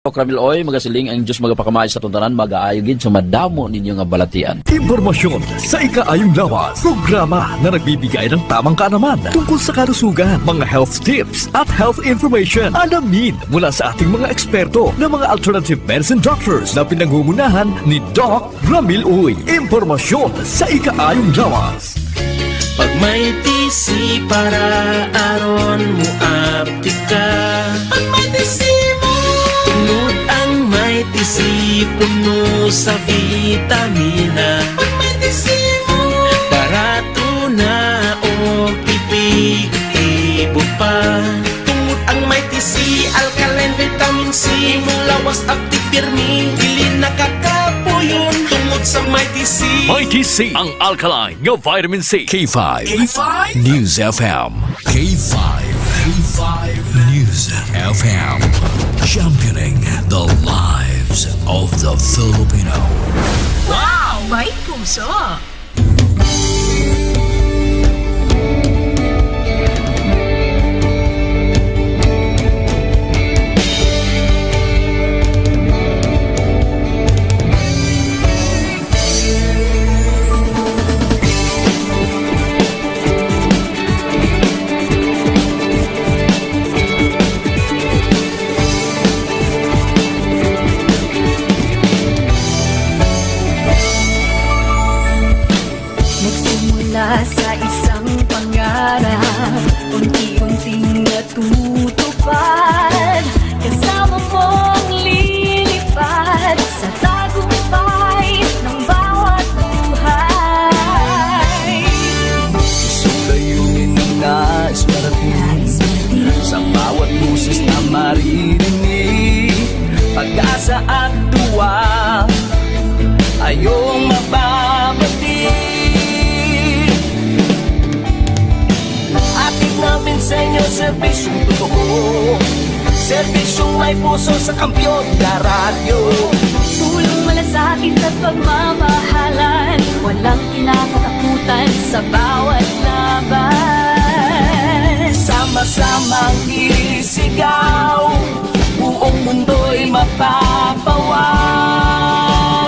Kramil oy, magasiling ang Diyos magapakamay sa tuntanan, mag-aayogin sa madamo ninyo nga balatian. Impormasyon sa ikaayong lawas. Programa na nagbibigay ng tamang kaalaman tungkol sa kalusugan, mga health tips at health information. Alamin mula sa ating mga eksperto na mga alternative medicine doctors na pinangungunahan ni Doc Ramil Uy. Impormasyon sa ikaayong lawas. Pag may tisi para aron mo aptika. Pag may tisi mo tungod ang may tisi puno sa vitamina. Pag may tisi mo barato na o epektibo pa. Tungod ang may tisi alkaline vitamin C mulawas active pirmi dili nakakapuyon tungod sa may tisi. Mighty C, ang alkaline ng vitamin C. K5 News FM. K5 News FM. Championing the lives of the Filipino. Wow! May puso! Sa isang pangarap, unti-unting natutupad. Kasama mong lilipad sa tagumpay ng bawat buhay. Gusto kayong ininais parating sa bawat busis na maririnig. Pag-asa at tuwa ayong mababati. Namin sa inyo, serbisyong totoo, serbisyong may puso sa kampyon na radyo. Tulong malasakit at pagmamahalan, walang kinakatakutan sa bawat laban. Sama-samang isigaw, buong mundo'y mapapawaw.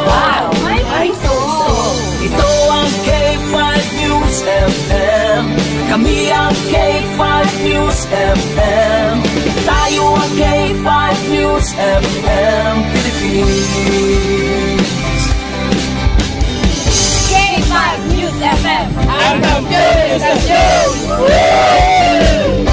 Wow! May puso! Ito ang K5 News FM. Kami ang K5 News FM. Tayo ang K5 News FM Philippines. K5 News FM! Ang News FM!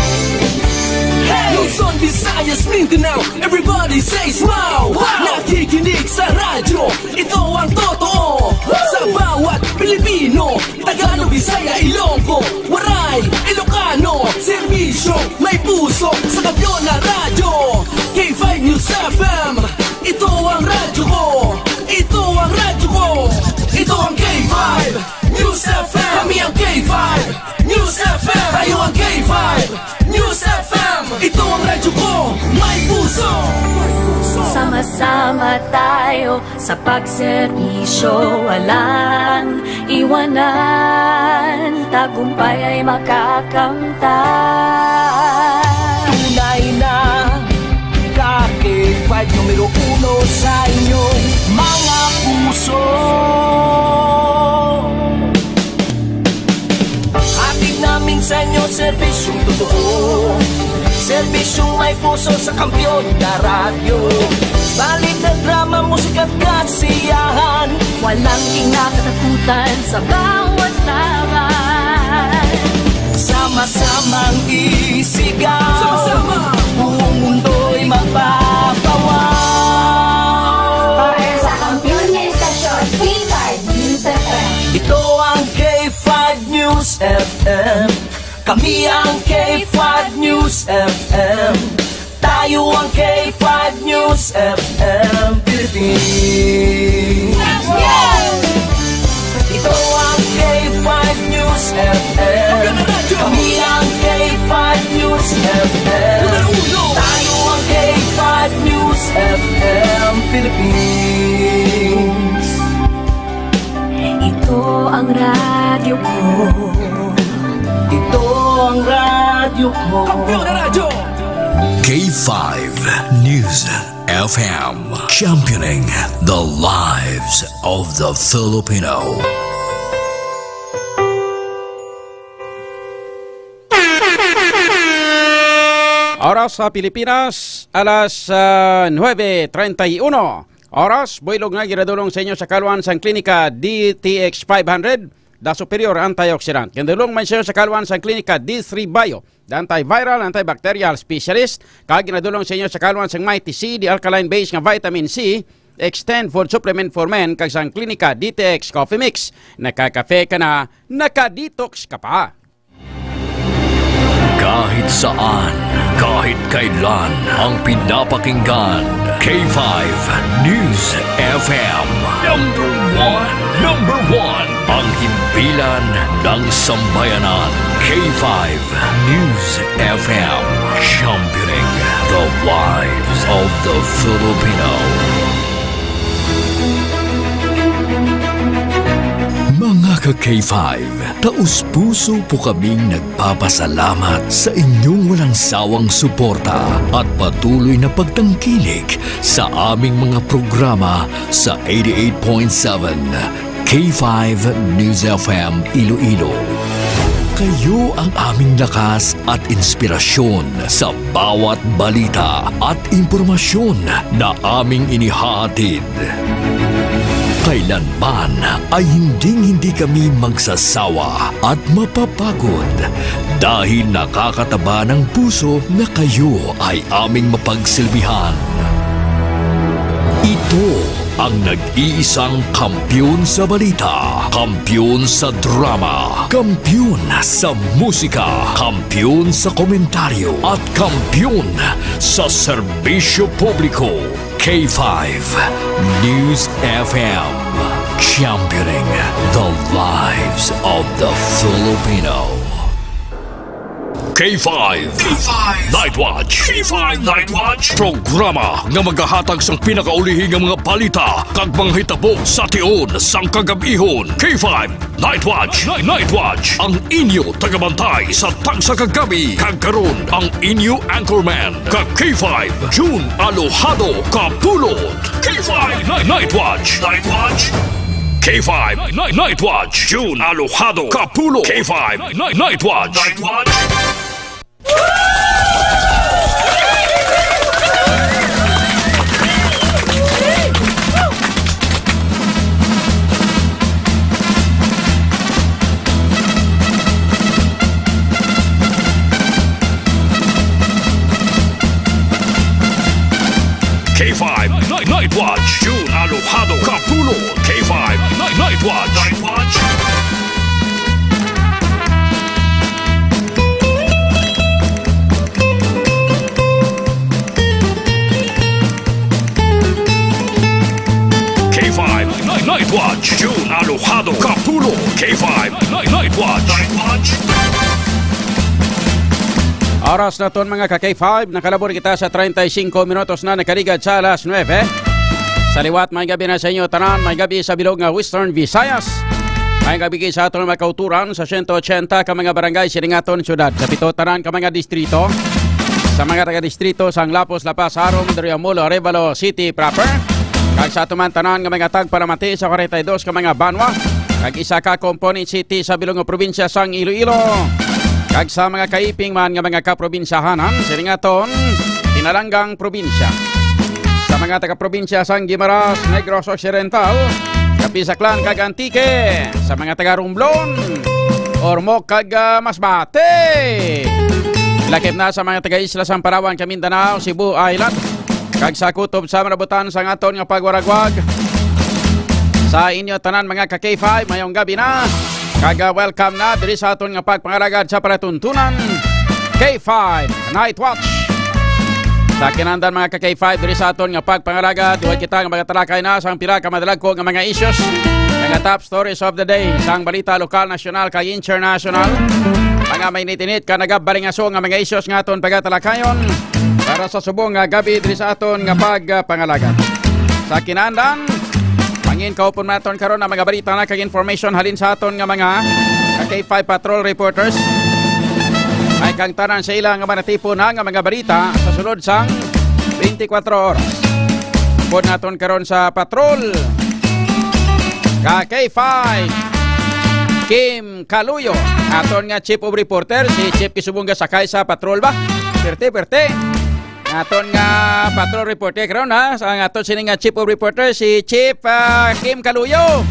Luzon, Visayas, Mindanao, everybody say smile! Nakikinig sa radyo, ito ang totoo. Sa bawat Pilipino, Tagalog, Bisaya, Ilonggo, Waray, Ilocano, serbisyo, may puso sa kampyon na radyo. K5 News FM, ito ang radyo ko. Ito ang radyo ko. Ito ang K5 News FM. Kami ang K5 News FM. Tayo ang K5 News FM. Ito ang radyo ko, may puso. Sama-sama tayo sa pagserbisyo, walang iwanan, tagumpay ay makakamtan. Tunay na K5 numero 1 sa inyong mga puso. Hatid namin sa inyo serbisyong totoo, serbisyong may puso sa kampyon na radyo. Balik na drama, musika at kasiyahan, walang kinakatakutan sa bawat laban. Sama-samang isigaw, sama-sama, buong mundo'y mapapawaw. Para sa kampyon na istasyon, K5 News FM. Ito ang K5 News FM. Kami ang K5 News FM. Tayo ang K5 News FM Philippines. Ito ang K5 News FM. Kami ang K5 News FM. Tayo ang K5 News FM Philippines. Ito ang radyo ko. Ito ang radyo ko. K5 News FM, championing the lives of the Filipino. Oras sa Pilipinas, alas 9:31. Oras, builog nga ginadulong sa inyo sa kaluan sang klinika DTX 500, da superior antioxidant. Ginadulong man sa inyo sa kaluan sang klinika D3 Bio, da antiviral, antibacterial specialist. Kag ginadulong sa inyo sa kaluan sang Mighty C, di alkaline base nga vitamin C, Extend Food Supplement for Men, kag sang klinika DTX Coffee Mix. Nakakafe ka na, nakadetox ka pa. Kahit saan, kahit kailan, ang pinapakinggan. K5 News FM. Number one. Ang himpilan ng sambayanan. K5 News FM. Championing the lives of the Filipino. Mga ka-K5, taus-puso po kaming nagpapasalamat sa inyong walang sawang suporta at patuloy na pagtangkilik sa aming mga programa sa 88.7 K5 News FM Iloilo. Kayo ang aming lakas at inspirasyon sa bawat balita at impormasyon na aming inihahatid. Kailanman ay hindi kami magsasawa at mapapagod dahil nakakataba ng puso na kayo ay aming mapagsilbihan. Ito ang nag-iisang kampiyon sa balita, kampiyon sa drama, kampiyon sa musika, kampiyon sa komentaryo at kampiyon sa serbisyo publiko. K5 News FM, championing the lives of the Filipino. K5 Night Watch. K5 Night Watch, programa nga maghahatag sang pinakaulihing nga mga balita kag mga hitabo sa tion sang kagabihon. K5 Night Watch. Night Watch, ang inyo tagabantay sa tagsa kagabi. Kag karon ang inyo anchorman kag K5 June Alojado Kapulot. K5 Night Watch. Night Watch. K5 Night Watch, June Alojado Kapulot. K5 Night Watch. Night Watch. K5 Night Watch, June Alojado Kapulot. K5 Night Watch. Night Watch. K5 Night Watch, June Alojado Kapulot. K5 Night Watch. Night Watch. Oras na ton mga ka-K5, nakalabor kita sa 35 minutos na nakaligad sa alas 9. Sa liwat, may gabi na sa inyo tanan, may gabi sa bilog nga Western Visayas. May gabi sa aton mga kauturan sa 180 ka mga barangay silingaton syudad. Sa pito tanan ka mga distrito. Sa mga taga-distrito sang Lapos, Lapas, Arom, Dariamulo, Arevalo City proper. Kag sa atuman tanan nga mga tagparamati sa 42 ka mga banwa. Kag isa ka component city sa bilog nga probinsya sang Iloilo. Kag sa mga kaiping man nga mga kaprobinsyahanan, silingaton, Tinalanggang probinsya. Sa mga taga-probinsya sang Guimaras, Negros Occidental, Kapisaklan kag Antique, sa mga taga-Romblon, Ormoc kag Masbate. Lakip na sa mga taga-isla sang Palawan, Mindanao, Cebu Island, kag sa kutob sa marabutan sang aton nga pagwaragwag. Sa inyo tanan mga ka-K5, mayong gabi na. Kag welcome na diri sa aton nga pagpangaragad sa palatuntunan K5 Night Watch. Sa kinandan mga ka-K5 diri sa aton nga pagpangaragad, duha kita nga magatalakay na sa pila ka madalagko nga mga issues, mga top stories of the day sang balita lokal, nasyonal kag international. Mga may nitinit ka nagabaringaso nga mga issues nga aton pagatalakayon para sa subong nga gabi diri sa aton nga pagpangalagad. Sa kinandan pangin kaupon naton karon ang mga balita na kag information halin sa aton nga mga K5 patrol reporters. Ay kang tanan sa ilang nga manatipon na nga mga balita sa sulod sang 24 oras. Upod naton karon sa patrol. Ka-K5 Kim Kaluyo, aton nga chief of reporter, si Chief Kisubunga sakay sa patrol ba? Perte. Aton nga patrol reporter karon ha, sa aton sini nga chief of reporter si Chief Kim Kaluyo.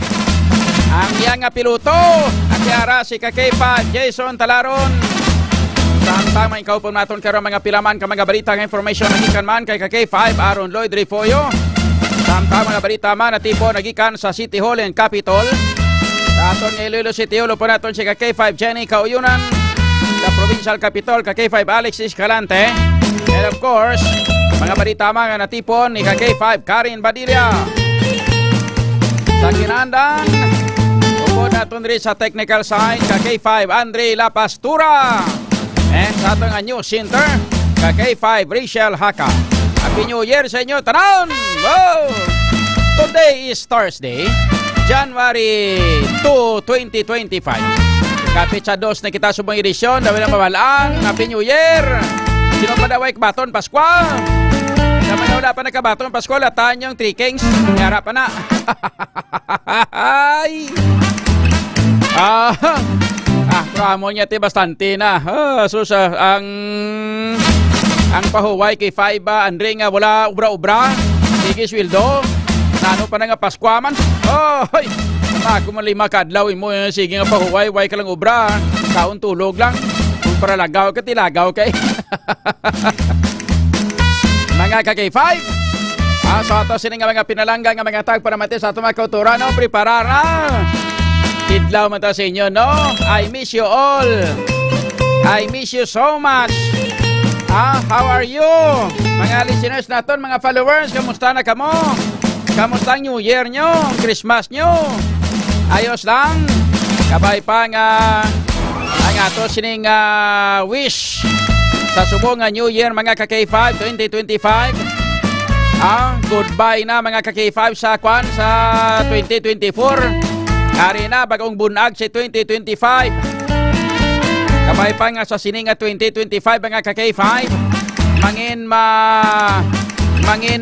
Ang iyang nga piloto, ang kiyara si Ka-K5 Jason Talaron. Samtang ikaw po naton karon mga pilaman ka mga balita nga information nagikan man kay Ka-K5 Aaron Lloyd Refoyo. Samtang mga balita man na tipo nagikan sa City Hall and Capitol. Sa aton nga Iloilo City Hall po naton si Ka-K5 Jenny Kauyunan. Sa Provincial Capitol Ka-K5 Alex Escalante. And of course, mga balita man nga natipon ni Ka-K5 Karin Badilla. Sa Kinandang, upod naton rin sa technical side Ka-K5 Andre La Pastura. And sa aton nga news center Ka-K5 Rachel Haka. Happy New Year sa inyo, tanan! Wow! Today is Thursday, January 2, 2025. Kapit sa dos na kita subang edisyon, dawin ang mabalaan. Happy New Year! Sino pa daway kabaton Pascual? Naman wala pa nakabaton Pascual at tanyong 3 Kings. Nangyara pa na. Ay! Kramo niya ti bastante na. Ang pahuway kay Faiba, Andre nga wala ubra-ubra. Sige sweldo. Nano pa na nga Paskwaman. Hoy! Ako man 5 kadlaw mo. Sige nga pahuway, way ka lang ubra. Taon tulog lang. Kung para lagaw ka, tilagaw kay. Mga Ka-K5. So ito sini nga mga pinalangga nga mga tag para mati sa ito mga kautura. No? Preparar na. Tidlaw man ta sa inyo, no? I miss you all. I miss you so much. How are you? Mga listeners naton, mga followers, kamusta na kamo? Kamusta ang New Year nyo? Christmas nyo? Ayos lang? Kabay pa nga ang ato sining wish sa subong nga New Year mga Ka-K5 2025. Goodbye na mga Ka-K5 sa 2024. Ari na bagong bunag si 2025. Kabay pa nga sa sininga 2025 mga Ka-K5 mangin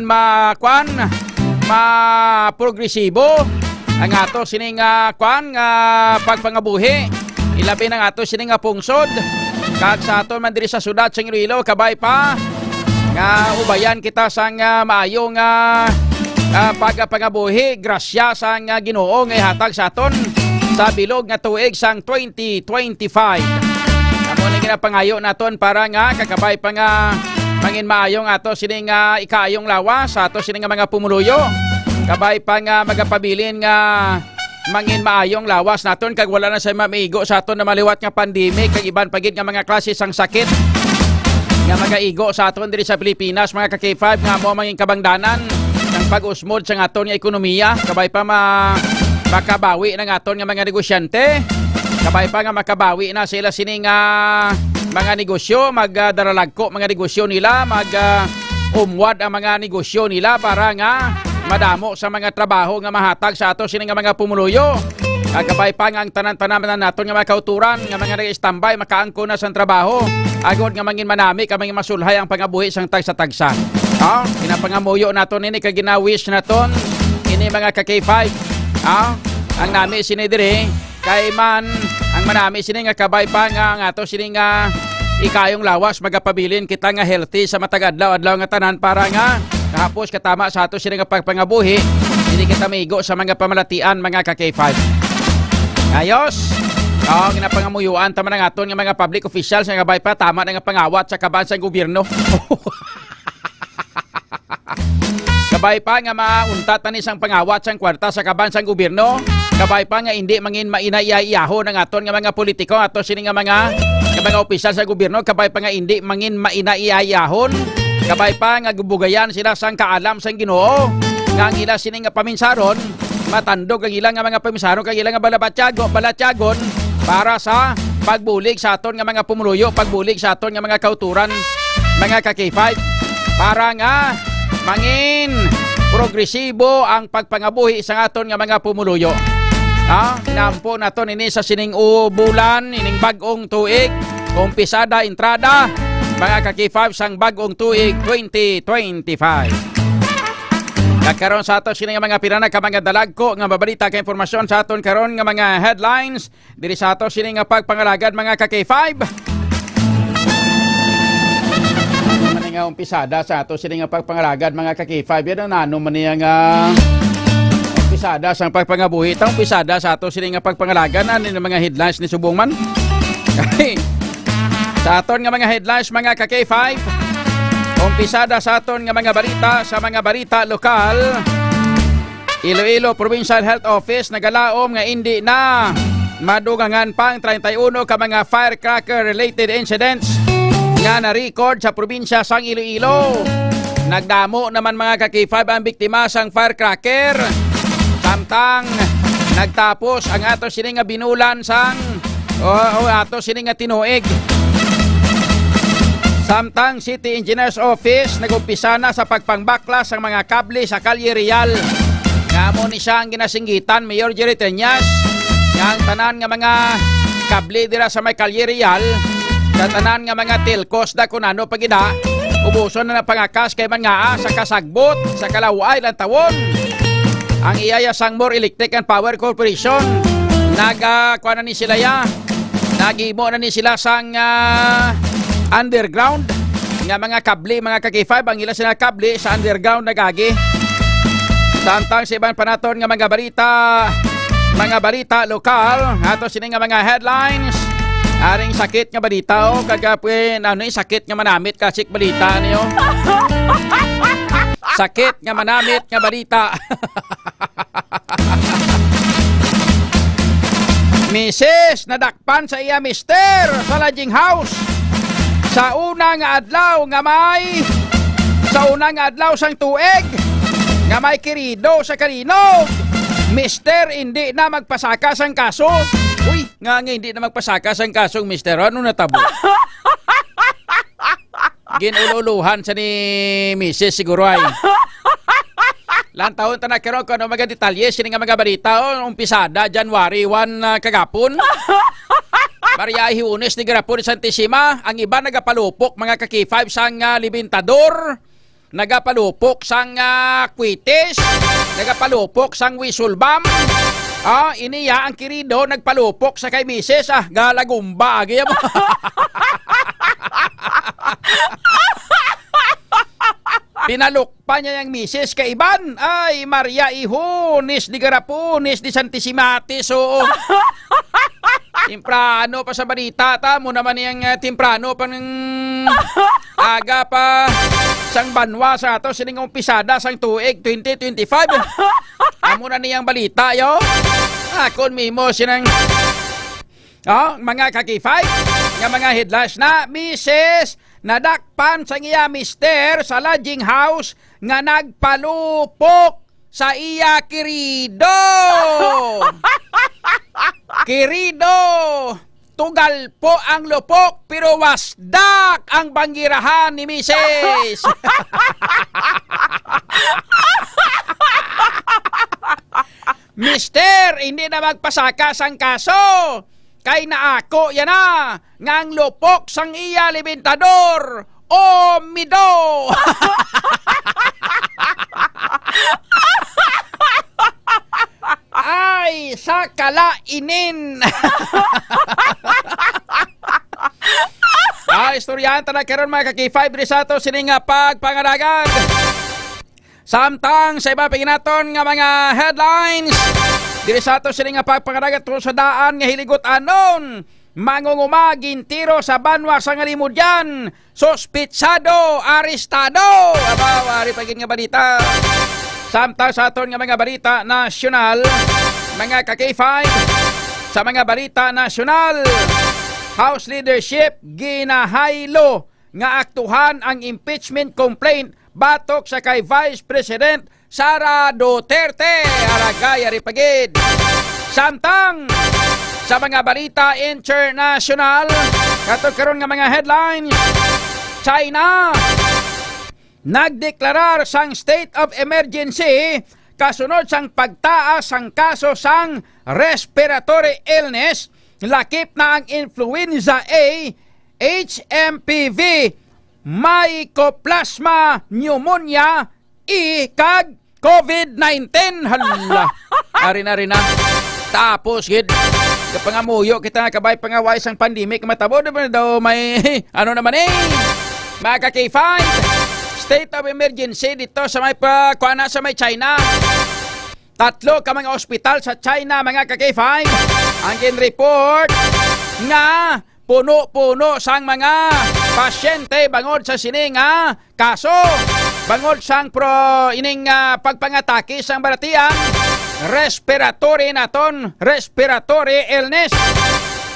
progresibo ang ato sininga pagpangabuhi ilabi ng ato sininga pungsod kag sa ato man diri sa syudad sa Iloilo kabay pa nga ubayan kita sang maayong pagpangabuhi grasya sang Ginoo nga hatag sa aton sa bilog nga tuig sang 2025. Amo ni ginapangayo naton para nga kakabay pa nga mangin maayong ato sining ikaayong lawas sa ato sining mga pumuluyo. Kabay pa nga magapabilin nga mangin maayong lawas naton kag wala na sa mamigo sa aton na maliwat nga pandemic kag iban pagid nga mga klase sang sakit nga magaigo sa aton diri sa Pilipinas mga Ka-K5 nga mo mangin kabangdanan ng pag-usmod sa aton nga ekonomiya. Kabay pa makabawi ng aton nga mga negosyante. Kabay pa nga makabawi na sila sining mga negosyo, magdaralagko mga negosyo nila, umwad ang mga negosyo nila para nga madamo sa mga trabaho nga mahatag sa ato sining mga pumuluyo. Kabay pa nga ang tanan-tanan naton nga mga kauturan, nga mga nag-standby, makaangko na sa trabaho. Agod nga mangin manami, kamangin masulhay ang pangabuhi sang tagsa-tagsa. Kinapangamuyo naton ini kag ginawish naton ini mga Ka-K5. Ang nami sinidiri kay man ang manami sini nga kabay pa nga ato sini nga ikayong lawas magapabilin kita nga healthy sa matag-adlaw-adlaw nga tanan para nga kahapos katama sa ato sini nga pagpangabuhi hindi kita maigo sa mga pamalatian mga Ka-K5. Ayos. Ginapangamuyuan tama ng aton nga mga public officials nga kabay pa tama na nga pangawat sa kabansang gobyerno. Kabay pa nga mauntat na isang pangawat sang kwarta sa kabansang gobyerno. Kabay pa nga hindi mangin mainaiyaho ng aton nga mga politiko ato sini nga mga opisyal sa gobyerno. Kabay pa nga hindi mangin mainaiyahon. Kabay pa nga gubugayan sila sang kaalam sang Ginoo. Nga ang ila sini nga paminsaron matandog ang ilang nga mga paminsaron kag ilang nga balatyagon para sa pagbulig sa aton nga mga pumuluyo, pagbulig sa aton nga mga kauturan mga Ka-K5 para nga mangin progresibo ang pagpangabuhi sa aton nga mga pumuluyo. Nampo naton ini sa sining bulan, ining bagong tuig, umpisada entrada, mga Ka-K5 sang bagong tuig 2025. Nagkaroon sa ato sini nga mga pirana ka mga dalagko nga mabalita ka impormasyon sa aton karon nga mga headlines diri sa ato sini nga pagpangalagad mga ka-K5. Ano nga umpisada sa ato sini nga pagpangalagad mga ka-K5 yan ano man niya nga umpisada sa pagpangabuhi tang umpisada sa ato sini nga pagpangalagad ano mga headlines ni subong man. Sa aton nga mga headlines mga ka-K5 umpisada sa aton nga mga balita sa mga balita lokal. Iloilo Provincial Health Office nagalaom nga hindi na madugangan pang 31 ka mga firecracker related incidents nga na-record sa probinsya sang Iloilo. Nagdamo naman mga ka-K5 ang biktima sang firecracker samtang nagtapos ang ato sini nga binulan sang ato sini nga tinuig. Samtang City Engineers Office nagumpisa na sa pagpangbaklas ang mga kable sa Kalye Real. Ngamo ni siya ang ginasinggitan Mayor Jerry Teñas nga ang tanan nga mga kable dira sa may Kalye Real sa tanan nga mga telcos da kung ano pagida ubuson na pangakas kay man nga sa kasagbot sa kalaway lang tawon. Ang iyaya sang More Electric and Power Corporation kuha na ni sila nagimo na ni sila sang underground nga mga kable mga ka-K5 ang ila sila kable sa underground nagagi. Samtang sa ibang panaton nga mga balita lokal ato sini nga mga headlines aring sakit nga balita o kagapwen ano yung sakit nga manamit kasik balita niyo. Sakit nga manamit nga balita. Mrs. nadakpan sa iya mister sa lodging house sa unang adlaw nga may sang tuig nga may kirido sa kalinog. Mister hindi na magpasaka sang kaso. Uy, nga hindi na magpasaka sang kasong mister. Ano natabo? Ginululuhan sa ni Mrs. siguro ay. Lan taon ta nakiro ko ano mga detalye sini nga mga balita umpisada January 1 kagapon. Maria Hiunes ni Garapon Santissima, ang iba nagapalupok mga ka-K5 sang libintador, nagapalupok sang kwitis, nagapalupok sang wisulbam. Iniya ang kirido nagpalupok sa kay Mises galagumba agi mo. Pinalukpa niya yung misis kay Iban. Ay, Maria Ihones di Garapunes di Santisimatis. Oo. Timprano pa sa balita. Mo naman yung timprano pa ng aga pa sang banwa sa ato. Sining umpisada sang tuig 2025. Amo na niyang balita, yo. Akon mimo sinang mga ka-K5 nga mga headlines na Mrs. nadakpan sa iya mister sa lodging house nga nagpalupok sa iya kirido. Kirido, tugal po ang lupok pero wasdak ang banggirahan ni Mrs. Mister, hindi na magpasakas ang kaso. Kay naako yan na, ngang lupok sang iya libintador, o mido. Ay, sa kalainin. Istoryahan na karon mga ka-K5 Risato sininga pagpangaragan. Samtang sa iba paginaton nga mga headlines diri sa ato sila nga pagpangaragat sa daan nga hiligot anon mangungumagin tiro sa banwa sa ngalimudyan sospitsado arestado abawari pagin nga balita. Samtang sa aton nga mga balita nasyonal mga ka-K5 sa mga balita nasyonal House leadership ginahaylo nga aktuhan ang impeachment complaint batok sa kay Vice President Sara Duterte. Aragay aripagid. Samtang sa mga balita international, katong karon nga mga headlines, China nagdeklarar sang state of emergency kasunod sang pagtaas sang kaso sang respiratory illness, lakip na ang influenza A, HMPV, Mycoplasma pneumonia, kag COVID-19. Hala. Ari na. Tapos gid kapangamuyo kita kabay pangaway sang pandemic matabo na daw may ano naman mga ka-K5 state of emergency dito sa may kuana sa may China. 3 ka mga ospital sa China mga ka-K5 ang report nga puno-puno sang mga pasyente bangod sa sining kaso bangod sang ining pagpangatake sang baratian respiratory illness.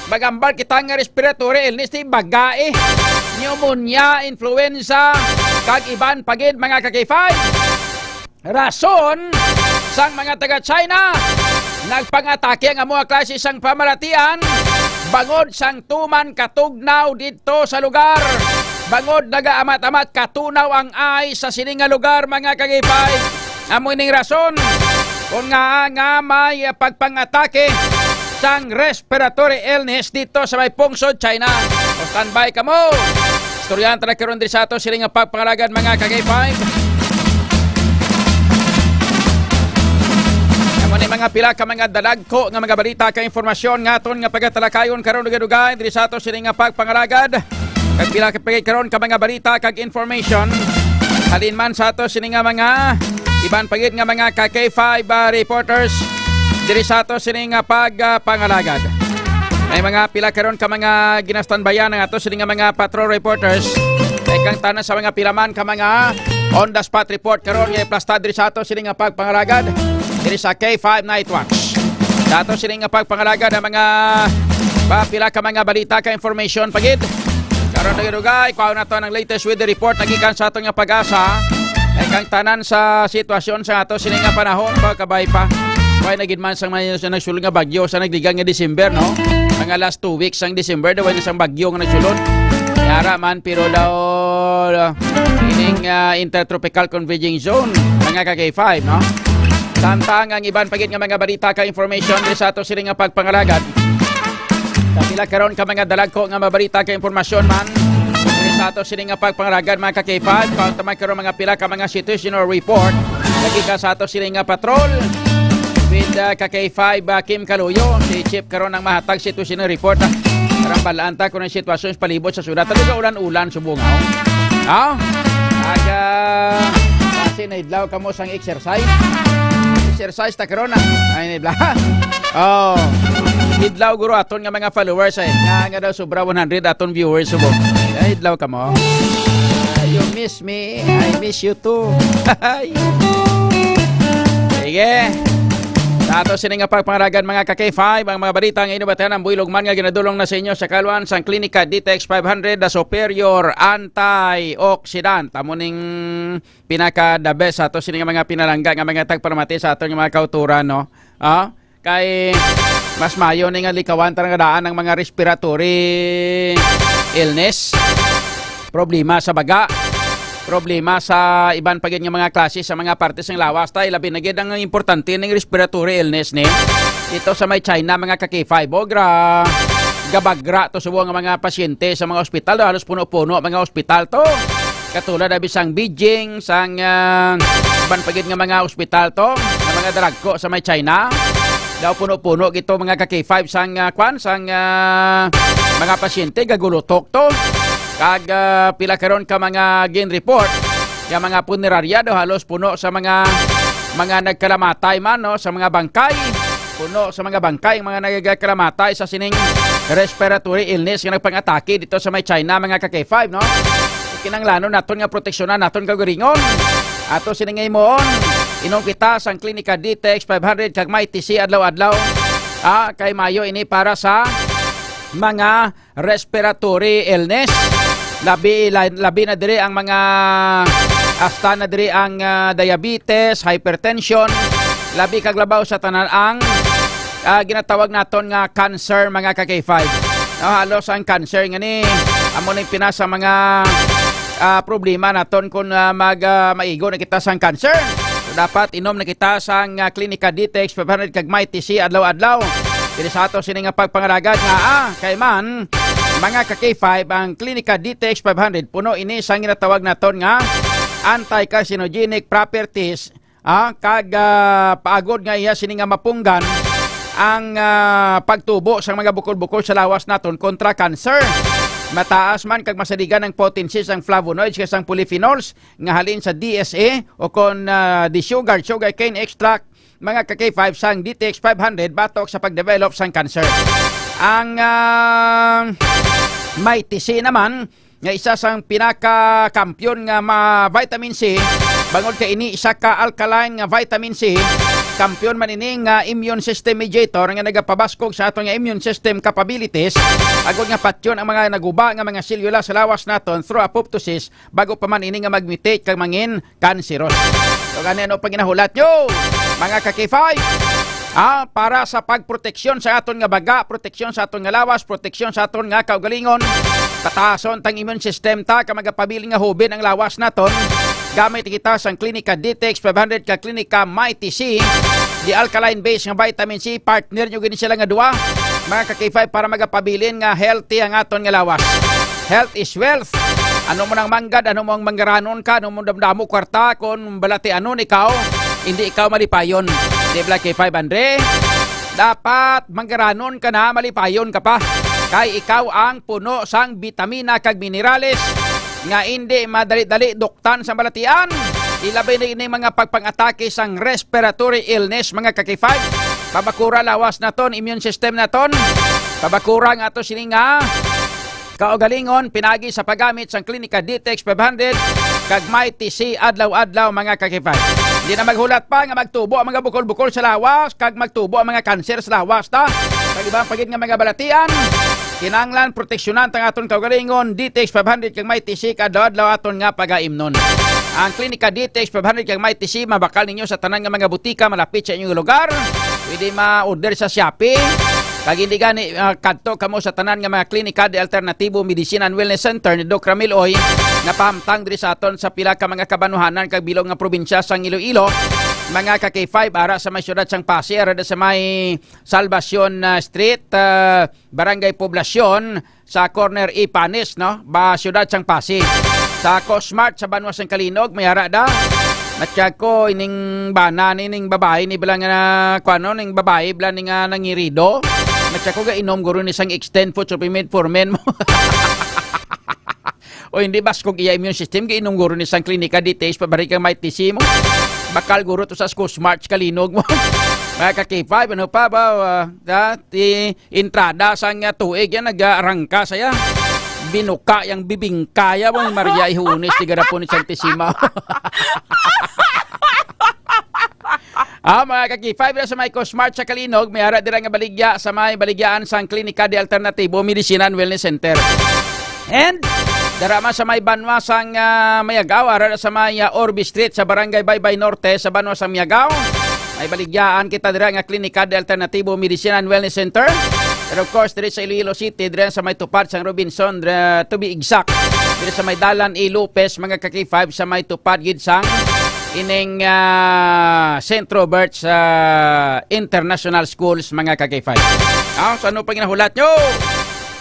Bagambal kita nga respiratory illness ti bagae, pneumonia, influenza, kag iban pagid mga ka-K5. Rason sang mga taga China nagpangatake ang mga klase sang pamaratian bangod sang tuman katugnaw dito sa lugar. Bangod nagaamat-amat katunaw ang ay sa sining nga lugar mga ka-K5. Amo ning rason kung nga may pagpangatake sang respiratory illness dito sa may pungsod China. O standby ka mo. Istoryahan talaga karon din sa ato siling nga pagpangalagan mga ka-K5. Amo ni mga pila ka mga dalagko nga mga balita ka informasyon nga aton nga pagatalakayon karon dugay diri sa ato siling nga pagpangalagad. Kag pila ka karon ka mga balita kag information halin man sa ato siling nga mga iban pagid nga mga ka-K5 reporters diri sa ato sining nga pagpangalagad. May mga pila karon ka mga ginastanbayan ng ato sining nga mga patrol reporters. Kay kang tanan sa mga pilaman ka mga on the spot report karon nga plasta diri sa ato sining nga pagpangalagad diri sa K5 Night Watch. Sa ato sining nga pagpangalagad ang mga pila ka mga balita ka information pagid. Karon dugay kuha na to ng latest weather report nagikan sa ato nga Pag-asa. Ay kang tanan sa sitwasyon sa ato sining nga panahon pagkabay pa. Kaya nagid man sang may nagsulod nga bagyo sa nagligang nga December no. Mga last 2 weeks sang December daw isang bagyo nga nagsulod. Yara man pero daw ining intertropical converging zone mga ka-K5 no. Samtang ang iban pagit nga mga balita ka information di sa ato sining nga pagpangalagad. Kapila karon ka mga dalagko nga mabalita ka impormasyon man sa ato sining nga pagpangalagad mga ka-K5 kung tamay karon mga pila ka mga situational report lagi ka sa ato sining nga patrol with ka-K5 Kim Kaluyo si Chief karon ang mahatag situational report karang balaan ta kung ang sitwasyon sa palibot sa syudad talaga ulan-ulan subungaw kasi naidlaw ka mo sang exercise ta karon ay naidlaw idlaw guro aton nga mga followers nga daw sobra 100 aton viewers subong idlaw ka mo. You miss me, I miss you too. Sige. Sa ato sining nga pagpangaragan mga ka-K5 ang mga balita nga inubatan ang builog man nga ginadulong na sa inyo sa kaluan sang Klinika DTX 500 the superior antioxidant. Amo ning pinaka the best sa ato sining mga pinalangga nga mga tagparamati sa ato nga mga kauturan no. Kay mas mayo ni nga likawan nga daan ng mga respiratory illness, problema sa baga, problema sa iban pagid nga mga klase sa mga partes ng lawas tay labi na gid ang importante ng respiratory illness ni ito sa may China mga ka-K5 gabagra to subo nga mga pasyente sa mga ospital halos puno-puno mga ospital to katulad na bisang Beijing sang iban pagid nga mga ospital to nga mga dragko sa may China daw puno-puno gito mga ka-K5 sang mga pasyente gagulutok to kag pila karon ka mga gin report ya mga punerarya daw halos puno sa mga nagkalamatay man no sa mga bangkay puno sa mga bangkay mga nagkalamatay sa sining respiratory illness nga nagpangatake dito sa may China mga ka-K5 no kinanglanon naton nga proteksyonan naton kagaringon ato sining imoon inong kita sang Klinika DTX 500 kag may TC adlaw-adlaw kay mayo ini para sa mga respiratory illness labi na diri ang mga hasta na diri ang diabetes, hypertension labi kag labaw sa tanan ang ginatawag naton nga cancer mga ka-K5 halos ang cancer nga ni amo ning pinasa mga problema naton kung maigo na kita sang cancer. So, dapat inom na kita sang Klinika DTX 500 kag may TC adlaw-adlaw. Dili sa ato sining nga pagpangaragad nga kay man mga ka-K5 ang Klinika DTX 500 puno ini sang ginatawag naton nga anti-carcinogenic properties paagod nga iya sini nga mapunggan ang pagtubo sa mga bukol-bukol sa lawas naton kontra cancer. Mataas man kag masaligan ang potency sang flavonoids kag sang polyphenols nga halin sa DSA o kon the sugar cane extract mga ka-K5 sang DTX 500 batok sa pagdevelop sang cancer. Ang Mighty C naman nga isa sang pinaka-kampiyon nga vitamin C bangod kay ini isa ka alkaline nga vitamin C. Kampiyon man ini nga immune system mediator nga nagapabaskog sa aton nga immune system capabilities agod nga patyon ang mga naguba nga mga selula sa lawas naton through apoptosis bago pa man ini nga mag-mutate kag mangin cancerous. So ganyan pag ginahulat nyo mga ka-K5 para sa pagproteksyon sa aton nga baga, proteksyon sa aton nga lawas, proteksyon sa aton nga kaugalingon, pataason tang immune system ta ka magapabiling nga hubin ang lawas naton. Gamit kita sang Clinica DTX 500 ka Clinica Mighty C, di alkaline base nga vitamin C, partner nyo gini sila nga duwa mga ka-K5 para magapabilin nga healthy ang aton nga lawas. Health is wealth. Ano mo nang manggad, ano mo ang manggaranon ka, ano mo damdamo kwarta kung balati anon ikaw, hindi ikaw malipayon. Di ba K5 Andre? Dapat manggaranon ka na, malipayon ka pa. Kay ikaw ang puno sang vitamina kag minerales nga hindi madali-dali duktan sa balatian. Ilabay na ini mga pagpang-atake sang respiratory illness mga ka-K5. Pabakura lawas naton, immune system naton. Pabakura nga ato sini nga kaugalingon pinagi sa paggamit sang Clinica DTX 500 kag Mighty C adlaw-adlaw mga ka-K5. Hindi na maghulat pa nga magtubo ang mga bukol-bukol sa lawas kag magtubo ang mga cancer sa lawas ta. Kag ibang pagid nga mga balatian, kinanglan proteksyonan tang aton kaugalingon DTX 500 kag Mighty C adlaw-adlaw aton nga pagaimnon. Ang Clinica DTX 500 kag Mighty C mabakal ninyo sa tanan nga mga butika malapit sa inyong lugar. Pwede ma-order sa Shopee. Kag hindi gani kadto kamo sa tanan nga mga klinika de Alternatibo Medicine and Wellness Center ni Doc Ramil Oy na pahamtang diri sa aton sa pila ka mga kabanuhanan kag bilog nga probinsya sang Iloilo. Mga ka-K5 ara sa may syudad sang Pasig, ara sa may Salvacion Street, Barangay Poblacion sa corner Ipanis, no? Ba syudad sang Pasig. Sa Cosmart sa Banwas sang Kalinog may ara da. Matya ko ining bana ning babae ni bilang na kuano ning babae bilang nga nangirido. Matya ko ga inom guro ni sang extend food supplement for men mo. O hindi bas kog iya immune system ga inom guro ni sang Clinica DTX pabari kang Mighty C mo. Bakal guro to sa Cosmart Kalinog mo. Mga ka-K5 ano pa ba dati entrada sang tuig yan nag-arangka saya. Binuka yang bibingkaya mo Maria Ihunis tiga po ni Santisima. Mga ka-K5 na sa may Cosmart sa Kalinog, may ara dira nga baligya sa may baligyaan sang Clinica de Alternatibo Medicine and Wellness Center. And darama sa may Banwa sang Mayagaw, ara sa may Orbi Street sa Barangay Baybay Norte sa Banwa sang Mayagaw. May baligyaan kita dira nga Clinica de Alternatibo Medicine and Wellness Center. Pero of course, diri sa Iloilo City, diri sa may tupad sang Robinson, to be exact. Diri sa may Dalan E. Lopez, mga ka-K5 sa may tupad gid sang ining Centro Birch International Schools, mga ka-K5. So ano pa ginahulat nyo?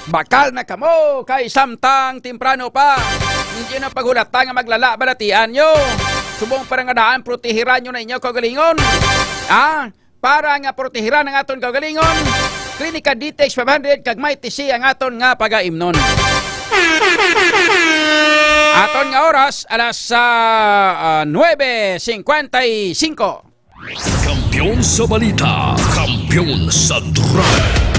Bakal na kamo kay samtang temprano pa. Hindi na paghulat nga maglala balatian nyo. Subong parangadaan, protehiran nyo na inyo kagalingon. Para nga protehiran ang aton kagalingon, Clinica DTX 500 kag Mighty C ang aton nga pagaimnon. Aton nga oras alas 9:55. Kampiyon sa balita, kampiyon sa drama.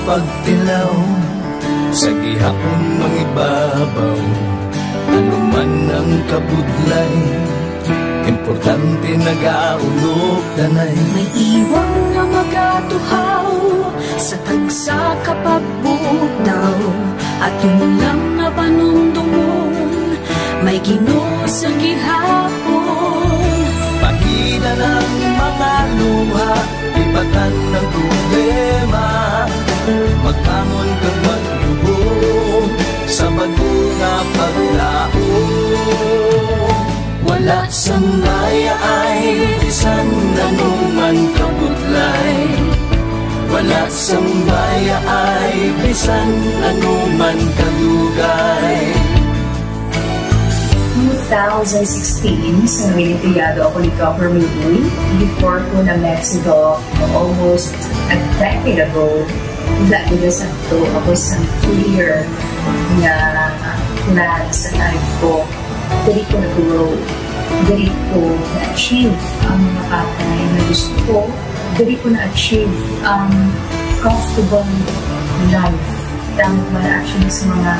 pagtilaw sa gihapon mangibabaw. Ano man ang kabudlay, importante nagaulog danay. May iwang na magatuhaw sa tagsa kapagbutaw, at yun lang na panundungon, may Ginoo sa gihapon. Pahina ng mga luha, ibatan ng problema, magkamon kang magluhog sa bagunga paglao. Wala sang baya ay bisan nanuman kabudlay. Wala sang baya ay bisan nanuman kadugay. 2016, sa Olimpiyado ako ni Dr. Milbuy. Before ko na Mexico, almost a decade ago, ako sa clear na plan sa life ko. Dali ko nag-grow. Dali ko na-achieve ang mga patay na gusto ko. Dali ko na-achieve ang comfortable life. Dahil para actually sa mga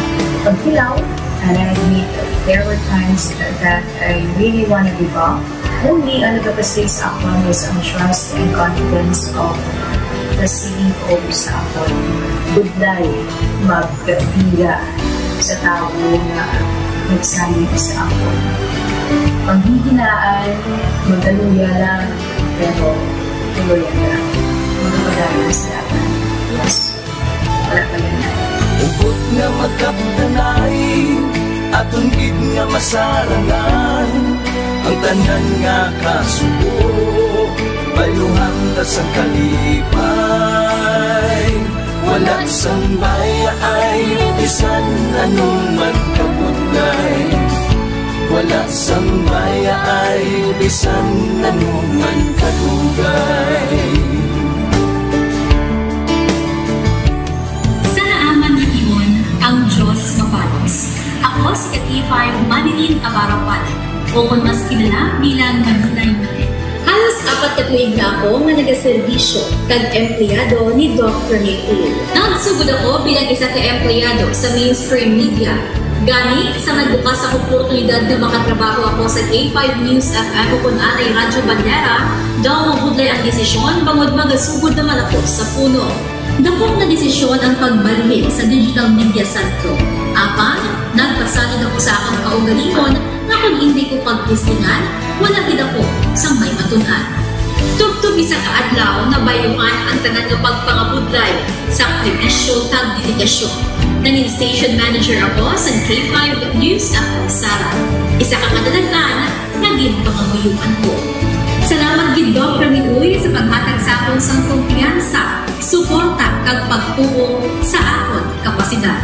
pagkilaw. And I admit there were times that I really want to give up. Only ang nagkapastay sa akin was ang trust and confidence of the CEO sa akin. Budlay, magbiga sa tao na nagsalit sa akin. Panghihinaan, magaluya lang, pero tuloy lang. Magpapagalan sa akin. Yes, wala pa yan na. Ubot nga magkapdanay, atong gid nga masarangan, ang tanan nga kasubo, bayuhan ta sa kalipay. Wala sang baya ay bisan anuman kabudlay. Wala sang baya ay bisan anuman kadugay. Ang Diyos mapalos. Ako si K5 Manilin Abarapan, o kung mas kilala bilang Manilay Manil. Halos 4 ka tuig na ako nga nagaservisyo kag empleyado ni Dr. Nicole. Nagsugod ako bilang isa ka empleyado sa mainstream media. Gani sa nagbukas ang oportunidad na makatrabaho ako sa K5 News FM o kung anay Radyo Bandera, daw mabudlay ang desisyon bangod magasugod naman ako sa puno. Dakot na desisyon ang pagbalhin sa digital media sentro. Apan, nagpasalig ako sa akong kaugalingon na kung hindi ko pagtistingan, wala din ako sa may matunan. Tugtog isa kaadlaw na bayuhan ang tanan ng pagpangabudlay sa aktivisyo tag dedikasyon. Nanging station manager ako sa K5 News FM Sara. Isa ka kadalaghan na ginpanganguyuan ko. Salamat gid Dr. Miuy sa paghatag sa akon sang kumpiyansa, suporta kag pagtuo sa akon kapasidad.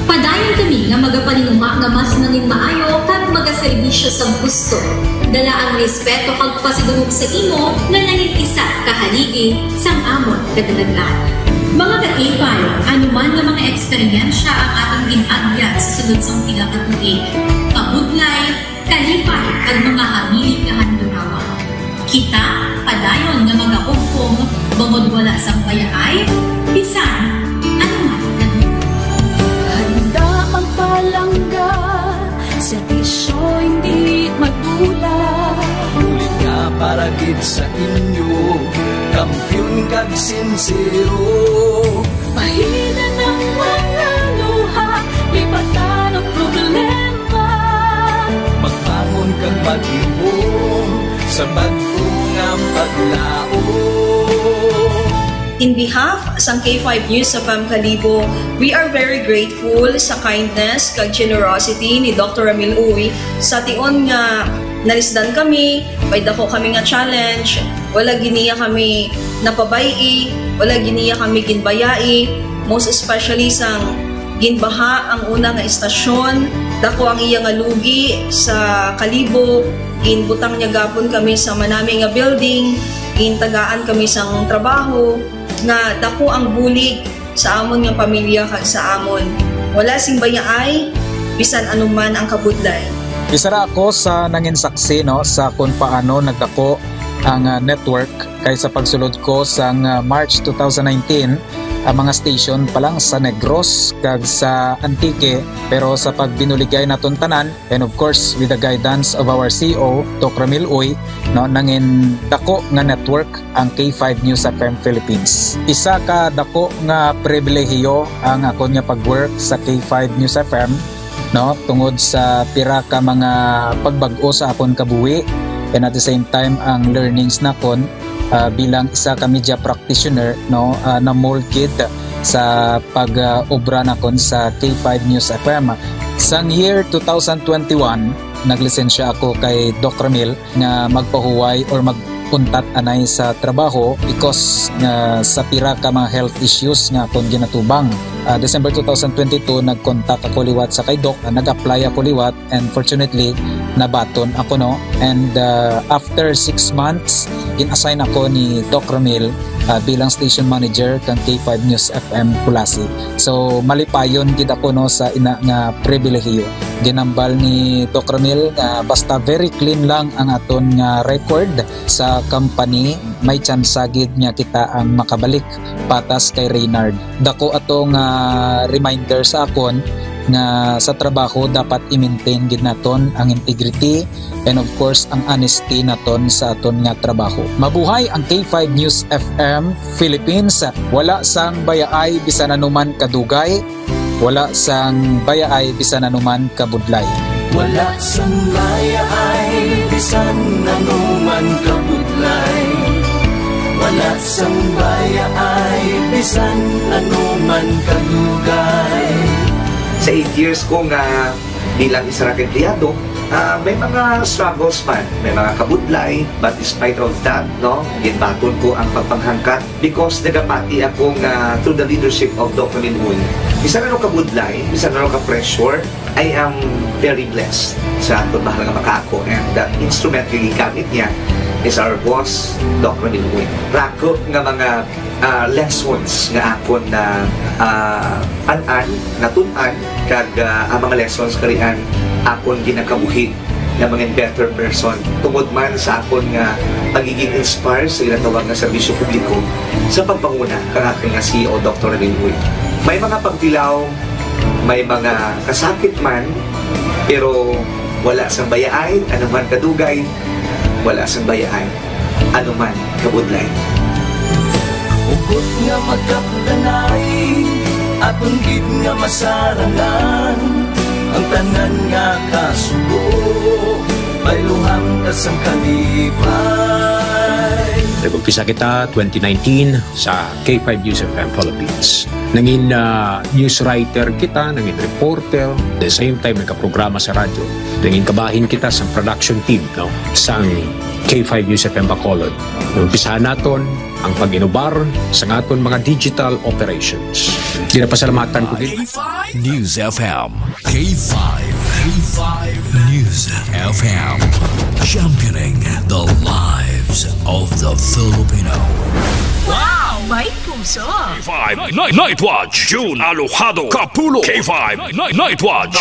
Padayon kami nga magapaninuma nga mas nanging maayo kag magaserbisyo sa gusto. Dala ang respeto kag pasidungog sa imo nga nanging isa kahaligi sang amon kadalaghan. Mga ka-K5, anuman nga mga eksperyensya ang atong ginagyan sa sunod sang pila ka tuig. Kabudlay, kalipay kag mga hamilig nga handurawa. Kita, padayon nga magakungkong, bangod wala sang payaay, bisan, anuman na Handa ang palangga, servisyo hindi magdula. Ulit nga para gid sa inyo, kampiyon kag sincero. Pahina ng mga luha, lipatan ang problema. Magbangon kang pag-iwong sa bagong nga paglao. In behalf sa K5 News FM Kalibo, we are very grateful sa kindness kag generosity ni Dr. Ramil Uy sa tion nga nalisdan kami, may dako kami nga challenge, wala giniya kami napabayi, wala giniya kami ginbayai, most especially sang ginbaha ang una nga istasyon, dako ang iya nga lugi sa Kalibo, ginbutang niya gapon kami sa manami nga building, gintagaan kami sang trabaho, nga dako ang bulig sa amon nga pamilya kag sa amon. Wala sing bayaay, bisan anuman ang kabudlay. Isa ra ako sa nangin saksi no sa kung paano nagdako ang network kay sa pagsulod ko sa March 2019 ang mga station pa lang sa Negros kag sa Antique, pero sa pagbinuligay naton tanan and of course with the guidance of our CEO Dr. Ramil Uy, no, nangin dako nga network ang K5 News FM Philippines. Isa ka dako nga pribilehiyo ang ako nga pag-work sa K5 News FM, no, tungod sa pira ka mga pagbag-o sa akon kabuhi, and at the same time ang learnings nakon bilang isa ka media practitioner, no, na molded sa pag-obra nakon sa K5 News FM. Sang year 2021 naglisensya ako kay Doc Ramil nga magpahuway or magpuntat anay sa trabaho because sa pira ka mga health issues nga akong ginatubang. December 2022 nag-contact ako liwat sa kay Doc, nag-apply ako liwat, and fortunately nabaton ako, no, and after 6 months in-assign ako ni Doc Ramil bilang station manager kang K5 News FM Kulasi. So malipayon gid ako, no, sa ina nga pribilehiyo. Ginambal ni Doc Ramil nga basta very clean lang ang aton nga record sa company, may chance gid nga kita ang makabalik patas kay Reynard. Dako atong reminder sa akon nga sa trabaho dapat i-maintain gid naton ang integrity and of course ang honesty naton sa aton nga trabaho. Mabuhay ang K5 News FM Philippines. Wala sang bayaay bisan anuman kadugay, wala sang bayaay bisan anuman kabudlay. Wala sang bayaay bisan anuman kabudlay. Wala sang bayaay bisan anuman kadugay. Sa 8 years ko nga bilang isa ra ka empleyado, may mga struggles man, may mga kabudlay, but despite of that, no, ginbaton ko ang pagpanghangkat because nagapati ako nga through the leadership of Dr. Minun. Bisa na kabudlay, bisa na ka-pressure, I am very blessed sa ato bahal nga makako, and the instrument nga gigamit niya is our boss, Dr. Minun. Rako nga mga lessons nga akon na an-an, natun-an, kag ang mga lessons karian akon ginakabuhi na mga better person tungod man sa akon nga pagiging inspired sa ginatawag nga serbisyo publiko sa pagpanguna kang aking nga CEO Dr. Ramil Uy. May mga pagtilaw, may mga kasakit man, pero wala sang bayaay, anuman kadugay, wala sang bayaay, anuman kabudlay. Ugot nga magkapdanay, atong gid nga masarangan, ang tanan nga kasubo, bayluhang kasang kalipay. Nag-umpisa kita 2019 sa K5 News FM Philippines. Nangin news writer kita, nangin reporter, the same time nagka-programa sa radyo. Nangin kabahin kita sa production team, no, sang K5 News FM Bacolod. Umpisahan naton ang pag-inobar sa aton mga digital operations. Ginapasalamatan ko din. K5 News FM. K5 News FM. Championing the lives of the Filipino. Wow! May puso! K5 Night Watch. June Alojado Capulo. K5 Night Watch.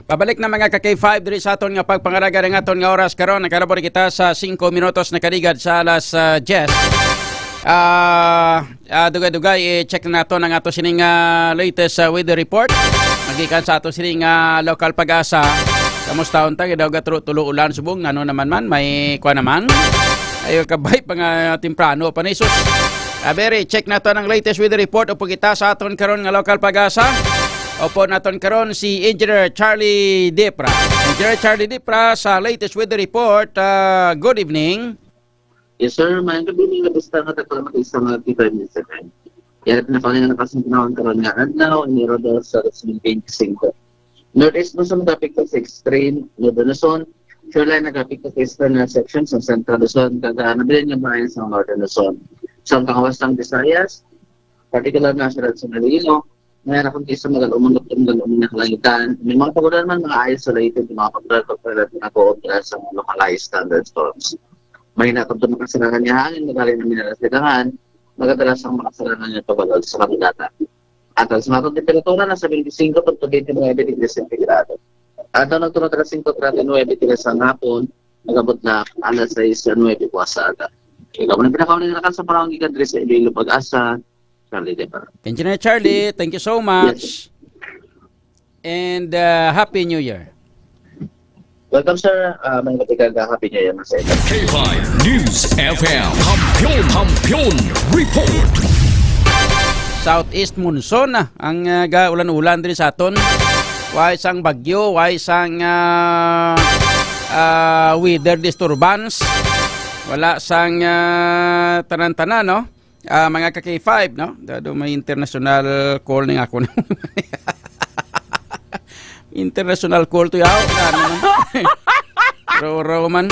Pabalik na mga ka-K5 diri sa aton nga pagpangaraga ng aton nga oras karon. Nakalabor kita sa 5 minutos na kaligad sa alas 10. Dugay-dugay i-check na nato ang ato sining latest weather report. Magikan sa ato sining local pag-asa. Kamusta unta gidaw tulo ulan subong ano naman man may kuha naman. Ayo kabay pa nga temprano pa ni sus. Abere check nato ang latest weather report upo kita sa aton karon nga local pag-asa. Opo naton karon si Engineer Charlie Dipra. Engineer Charlie Dipra sa latest weather report. Good evening. Yes sir, may good evening na basta nga takal mag-isang K5 News FM. Yan na kanina nakasintinawang karon nga adlaw, Enero 2 sa 2025. Northeast Luzon nagapik sa extreme, Northern Luzon, shoreline nagapik sa eastern sections ng Central Luzon, kaya nabilin yung bayan sa Northern Luzon. Sa kawastang Visayas, particular na sa Iloilo, mayroon akong isa magalumang na kalangitan. May mga pagulan man mga isolated, mga pagulan na koopera sa localized standard storms. May nakabdo ng kasalanan niya hangin, magaling na minalasilangan, magadalas ang makasalanan niya pabalod sa kabigata. At ang sumatong temperatura na sa 25 to 29 degrees centigrado. At ang nagtunod na 5 to 29 degrees ang hapon, nagabot na alas 6 sa 9 po sa aga. Ikaw na pinakaunang sa parang gikan diri sa Iloilo Pag-asa. Charlie de Bar. Engineer Charlie, thank you so much. And Happy New Year. Welcome sir. May katika Happy New Year sa inyo. K5 News FM. Kampiyon Report. Southeast monsoon na ang ulan-ulan diri sa aton. Wa isang bagyo, wa isang weather disturbance. Wala sang tanan-tanan, no? Mga ka-K5, no? Dado may international call ning ako. International call to yaw. Roman.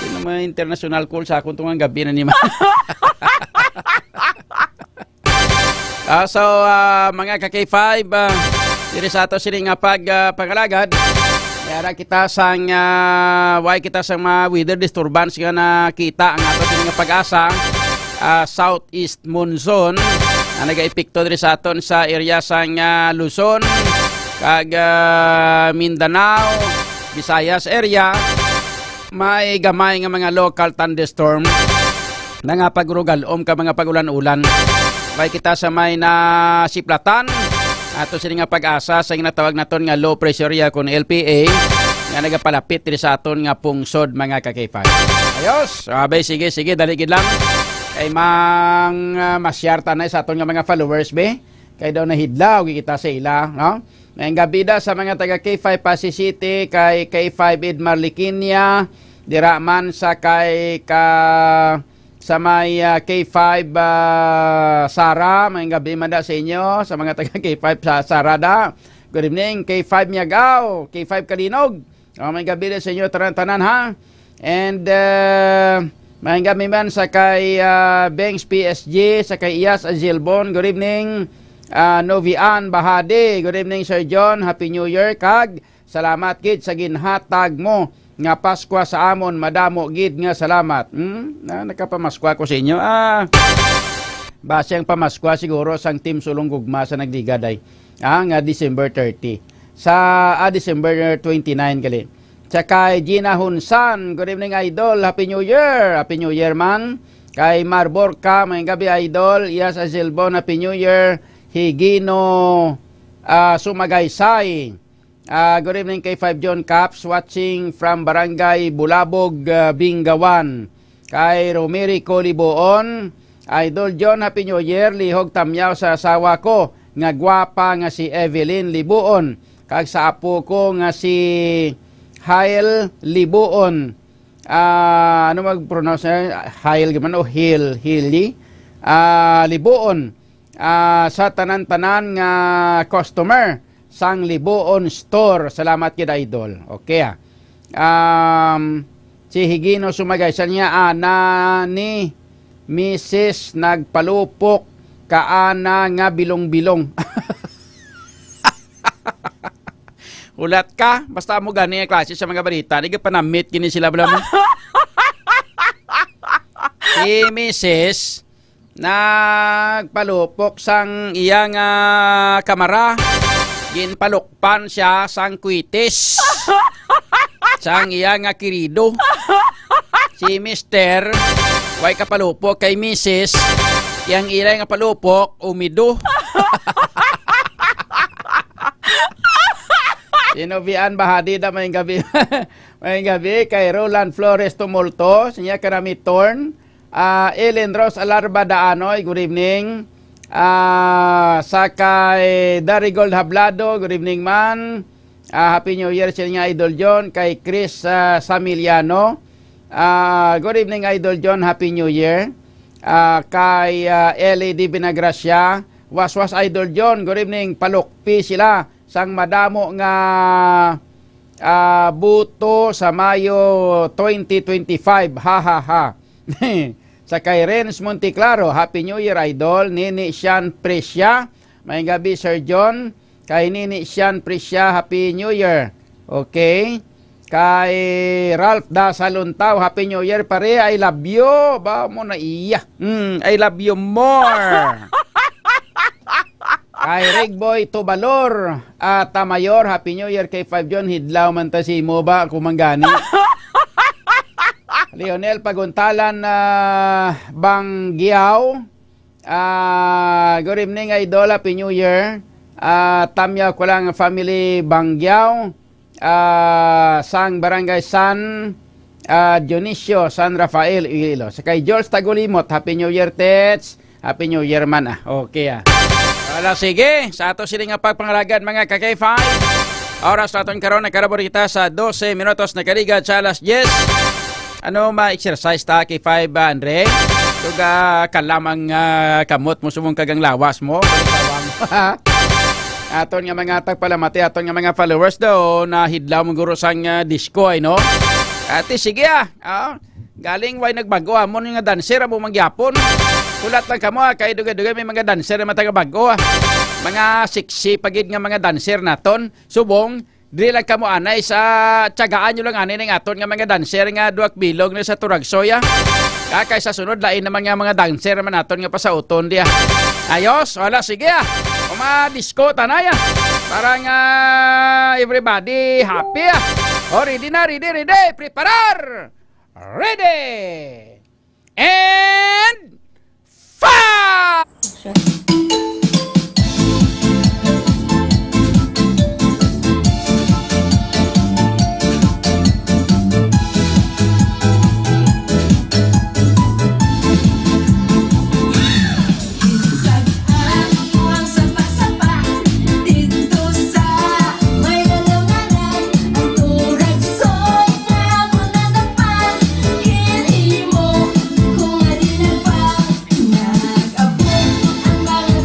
Sino may international call sa akong tungang gabi na ni ma. So, mga ka-K5, diri sa ato sila nga pangalagad. Yara kita sang why kita sang mga weather disturbance nga nakita ang ato sila nga pag-asa. Southeast monsoon na nag-epekto diri sa aton sa area sang Luzon, kag Mindanao, Visayas area. May gamay nga mga local thunderstorm na nga pagrugalom ka mga pagulan-ulan. Bay kita sa may na siplatan ato sila nga pag-asa sa ginatawag naton nga low pressure area kon LPA nga nagapalapit diri sa aton nga pungsod mga ka-K5. Ayos, abay sige dali gid lang. Kay masyar tanay sa aton nga mga followers be. Kay daw nahidlaw kita sa ila, no? Ngayong gabi da sa mga taga K5 Pasig City, kay K5 Edmar Liquinia, dira man sa kay sa may K5 Sara, ngayong gabi man da sa inyo, sa mga taga K5 sa Sara da. Good evening, K5 Miagaw, K5 Kalinog. Ngayong gabi da sa inyo, tanan ha. And ngayong gabi man sa kay Banks PSG, sa kay Iyas Azilbon, good evening. Novian Bahade, good evening Sir John, Happy New Year kag salamat gid sa ginhatag mo nga Pasko sa amon, madamo gid nga salamat. Nakapamaskwa ko sa inyo. Base ang pamaskwa siguro sang Team Sulong Gugma sa nagdigaday. Nga December 30. Sa December 29 gali. Sa kay Gina Hunsan, good evening Idol, Happy New Year. Happy New Year man. Kay Marborka, may gabi Idol, Iyas Azilbon, Happy New Year. Higino Sumagaysay. Good evening kay 5 John Caps watching from Barangay Bulabog, Bingawan. Kay Romerico Liboon, Idol John, Happy New Year. Lihog tamyaw sa asawa ko nga gwapa nga si Evelyn Liboon. Kag sa apo ko nga si Hail Liboon. Ano mag-pronounce na? Hail gaman o Hili? Liboon. Sa tanan-tanan nga customer sang Liboon Store. Salamat kid Idol. Okay si Higino Sumagaysan niya ana ni Mrs. nagpalupok kaana nga bilong-bilong. Ulat ka, basta mo gani ang klase sa mga balita. Hindi ka panamit kini sila bala mo. Si Mrs. nagpalupok sang iyang kamara, ginpalukpan siya sang kwitis sang iyang kirido. Si Mr. way kapalupok kay Mrs. yang ilang palupok umido. Sinovian Bahadi da may gabi. May gabi kay Roland Flores Tumulto, siya karami torn. Ellen Rose Alarba Daanoy, good evening. Sa kay Darigold Hablado, good evening man. Happy New Year sa inyo Idol John. Kay Chris Samiliano, good evening Idol John, Happy New Year. Kay LED Binagracia, waswas Idol John, good evening. Palukpi sila sang madamo nga buto sa Mayo 2025, ha ha ha. Sa kay Renz Monteclaro, Happy New Year Idol. Nini Sian Presya, may gabi Sir John. Kay Nini Sian Presya, Happy New Year. Okay. Kay Ralph Da Saluntaw, Happy New Year pare. I love you. Ba mo na iya. I love you more. Kay Rigboy Tubalor Tamayor, Happy New Year. Kay 5 John Hidlaw man ta si mo ba kumanggani. Leonel Paguntalan Banggiaw. Good evening, Idol. Happy New Year. Tamya ko lang family Banggiaw. Sang Barangay San Dionisio, San Rafael, Iloilo. Sa kay George Tagulimot, Happy New Year, Tets. Happy New Year man. Okay. Wala, sige. Sa ato sila nga pagpangalagad mga ka-K5. Oras natin karon nakarabor kita sa 12 minutos na kaliga sa alas 10. Ano ma-exercise ta K5 Andre? Tuga kalamang kamot mo sumong kagang lawas mo. Aton nga mga tagpalamati, aton nga mga followers daw na hidlaw mong guro sang disco ay no. Ate sige galing way nagbago mo nga dancer mo mangyapon. Kulat lang kamo kay dugay-dugay may mga dancer na matagabago mga sexy pagid nga mga dancer naton subong dili lang kamo anay sa tiyagaan nyo lang anay ng aton nga mga dancer nga duwak bilog na sa Turagsoya kay sa sunod lain naman nga mga dancer man naton nga pa sa uton dia ayos wala sige disco tanaya para nga everybody happy ready na ready preparar ready and fire. Kung alin ang pang nag-abot ang mga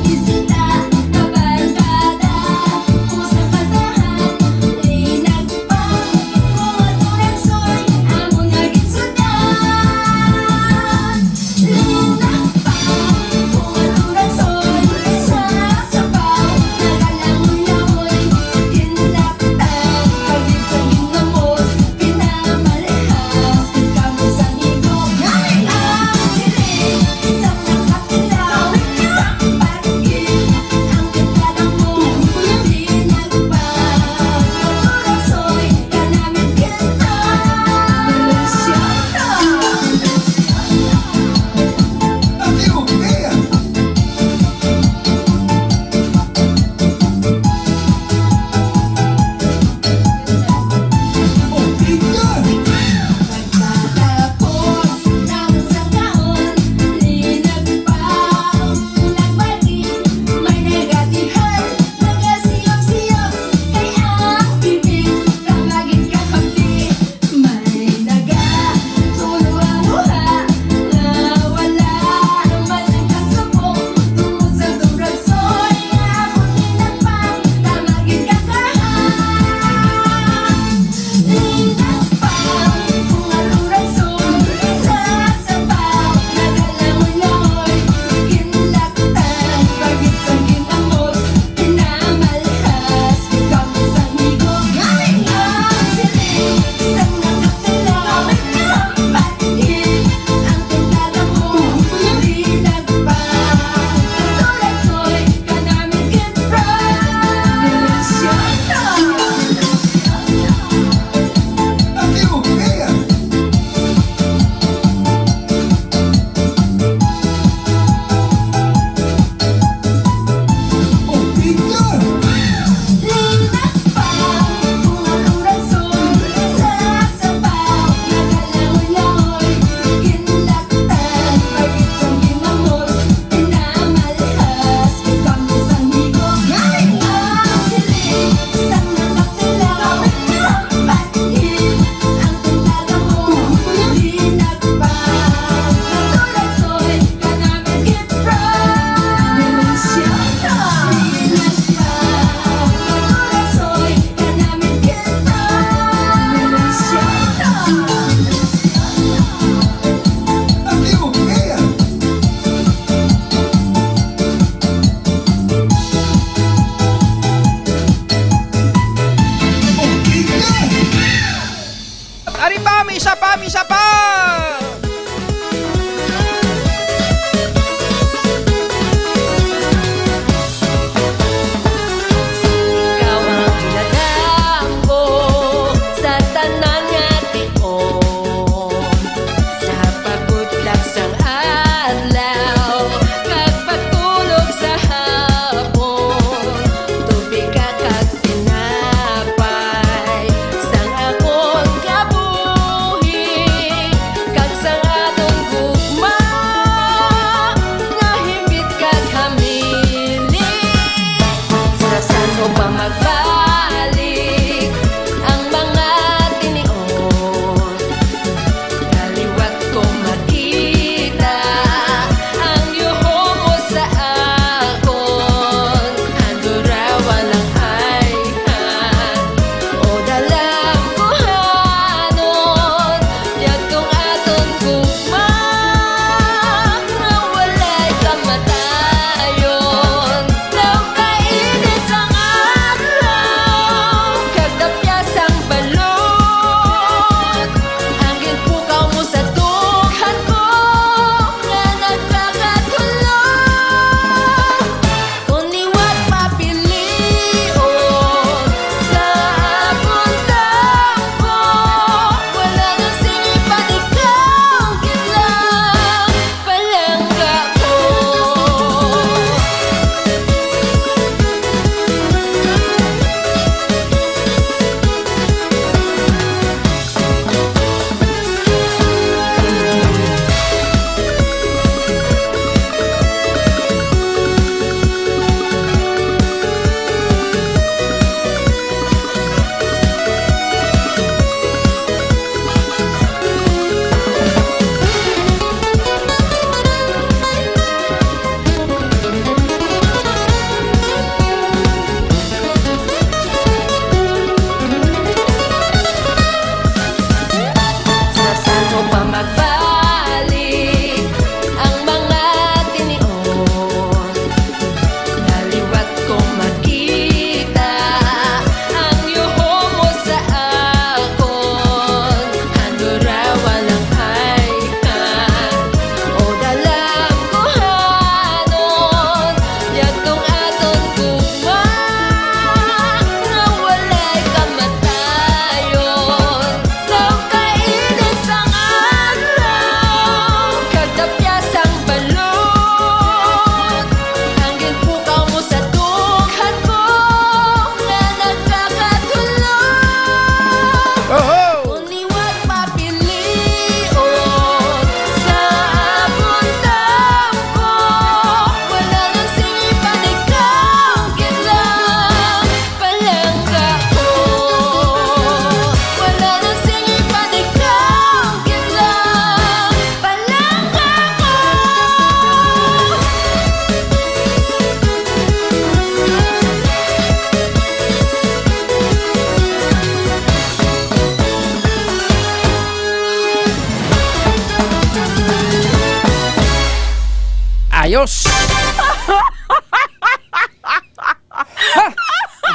Ayos!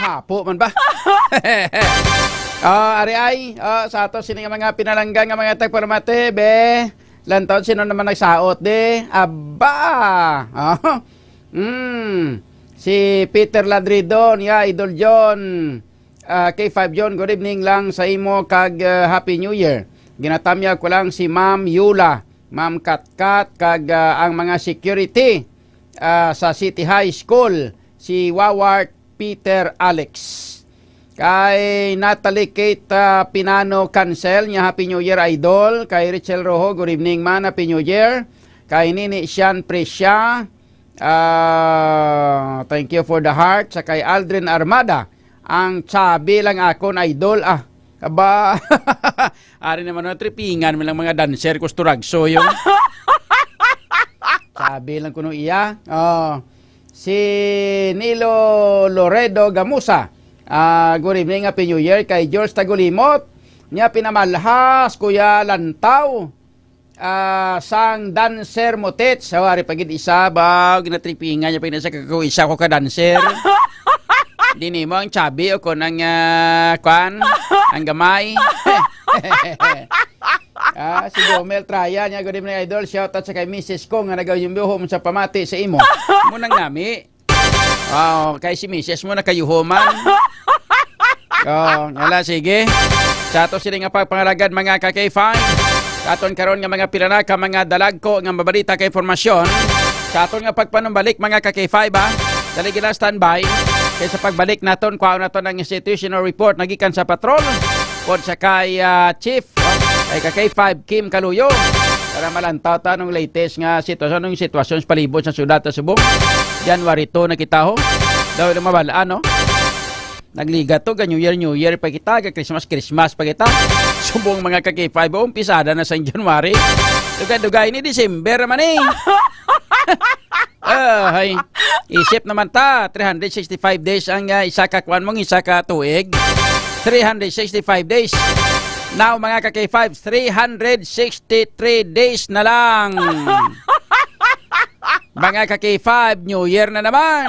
Hapo man ba? Ari ay, sa ato sini nga mga pinalanggang nga mga tagparamate, be. Lantaon sino naman nagsaot, de? Aba! Si Peter Ladridon, Idol John, K5 John, good evening lang sa imo kag Happy New Year. Ginatamyag ko lang si Ma'am Yula, Ma'am Katkat, kag ang mga security sa City High School, si Wawart Peter Alex. Kay Natalie Kate Pinano Cancel, niya Happy New Year Idol. Kay Richel Rojo, good evening man, Happy New Year. Kay Nini Sian Presya, thank you for the heart. Sa kay Aldrin Armada, ang sabi lang ako na idol. Kaba, ari naman na tripingan mo lang mga dancer ko sturagso yung. Sabi lang kuno iya. Si Nilo Loredo Gamusa, good evening, Happy New Year. Kay George Tagulimot, niya pinamalhas, Kuya Lantaw, sang dancer motet. So, ari pagid isa ba, ginatripingan niya pagid sa isa ko ka dancer. Dini mo ang chabi o ko ng kwan, ang gamay. Si Gomel Traya niya, good evening idol. Shout out sa kay Mrs. ko nga nagaw yung buhom sa pamati sa imo. Munang nami. Kay si Mrs. mo na kayuhoman. Yala, sige. Sa ato sila nga pagpangalagad mga ka-K5. Sa aton karon nga mga pilanaka, mga dalag ko nga mabalita kay formasyon. Sa aton nga pagpanumbalik mga ka-K5 dali gila standby. Kaya sa pagbalik naton, kuha naton ang institutional report nagikan sa patrol. Pod sa kay Chief, kay ka-K5 Kim Kaluyo. Para malantaw ta nung latest nga sitwasyon, ng sitwasyon sa palibot sa syudad sa Subong. January 2 nakita ho. Daw mabalaan, no? Nagliga to, New Year pa kita, Christmas pa kita. Subong mga ka-K5, umpisada na sa January. Dugay-dugay ni December man eh. Hay. Isip naman ta, 365 days ang isa ka kwan mong isa ka tuig. 365 days. Now mga ka-K5, 363 days na lang. Mga ka-K5, New Year na naman.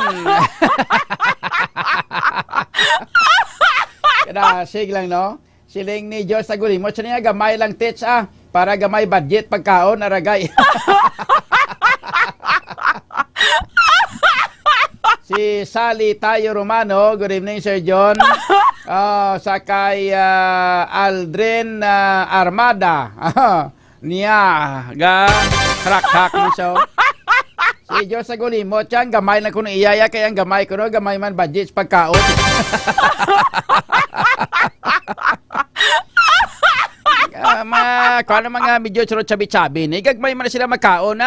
Kada sig lang, no? Siling ni Diyos Tagulimot, siya niya gamay lang tits para gamay budget pagkaon naragay. Si Sally Tayo Romano, good evening Sir John. Sa kay Aldrin Armada. Niya, hrak-hrak mo siya. Si Diyos Tagulimot, siya gamay lang kuno iyaya, kaya ang gamay kuno, gamay man budget pagkaon. Kung mga medyo churot chabi-chabi ni gagmay man na sila magkaon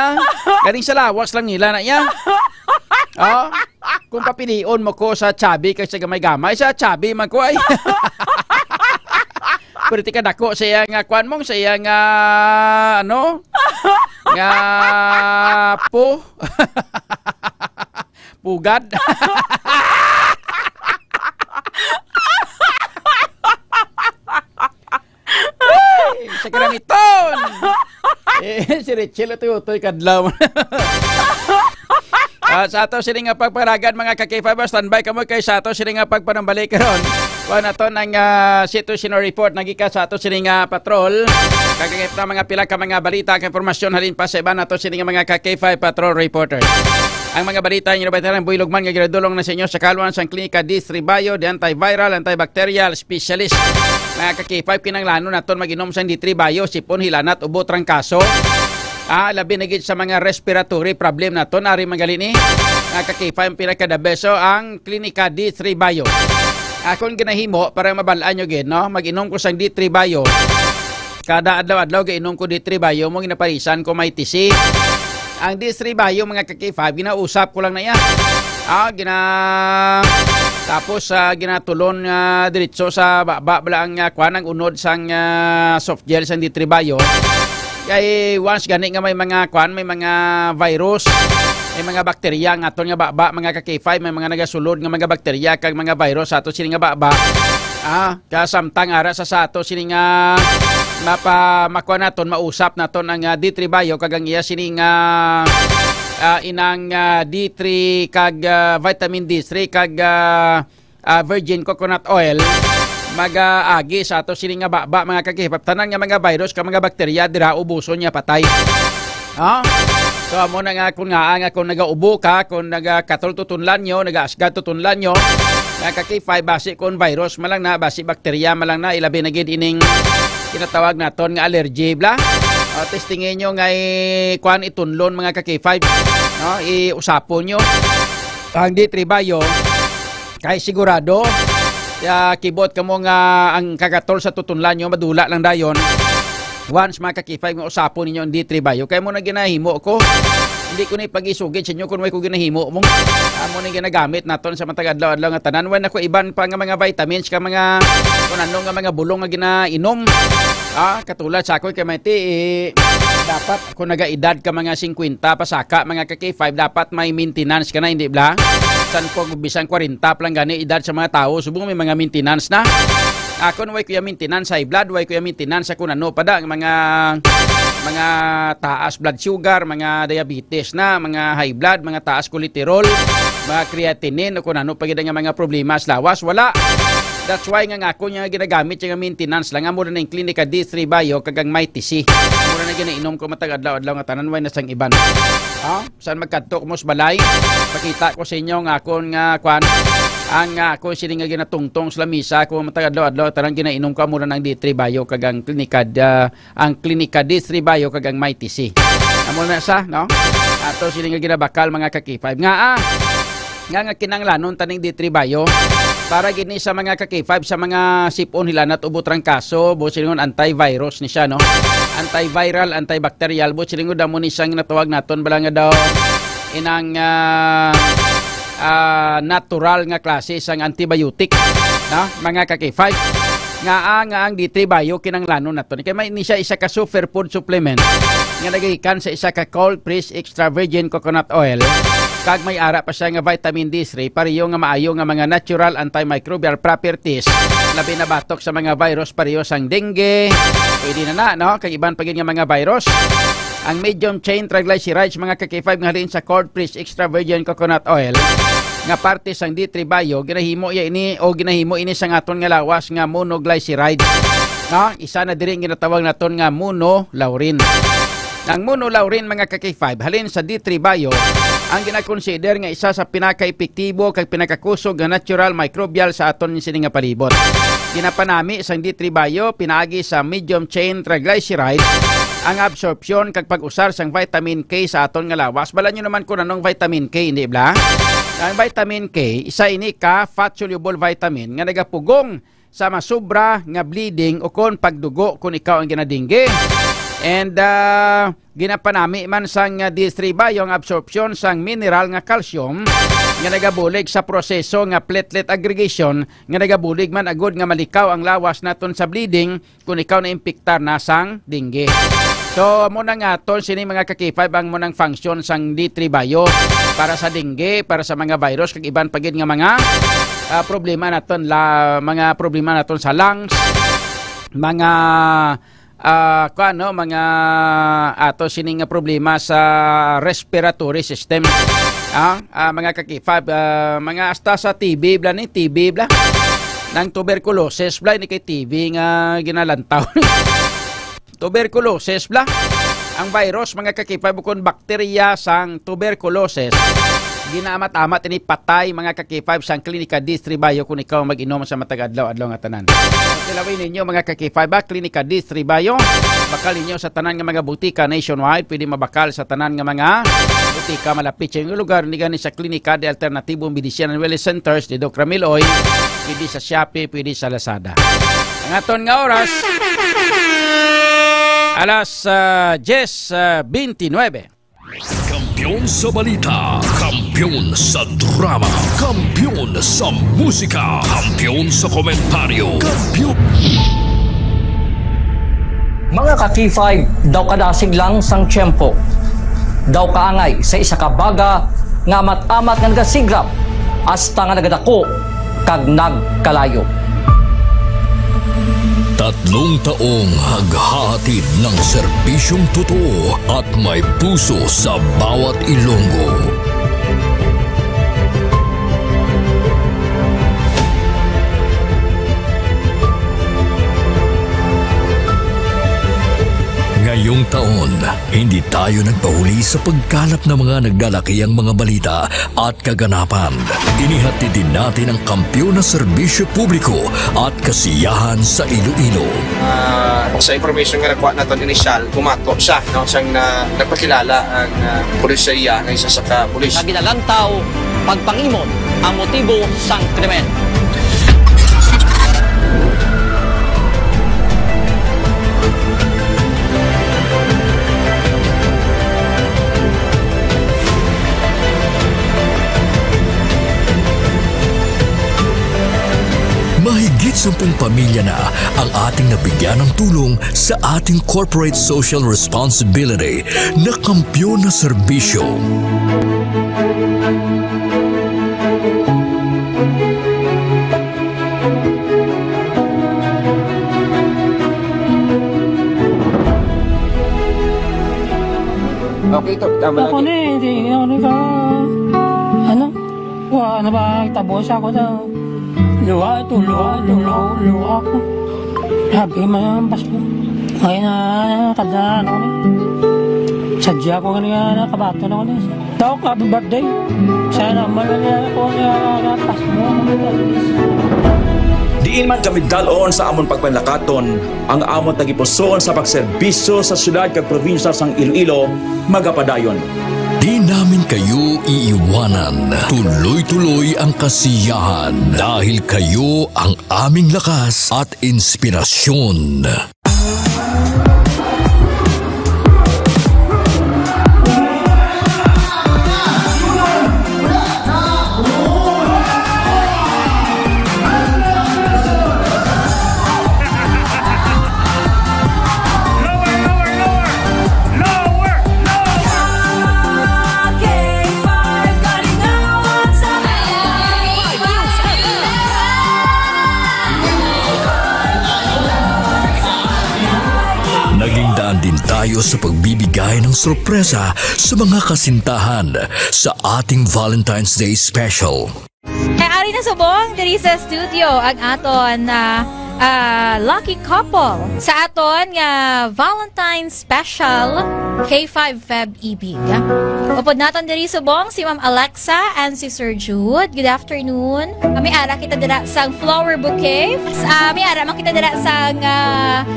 galing sa lawas lang nila na yan. Kung papilion mo ko sa chabi kasi gamay-gamay, sa chabi man ko ay pwede ka dako sa iyang kwan mong, sa iyang ano nga pugad. Sa karamiton. Si Richel ito utoy kadlaw. Sa ato sila nga pagparagan mga ka-K5, standby ka mo kay sa ato sila nga pagpanambalik karon. Kuha na to ng situational report nagika sa ato sila nga patrol. Kagagip na mga pila ka mga balita kay informasyon halin pa sa iba na to sila nga mga ka-K5 patrol reporter. Ang mga balita nyo na bataran Buy Lugman nga ginadulong na sa inyo sa kaluan sa klinika D3 Bio, the antiviral, antibacterial specialist. Mga ka-K5 kinanglano naton mag-inom sa D3 Bio, sipon, hilanat, ubo, trangkaso. Labi na gid sa mga respiratory problem naton, ari magalini. Mga ka-K5 pinakadabeso ang klinika D3 Bio. Kung ginahimo para mabalaan nyo gid, no? Mag-inom ko sa D3 Bio. Kada adlaw-adlaw gainom ko D3 Bio, mo ginaparisan ko may TC. Ang D3 Bio mga ka-K5, ginausap ko lang na yan. Tapos ginatulon diretso sa baba ang kuan ang unod sang soft gel sa D3 Bio. Kay once gani nga may mga kuan, may mga virus, may mga bakterya nga aton nga baba mga ka-K5, may mga nagasulod nga mga bakterya kag mga virus ato sini nga baba. Kasamtang ara sa ato sini nga makuha naton, mausap naton ang D3 Bio kagang iya sini nga inang D3 kag vitamin D3 kag virgin coconut oil mag-agi sa ato sini nga baba mga kakihip. Tanan nga mga virus ka mga bakterya dira ubuson niya patay. So amo na nga kung nagaubo ka, kung nagakatol tutunlan nyo, nagaasgad tutunlan nyo, nakaki-5 basi kung virus malang na, basi bakterya malang na, ilabi na gid ining kinatawag naton nga allergy bla. Testingin nyo nga kuan itunlon mga kaki-5, no? Iusapon nyo ang D3 Bio kay sigurado kibot ka mo nga ang kagatol sa tutunlan nyo madula lang dayon. Once mga kaki-5 nga usapon ninyo ang D3 Bio, kaya mo na ginahimo ko. Hindi ko na ipag-isugid sa inyo kung may ko ginahimo mo. Mo na ginagamit naton sa matag adlaw-adlaw nga tanan. When ako iban pa nga mga vitamins ka mga kung ano nga mga bulong nga ginainom. Katulad sa ako kay may dapat kung nagaedad ka mga 50 pasaka mga kaki-5 dapat may maintenance ka na, hindi bla? San po bisan 40 pa lang gani edad sa mga tao, subong may mga maintenance na. Ako way kuya maintenance high blood, way kuya maintenance ako ano pada mga taas blood sugar, mga diabetes na, mga high blood, mga taas cholesterol, mga creatinine, kung ano pa gid nga mga problema sa lawas, wala. That's why nga ako nga ginagamit yung maintenance lang. Amo na yung Clinica D3 Bio kagang may TC. Amo na ginainom ko matag adlaw-adlaw nga tanan way na sang iban. Saan magkadto ko mo sa balay? Pakita ko sa inyo nga akon nga kwan ang ako sini nga ginatungtong sa lamisa ko matag adlaw-adlaw tanan ginainom ko amo na ng D3 Bio kagang ang Clinica D3 Bio kagang may TC. Amo na sa no? Ato sini nga ginabakal mga kaki-5 nga kinanglanon taning D3 Bio para gini sa mga kaki-5 sa mga sipon hilanat ubot rang kaso bo silingon antivirus ni siya no, antiviral, antibacterial bo silingon damo ni siyang natawag naton bala nga daw inang natural nga klase sang antibiotic no mga kaki-5 nga ang D3 Bio kinanglanon naton kay may ni siya isa ka superfood supplement nga nagagikan sa isa ka cold pressed extra virgin coconut oil kag may ara pa siya nga vitamin D3 pareho nga maayo nga mga natural antimicrobial properties labi na batok sa mga virus pareho sang dengue pwede na no kag iban pa gid nga mga virus. Ang medium chain triglycerides mga kaki-5 nga halin sa cold pressed extra virgin coconut oil nga parte sang D3 Bio ginahimo ini sang aton nga lawas nga monoglyceride no isa na diri ginatawag naton nga monolaurin. Ang monolaurin mga kaki-5 halin sa D3 Bio ang gina-consider nga isa sa pinaka-epektibo kag pinakakusog nga natural microbial sa aton sini nga palibot. Ginapanami sang D3 Bio pinaagi sa medium chain triglycerides ang absorption kag pag-usar sang vitamin K sa aton nga lawas. Bala nyo naman kung anong vitamin K, hindi bla? Ang vitamin K, isa ini ka fat-soluble vitamin nga nagapugong sa masubra nga bleeding o kon pagdugo kung ikaw ang ginadingge. And ginapanami man sang D3 Bio ang absorption sang mineral nga calcium nga nagabulig sa proseso nga platelet aggregation nga nagabulig man agud nga malikaw ang lawas naton sa bleeding kung ikaw na impiktar na sang dengue. So mo na nga ton sini mga kaki-5 ang mo nang function sang D3 Bio para sa dengue, para sa mga virus kag iban pagid nga mga problema naton mga problema naton sa lungs, mga mga ato sining nga problema sa respiratory system. Mga kaki-5 mga hasta sa TB bla ni TB bla nang tuberculosis bla ni kay TB nga ginalantaw. Tuberculosis bla ang virus mga kaki-5 kun bakterya sang tuberculosis ginaamat-amat ini patay mga kaki-5 sang Clinica D3 Bio kung ikaw mag-inom sa matag adlaw-adlaw nga tanan. Kilawin ninyo mga kaki-5 Clinica D3 Bio bakal ninyo sa tanan nga mga butika nationwide, pwede mabakal sa tanan nga mga butika malapit sa inyong lugar ni gani sa Clinica de Alternativo Medicine and Wellness Centers ni Doc Ramil Oy, pwede sa Shopee, pwede sa Lazada. Ang aton nga oras alas 10:29. Kampiyon sa balita, kampiyon sa drama, kampiyon sa musika, kampiyon sa komentaryo, kampiyon. Mga ka-K5, daw kadasig lang sang tiyempo. Daw kaangay sa isa ka baga nga amat-amat nga nagasigrap hasta nga nagadako kag nagkalayo. 3 taong haghahatid ng serbisyong totoo at may puso sa bawat Ilonggo. Ngayong taon, hindi tayo nagpahuli sa pagkalat ng mga naglalakihang mga balita at kaganapan. Inihatid din natin ang kampyon na serbisyo publiko at kasiyahan sa Iloilo. Sa information nga nakuha natin initial, pumato siya, no? Siyang nagpakilala ang pulisya ng isa sa ka-pulis. Naginalantaw, pagpangimon ang motibo sang krimen. Mahigit 10 pamilya na ang ating nabigyan ng tulong sa ating corporate social responsibility na kampyon na serbisyo. Okay, ito. Tama ako na eh. Hindi ako ka... Ano? Ano ba? Tabos ako na... Luha ito, luha ako. Sabi mo yung pasko. Ngayon na, tadaan ako na. Sadya ko kanina, kabato na ako na. Daw, happy birthday. Sana malala ako na pasko. Diin man kami dalon sa amon pagpanlakaton, ang amon tagipusoon sa pagserbisyo sa syudad kag probinsya sang Iloilo, magapadayon. Di namin kayo iiwanan. Tuloy-tuloy ang kasiyahan dahil kayo ang aming lakas at inspirasyon. Din tayo sa pagbibigay ng sorpresa sa mga kasintahan sa ating Valentine's Day Special. Kaya ari na subong diri sa studio ang aton na lucky couple sa aton nga Valentine's Special K5 Feb Ibig. Upod naton diri subong si Ma'am Alexa and si Sir Jude. Good afternoon. May ara kita dira sang flower bouquet. May ara man kita dira sang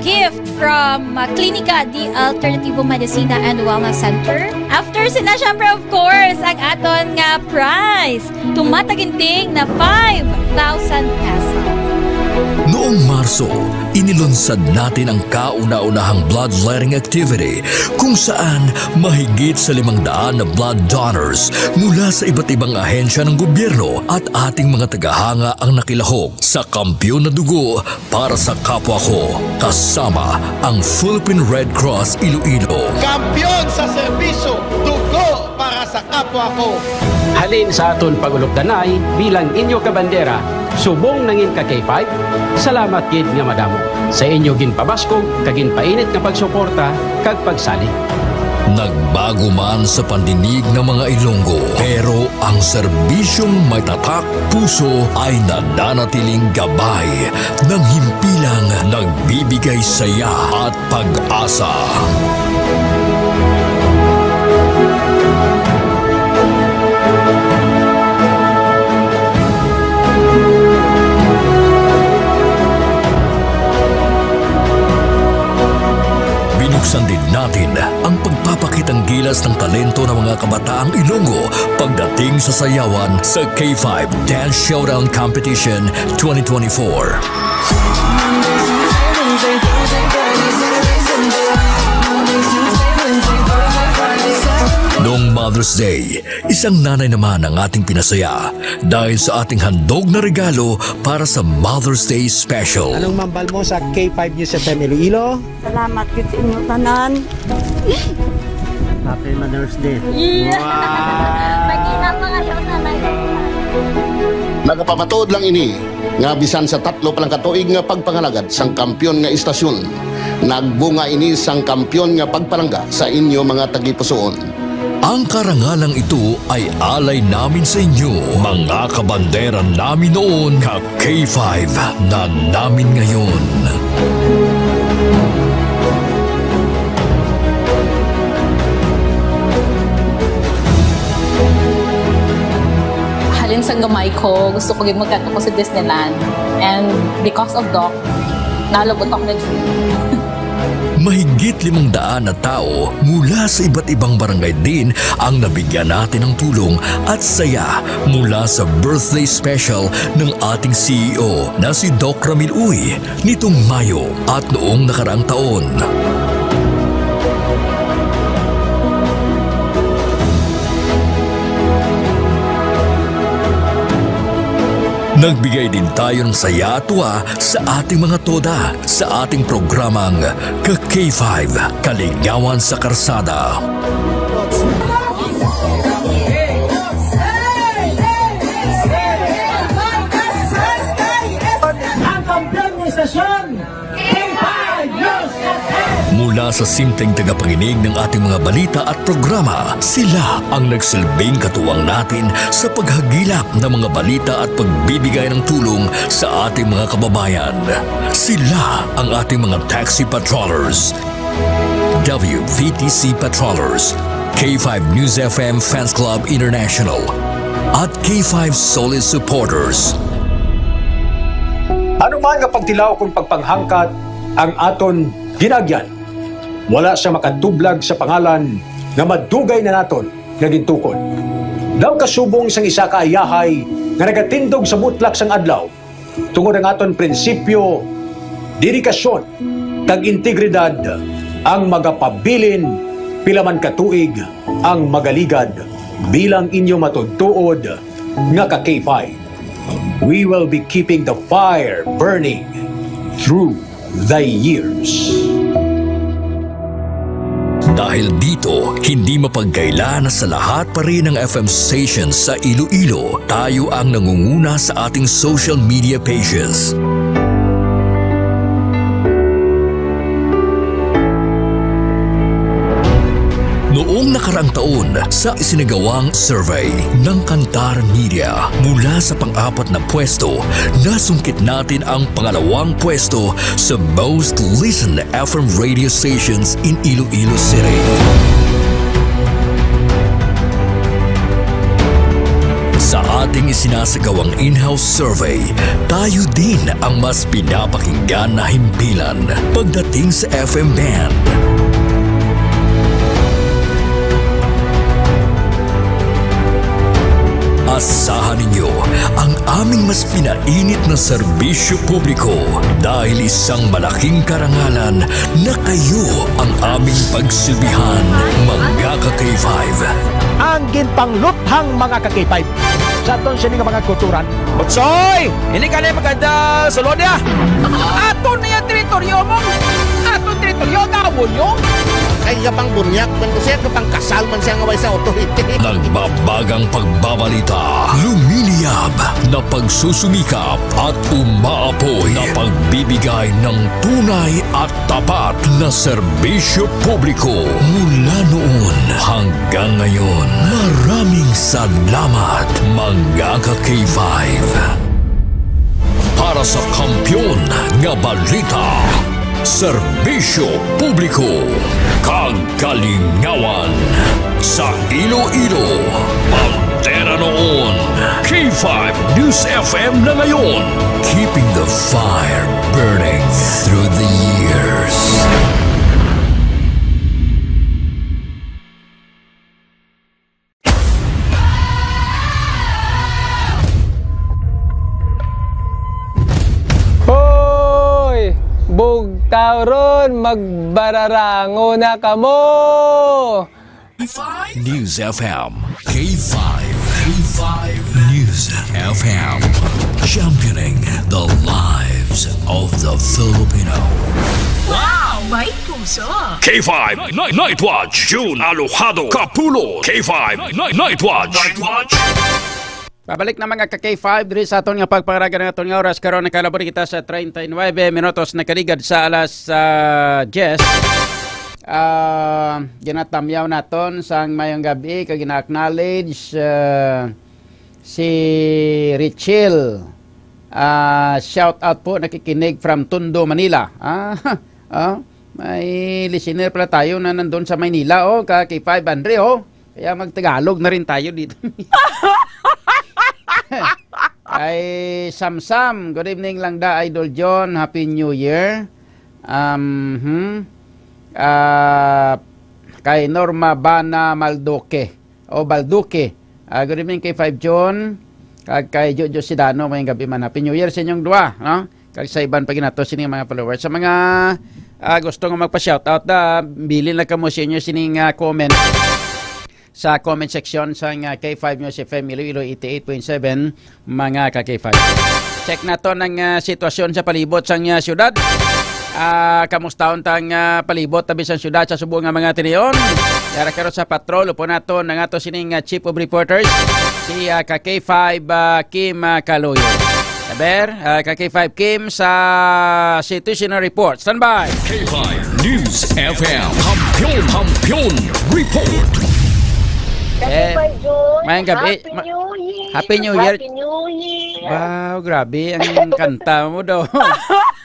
gift from Clinica di Alternativo Medicina and Wellness Center. After sina syempre of course ang aton nga prize. Tumataginting na 5,000 pesos. Noong Marso, inilunsad natin ang kauna-unahang bloodletting activity kung saan mahigit sa 500 na blood donors mula sa iba't ibang ahensya ng gobyerno at ating mga tagahanga ang nakilahok sa kampyon na dugo para sa kapwa ko, kasama ang Philippine Red Cross Iloilo. Kampyon sa serbisyo, dugo para sa kapwa ko. Halin sa aton pagulog-danay bilang inyo kabandera, subong nangin ka K5, salamat gid nga madamo. Sa inyo ginpabaskog, kagin painit nga pagsuporta, kag pagsalig. Nagbago man sa pandinig ng mga Ilonggo, pero ang serbisyong may tatak puso ay nananatiling gabay ng himpilang nagbibigay saya at pag-asa. Binuksan din natin ang pagpapakitang gilas ng talento ng mga kabataang Ilonggo pagdating sa sayawan sa K5 Dance Showdown Competition 2024. Noong Mother's Day, isang nanay naman ang ating pinasaya dahil sa ating handog na regalo para sa Mother's Day Special. Anong mambal mo sa K5 News FM Iloilo? Salamat sa inyo tanan. Happy Mother's Day. Yeah. Wow. Magina pa nga siya nanay. Nagapamatuod lang ini nga bisan sa 3 palang katuig nga pagpangalagad sang kampyon nga istasyon, nagbunga ini sang kampyon nga pagpalangga sa inyo mga tagipusoon. Ang karangalang ito ay alay namin sa inyo, mga kabandera namin noon, ka-K5 na namin ngayon. Halin sa gamay ko, gusto ko magkato ko sa Disneyland. And because of Doc, nalabot ako nag-free. Mahigit 500 na tao mula sa iba't ibang barangay din ang nabigyan natin ng tulong at saya mula sa birthday special ng ating CEO na si Doc Ramil Uy nitong Mayo at noong nakaraang taon. Nagbigay din tayo ng saya at tuwa sa ating mga toda sa ating programang ka-K5 Kaligawan sa Karsada. Ang kampiyon ng istasyon, K5 News FM! Mula sa simpleng tagapanginig ng ating mga balita at programa, sila ang nagsilbing katuwang natin sa paghagilap ng mga balita at pagbibigay ng tulong sa ating mga kababayan. Sila ang ating mga taxi patrollers, WVTC patrollers, K5 News FM Fans Club International, at K5 Solid Supporters. Ano man nga pagtilaw kung pagpanghangkat ang aton ginagyan, wala siya makatublag sa pangalan na madugay na naton nga gintukod. Daw kasubong sang isa kaayahay nga nagatindog sa mutlak sang adlaw tungod ang aton prinsipyo, dedikasyon, kag integridad ang magapabilin pilaman katuig ang magaligad bilang inyo matudtuod nga ka-K5. We will be keeping the fire burning through the years. Dahil dito, hindi mapagkaila na sa lahat pa rin ng FM stations sa Iloilo, tayo ang nangunguna sa ating social media pages. Noong nakaraang taon, sa isinagawang survey ng Kantaran Media, mula sa pang-4 na pwesto, nasungkit natin ang pangalawang pwesto sa most listened FM radio stations in Iloilo City. Sa ating isinasagawang in-house survey, tayo din ang mas pinapakinggan na himpilan pagdating sa FM band. Asahan ninyo ang aming mas pinainit na serbisyo publiko dahil isang malaking karangalan na kayo ang aming pagsilbihan, mga ka-K5. Ang ginpangluthang mga ka-K5 sa aton siya mga kulturan. Butsoy! Hindi ka na maganda sa lodya! Ato na yung teritoryo mo! Ato teritoryo, gawon nyo! Ay pang bunyak, man ko siya kapang kasal man siya ngaway sa authority. Nagbabagang pagbabalita, lumiliyab na pagsusumikap at umaapoy na pagbibigay ng tunay at tapat na serbisyo publiko mula noon hanggang ngayon. Maraming salamat, mga ka-K5. Para sa kampyon nga balita, serbisyo publiko, kagalingawan sa Iloilo, Bandera noon, K5 News FM na ngayon, keeping the fire burning through the years. Tauron, magbararango na kamo! News FM, K5 News FM, championing the lives of the Filipino. Wow! May puso! K5 Night Watch, June Alojado Capulo. K5 Night Watch. Pabalik na mga ka-K5 diri sa aton nga pagpangaraga ng aton nga oras karon nakalabor kita sa 39 minutos nakaligad sa alas 10. Ginatamyaw naton sang mayong gabi kag gina-acknowledge si Richel. Shout out po nakikinig from Tondo, Manila. May listener pala tayo na nandun sa Maynila ka-K5 Andre kaya magtagalog na rin tayo dito. Ay Samsam, good evening lang da Idol John, Happy New Year. Kay Norma Bana Balduque, good evening kay 5 John, kay Jojo Sidano, may gabi man, Happy New Year sa inyong dua, no? Kag sa iban paginato sining mga followers. Sa mga gusto nga magpa-shoutout bilin lang kamo sa inyo sining comment sa comment section sa K5 News FM Iloilo 88.7 mga ka-K5. Check na to ng sitwasyon sa palibot sa syudad. Kamustahon tang palibot tabi sa syudad sa subong nga mga tiniyon. Yara karon sa patrol upo nato ng ato sining Chief of Reporters si ka-K5 Kim Caloyo. Saber, ka-K5 Kim sa situational report. Standby. K5 News FM Kampiyon Report. Mayang gabi. Happy New Year. Happy New Year. Wow, grabe ang kanta mo daw.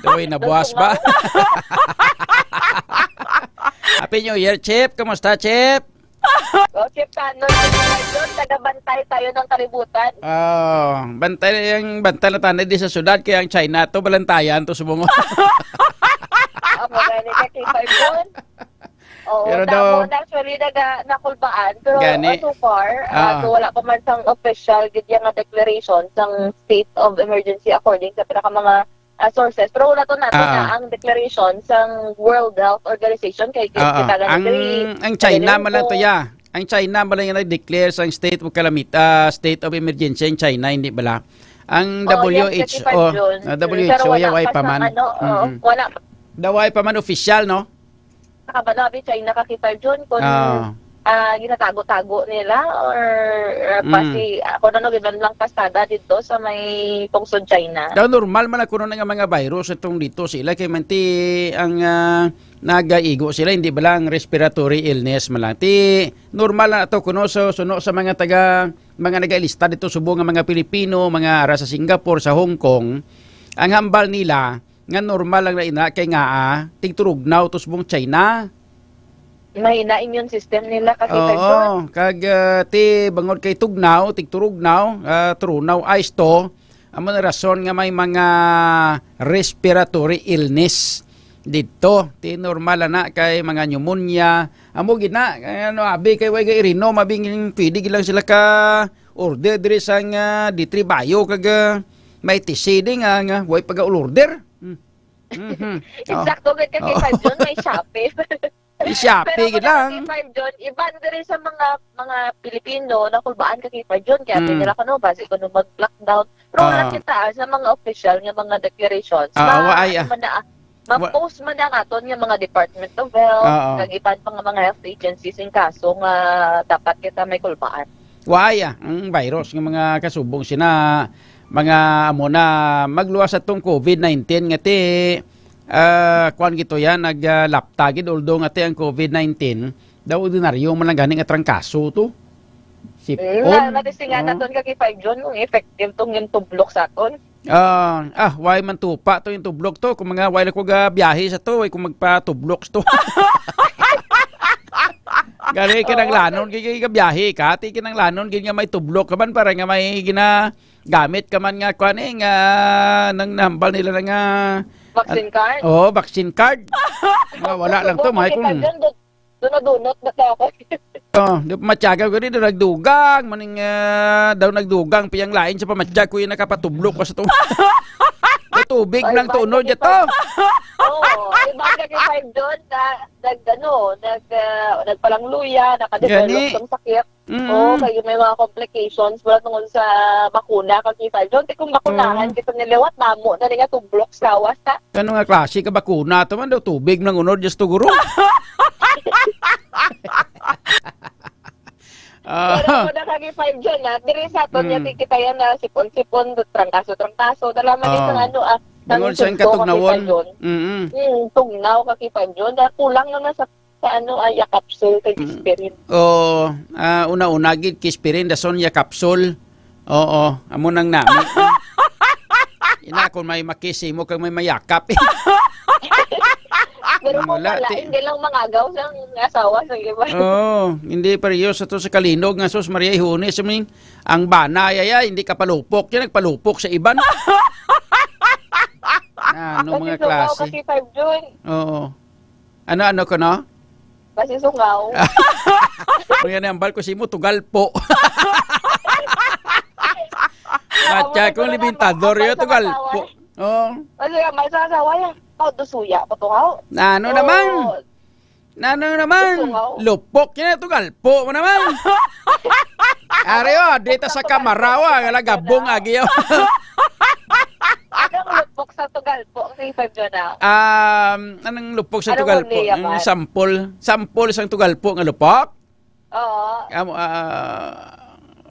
Daway na buwas ba? Happy New Year, Chip. Kamusta, Chip? Chip, taga-bantay tayo ng kaributan. Bantay na tanay di sa syudad kaya ang China to balantayan to subungo. Magani ka K5 doon. Pero daw actually nakulbaan pero gani. So far so wala pa man sang official gid nga declaration sang state of emergency according sa pinaka mga sources pero wala to nato na ang declaration sang World Health Organization kay kita ang China man lang to ya. Ang China man lang nag-declare sang state of calamity, state of emergency in China, hindi bala. Ang WHO way pa man. Wala. Daway pa man official, no? Nakabalabi China ka-K5 June kung ginatago-tago nila or ako na giban lang pastada dito sa may tungsod China. Daw normal man kuno nga mga virus itong dito sila kay manti ang nagaigo sila hindi ba lang respiratory illness man lang. Ti normal na to kuno sa suno sa mga mga nagalista dito subong nga mga Pilipino, mga ara sa Singapore, sa Hong Kong. Ang hambal nila nga normal lang na ina kay nga tigturugnaw to subong China. Mahina immune system nila kasi kag ti bangod kay tugnaw tigturugnaw trunaw ice to amo na rason nga may mga respiratory illness dito ti normal na kay mga pneumonia amo gina abi kay way irino mabing pwede lang sila ka order diri sang ditribayo kag may tisiding nga way pag-order. Exacto, kay K5 John may Shopee. Shopee lang. K5 John, iba rin sa mga Pilipino na kulbaan ka K5 John kaya nila kano base kuno mag-lockdown. Pero wala kita sa mga official nga mga declarations. Ma-post man na aton nga mga Department of Health, kag iban pa nga mga health agencies in kaso nga dapat kita may kulbaan. Ang virus nga mga kasubong sina mga amo na magluwas atong COVID-19 nga ti kuan gito yan naglaptagid although nga ti ang COVID-19 daw ordinaryo man lang gani nga trangkaso to sipon natisingan naton kag 5 June kung effective tong yung tublok sa aton why man tupa to yung tublok to kung mga why ko ga biyahe sa to kung magpa-tublok to gali ka nang lanon kay ka biyahe ka ti kinang lanon gid nga may tublok ka man para nga may gamit ka man nga kuan nga nang nambal nila nga vaccine card. Vaccine card. Wala lang to may kung dunot na ako. Matyaga ko dito nagdugang maning daw nagdugang piyang lain sa pamatya ko yung nakapatublok ko sa to. Tubig nang tunod ito. Iba ka kay 5 doon nagpalang luya, nakadevelop ng sakit. Kaya may mga complications wala tungkol sa bakuna kay 5 doon. Kung bakunahan kita niliwat namo na nga tublok sa awas ta. Ano nga klase ka bakuna to man daw tubig nang unod just to guro. Pero mo na kagi 5 dyan na. Diri sa aton niya kita yan na sipon-sipon, trangkaso-trangkaso. Dala man isang Bangod sa katugnawon. Tugnaw kagi 5 dyan. Kulang naman sa capsule kay Kispirin. Una-una gid Kispirin dason ya capsule. Oo, amo nang nami. Ina kung may makisi mo kag may mayakap. Pero kung wala, hindi lang mangagaw sa asawa sa iba. Hindi parehas sa to sa kalinog nga sus Maria Hunes. Ang bana yaya, hindi ka palupok. Yan nagpalupok sa iban. Ano mga klase? Kasi 5 June. Oo. Ano ko no? Kasi sungaw. Kung yan ang bal ko si mo, tugal po. Matya kong libintador yun, tugal po. Kasi may sasawa yan. Dusuya, patungaw. Nano naman? Lupok yan, tugal po mo naman. Areo, dito sa kamarawa, galagabong agyo. Anong lupok sa tugal po? Kasi 5 June na. Anong lupok sa tugal po? Sampol sang tugal po nga lupok? Oo.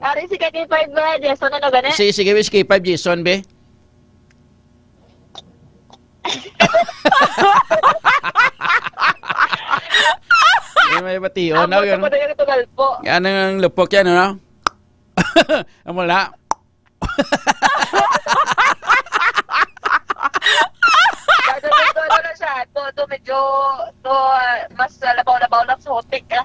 Ari si K5 Jason, ano gani? Sige, K5 Jason, be. May bation na yun. Yan ang lupok yan, ano? Amula. Medyo mas labaw-labaw lang sa hotik ka.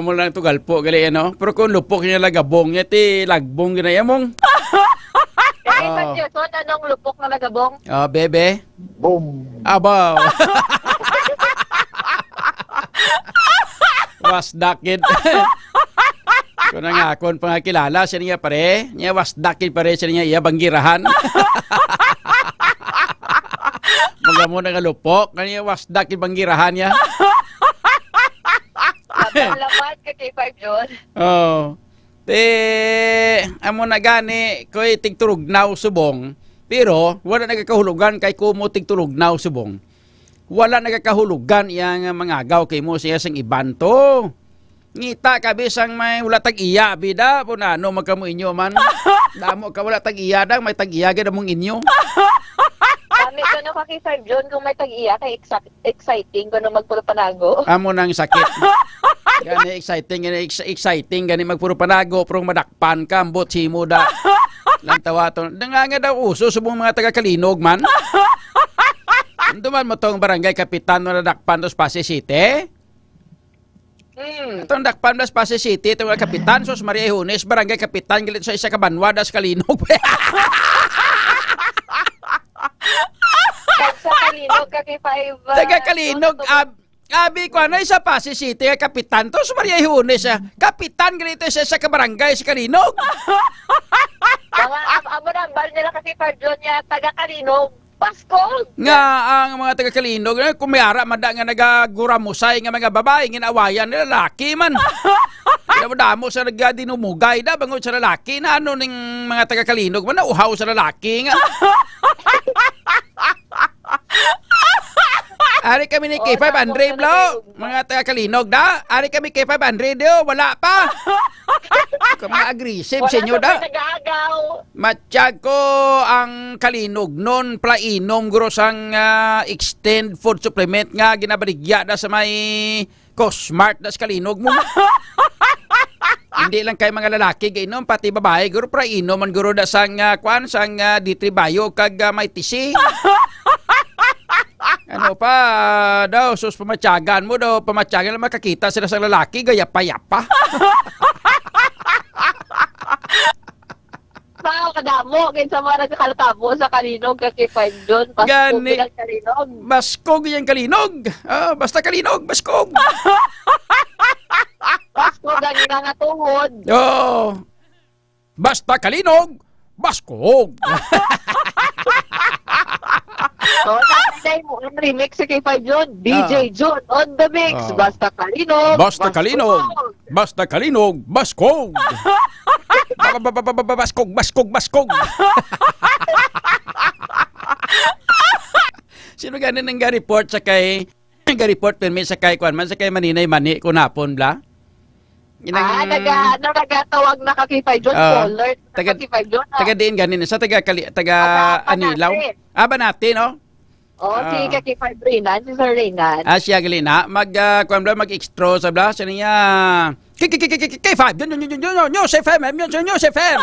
Mo lang tugal po gali ano. Pero kung lupok niya lagabong, ti lagbong ginaya mong. Kaya Jason, anong lupok na lagabong? Bebe. Boom. Abaw. Wasdakid. Kung nga akon pangakilala siya niya pare, niya wasdakid pare siya niya iya banggirahan. Mga mo nga lupok, kanya wasdakid banggirahan niya. Lamat ka kay 5 June. Amo na gani, ko'y tigturugnaw subong, pero wala nagkakahulugan kay kumo tigturugnaw subong. Wala nagkakahulugan yang mga agaw kay mo siya sang iban to. Ngita ka bisang may wala tag-iya, bida, po na ano magkamo inyo man. Damo ka wala tag-iya dang, may tag-iya gada mong inyo. Kami ko na kaki 5 June, kung may tag-iya kay exciting ko na magpuro panago. Amo nang sakit. Gani exciting gani magpuro panago pero madakpan ka ambot himo da. Lantawa to. Nga daw uso subong mga taga-Kalinog man. Duman mo tong barangay kapitan mo nadakpan dos Pasay City. Itong dakpan das Pasay City itong kapitan sos Maria Hunes barangay kapitan galit sa isa ka banwa das Kalinog. Sa Kalinog kaki 5. Taga-Kalinog abi ko ano sa Pasay City kapitan to sa Maria Hunes kapitan ganito sa kabarangay sa Kalinog. Mga amo nambal nila kasi 5 June niya taga-Kalinog Pasko. Nga ang mga taga-Kalinog kumiyara mada nga nagaguramusay nga mga babae ginawayan nila lalaki man. Damo sa nagdinumugay da bangod sa lalaki na ano ning mga taga-Kalinog man nauhaw sa lalaki nga. Ari kami ni K5 Andre Blo, mga taga-Kalinog da. Ari kami K5 Andre do, wala pa. Kung mga aggressive sa inyo da. Matsyag ko ang Kalinog nun, plainom guro sang extend food supplement nga ginabaligya da sa may Cosmart da sa Kalinog mo. Hindi lang kay mga lalaki gainom pati babae guro plainom man guro da sang kwan sang D3 Bio kag may tisi. Ano pa daw sus pamatyagan mo daw pamatyagan lang makakita sila sa lalaki gayapa-yapa. Sao kadamo kinsa mga nagkakaltabo sa Kalinog kay 5 June Pasko bilang Kalinog. Baskog yang Kalinog. Basta Kalinog, baskog. Pasko gani nga tuhod. Basta Kalinog, baskog. So, natin mo ang remix sa K5 June. DJ June on the mix. Basta Kalinog. Basta Kalinog. Basta Kalinog. Baskog. Baskog, baskog, baskog. Sino ganin ang ga-report sa kay ga-report permit sa kay kwan man sa kay Maninay Mani kunapon bla? nagatawag na kakipay John Pollard. Kakipay John. Taga diin ganin sa taga Anilaw. Banati, no? Si kakipay Renan, si Sir Renan. Siya galina mag-extra sa bla sa niya. K5. News FM. News FM.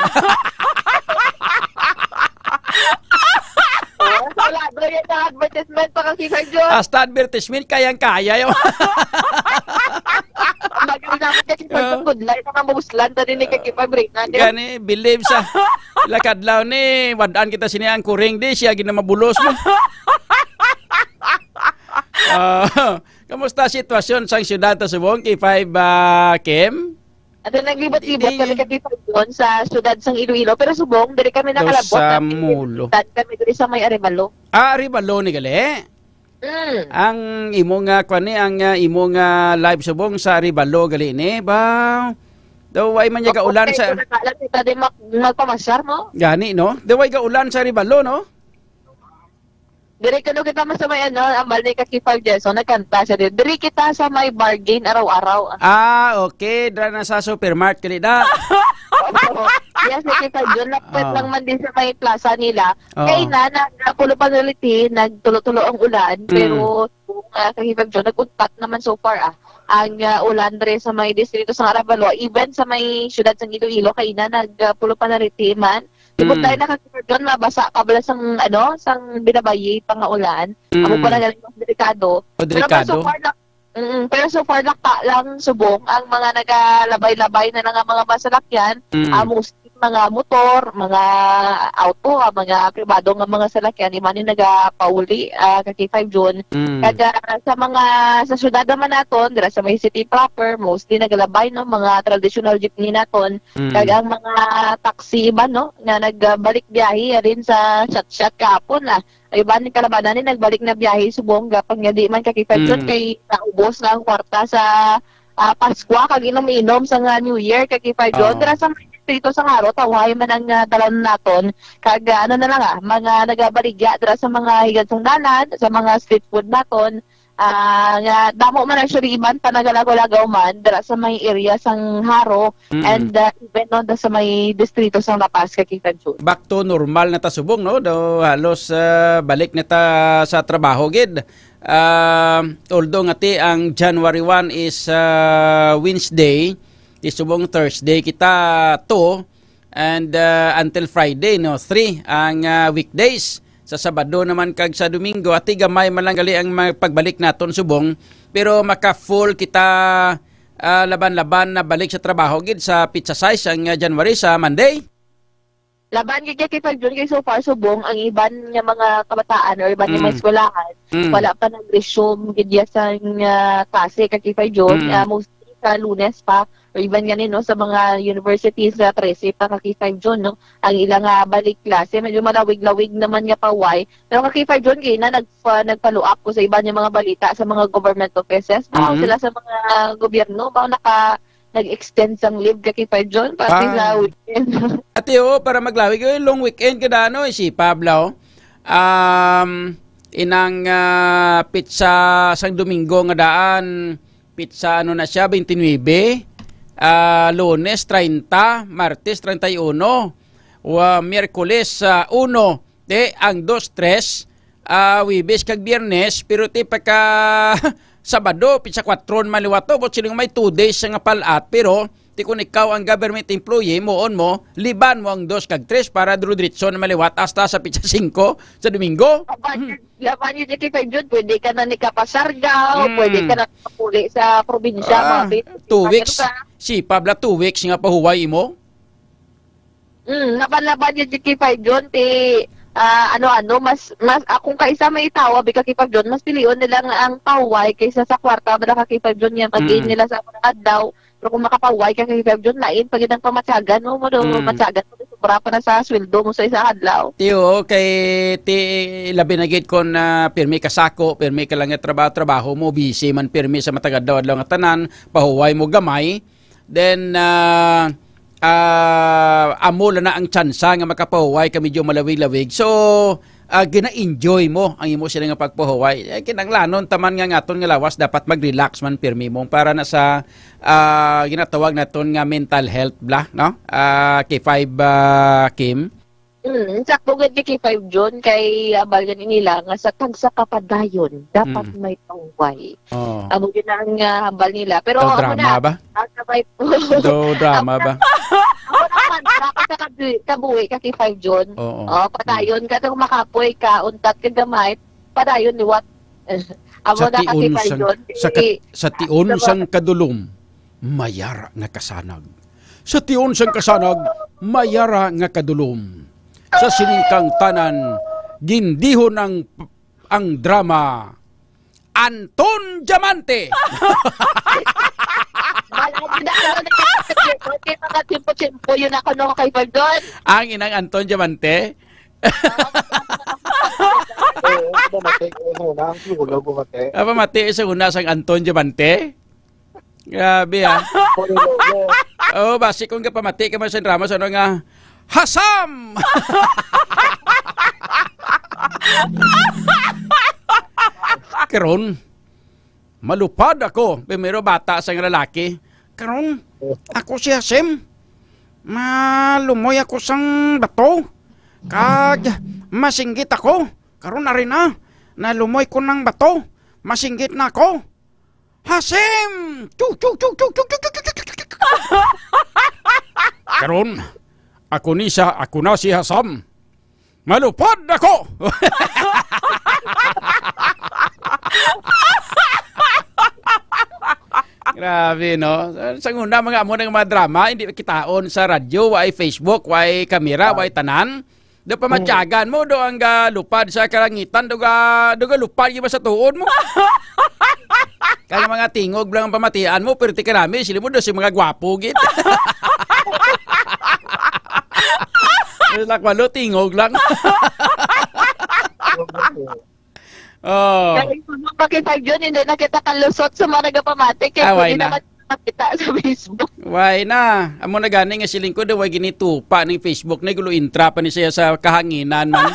Wala doon yung advertisement pa kakipay John. Hasta advertisement kayang-kaya yung magaling naman kakipay John. Good life na mabuslan na rin ni kakipay Renan. Gani, believe sa lakadlaw ni wadaan kita sini ang kuring di siya ginamabulos mo. Kamusta sitwasyon sa siyudad ta Subong K5 Kim? At naglibot-libot kami kakipay doon sa siyudad sang Iloilo pero Subong diri kami nakalabot sa Mulo. Kami diri sa may Arevalo. Arevalo ni gali. Ang imo nga kwani ang imo nga live Subong sa Arevalo gali ni ba? Daw ay man ka ulan sa magpamasyar mo? Gani no? Daw ay ka ulan sa Arevalo no? Diri kano kita sa may ambal ni kakipay Jason nagkanta siya diri. Diri kita sa may bargain araw-araw. Okay, dra na sa supermarket kali da. Yes, kakipay John lapit lang man din sa may plaza nila. Kay na pulo pa naliti nagtulo-tulo ang ulan pero kakipay John naguntat naman so far ang ulan diri sa may distrito sa Arevalo even sa may syudad sa Iloilo kay na nagpulo pa naliti man. Tipos tayo nakakipag doon, mabasa kabala sang binabayi pangaulan. Amo pala galing mas delikado. Pero so far lang Subong ang mga nagalabay-labay na nga mga masalakyan, mga motor, mga auto, mga pribado nga mga salakyan, imani nagapauli kakipay John. Kada sa syudad naman naton, dira sa may city proper, mostly nagalabay no mga traditional jeepney naton. Kaga ang mga taxi ba no nga nagbalik biyahe rin sa chat kahapon iban ni kalabanan ni nagbalik na biyahe Subong gapang nga di man kakipay John kay naubos na ang kwarta sa Pasko kag inom-inom sa New Year kakipay John. Dira sa dito sa Haro tawhay man ang dalan naton kag na lang mga nagabaligya dira sa mga higad sungdanan sa mga street food naton nga damo man actually man panagalago-lagaw man dira sa may area sang Haro and even on sa may distrito sang La Paz kakipay John. Back to normal na ta Subong no do halos balik na ta sa trabaho gid. Although ngati ang January 1 is Wednesday, Subong Thursday kita 2 and until Friday no 3 ang weekdays. Sa Sabado naman kag sa Domingo at gamay man lang gali ang pagbalik naton Subong pero maka-full kita laban-laban na balik sa trabaho gid sa pizza size ang January sa Monday. Laban gid kakipay John kay so far Subong ang iban nga mga kabataan or iban nga mga eskwelahan wala pa nag-resume gid sa klase kakipay John mostly sa Lunes pa o iban ganin no sa mga universities sa 13 pa kakipay John no ang ilang balik klase medyo malawig-lawig naman nga paway pero kakipay John kay na nagfollow up ko sa iban nga mga balita sa mga government offices sila sa mga gobyerno ba nag-extend sang leave kakipay John pati sa weekend. Ate para maglawig long weekend kada no si Pablo inang pizza sang Domingo nga daan pizza na siya 29 Lunes 30, Martes 31, Miyerkules 1, ang 2, 3, Wibes kag Biyernes, pero pagka Sabado, pizza 4 maliwato, but silang may 2 days nga palat, pero kung ikaw ang government employee, moon mo, liban mo ang 2 kag 3 para diretso na maliwat hasta sa pizza 5 sa Domingo. Laban yun kakipay John, pwede ka na ni Kapasargao, pwede ka na kapuli sa probinsya. 2 weeks. Si Pabla 2 weeks nga pahuway mo? Laban yun kakipay John, mas akong kaisa may tawa kakipay John, mas piliyon nila nga ang paway kaysa sa kwarta ba kakipay John yan, mag-gain nila sa mga adlaw. Pero kung makapaway ka kay John, lain pag ang pamatsagan mo matsagan mo, sobra pa na sa sweldo mo sa isang adlaw. Tiyo, kay labi na gid kon pirmi ka sako, pirmi ka lang nga trabaho mo, busy man pirmi sa matagad daw adlaw nga tanan, pahuway mo gamay, then amo na ang tsansa nga makapahuway ka medyo malawig-lawig. So, gina-enjoy mo ang imo sila nga pagpahuway. Kinanglanon taman nga aton nga lawas dapat mag-relax man pirmi mo para na sa ginatawag naton nga mental health bla, no? K5 Kim. Sakto gud ni K5 John kay abal gani nila nga sa tagsa kapadayon dapat may taway. Amo yun ang hambal nila. Pero drama ba? Drama ba? Ako naman, kabuhi ka K5 John. Padayon ka kung makapoy ka, untat ka gamay, padayon liwat. Amo na ka K5 John. Sa tion sang kadulom, mayara nga kasanag. Sa tion sang kasanag, mayara nga kadulom. Sa siningkang tanan, gindihon ang drama, Anton Diamante. Tempo yun ako nung kay Baldon. Ang inang Anton Diamante? Pamati sa una sang Anton Diamante? Grabe ha. Basi kung ka pamati ka man sa drama sa nga Hasam! Karon, malupad ako. Primero bata sa lalaki. Karon, ako si Hasem. Malumoy ako sang bato. Kag, masinggit ako. Karon na rin na. Nalumoy ko ng bato. Masinggit na ako. Hasem! Chuk, chuk, chuk, chuk, chuk, chuk, chuk, chuk. Karon, ako na si Hasam. Malupad ako! Grabe, no? Sa una, mga amo ng mga drama, hindi kitaon sa radyo, way Facebook, way kamera, way tanan. Do pa matyagan mo, do ang lupad sa kalangitan, do lupad yung sa tuon mo. Kaya mga tingog lang ang pamatian mo, pero tika namin, sila mo do si mga gwapo, git. Lakwalo, tingog lang. Kaya kung makita yun, hindi na kita kalusot sa mga nagapamatik. Kaya hindi naman makita sa Facebook. Why na? Amo na gani nga siling ko, daw ginitupa ng Facebook na gulo intra pa ni siya sa kahanginan man.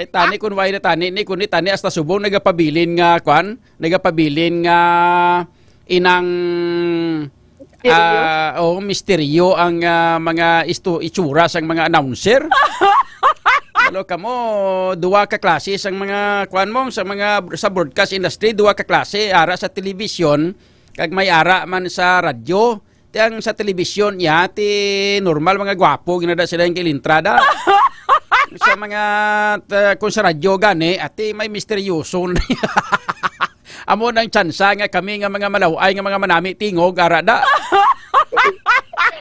Tani kun why na tani, ni kun ni tani hasta subong nagapabilin nga kwan, nagapabilin nga inang misteryo ang mga itsura sang mga announcer. Hello kamo, duwa ka klase sang mga kwan mo sa broadcast industry, duwa ka klase, ara sa television kag may ara man sa radyo. Tiyang sa television ti normal mga gwapo ginada sila yung kilintrada. Sa mga kung sa radyo gani ati may misteryoso. Amo nang tsansa nga kami nga mga malaway nga mga manami tingog arada.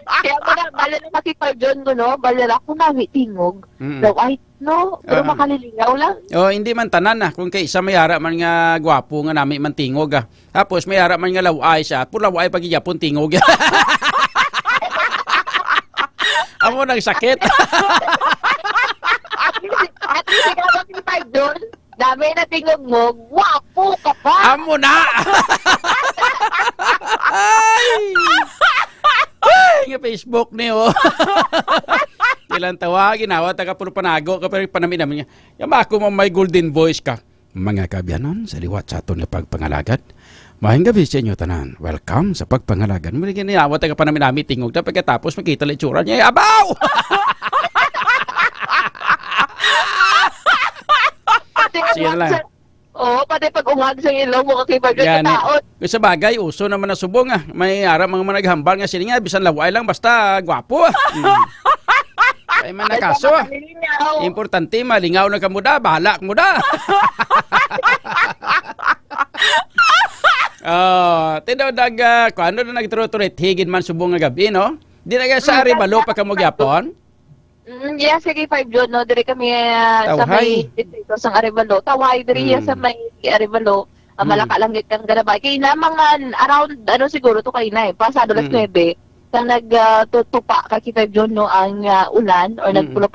Kaya mo na, bala na makipag-John ko, no? Bala na ako nami tingog. Laway, no? Pero makalilingaw lang. Hindi man tanan na. Kung kay isa may ara man nga gwapo nga nami man tingog. Tapos may ara man nga laway siya. Puro laway pag iyapon tingog. Amo nang sakit. At least ikaw makipag-John. Dami na tingog mo, wapo ka pa! Amo na! Ay, nga Facebook niyo. Ilang tawa, ginawa, taga puro panago, kapag panamin namin niya. Yama ako may golden voice ka. Mga kabyanon, sa liwat sa aton na pagpangalagad. Mahing gabi sa inyo tanan. Welcome sa pagpangalagad. Muli ginawa, taga panamin namin tingog. Pagkatapos makita lang itsura niya, abaw! Siya lang. Pati pag ungag sa ilaw mo kakibag yung taon. Sa bagay, uso naman na subong. May ara mga naghambal nga sila nga, bisan laway lang, basta gwapo. Ay man na kaso. Importante, malingaw na kamuda, bahala kamuda. Tindaw kung ano na nagturo-turit, higid man subong nga gabi, no? Di na ka sa Arevalo pa kamugyapon? Yes, sige, 5 John, no? Dire kami sa may dito sa Arevalo. Tawhay, dire sa may Arevalo. Malaka lang gitang ganabay. Kaya na mga around, siguro to kayo na pasado las 9. Sa nagtutupa kaki 5 John, no, ang ulan, or nagpulo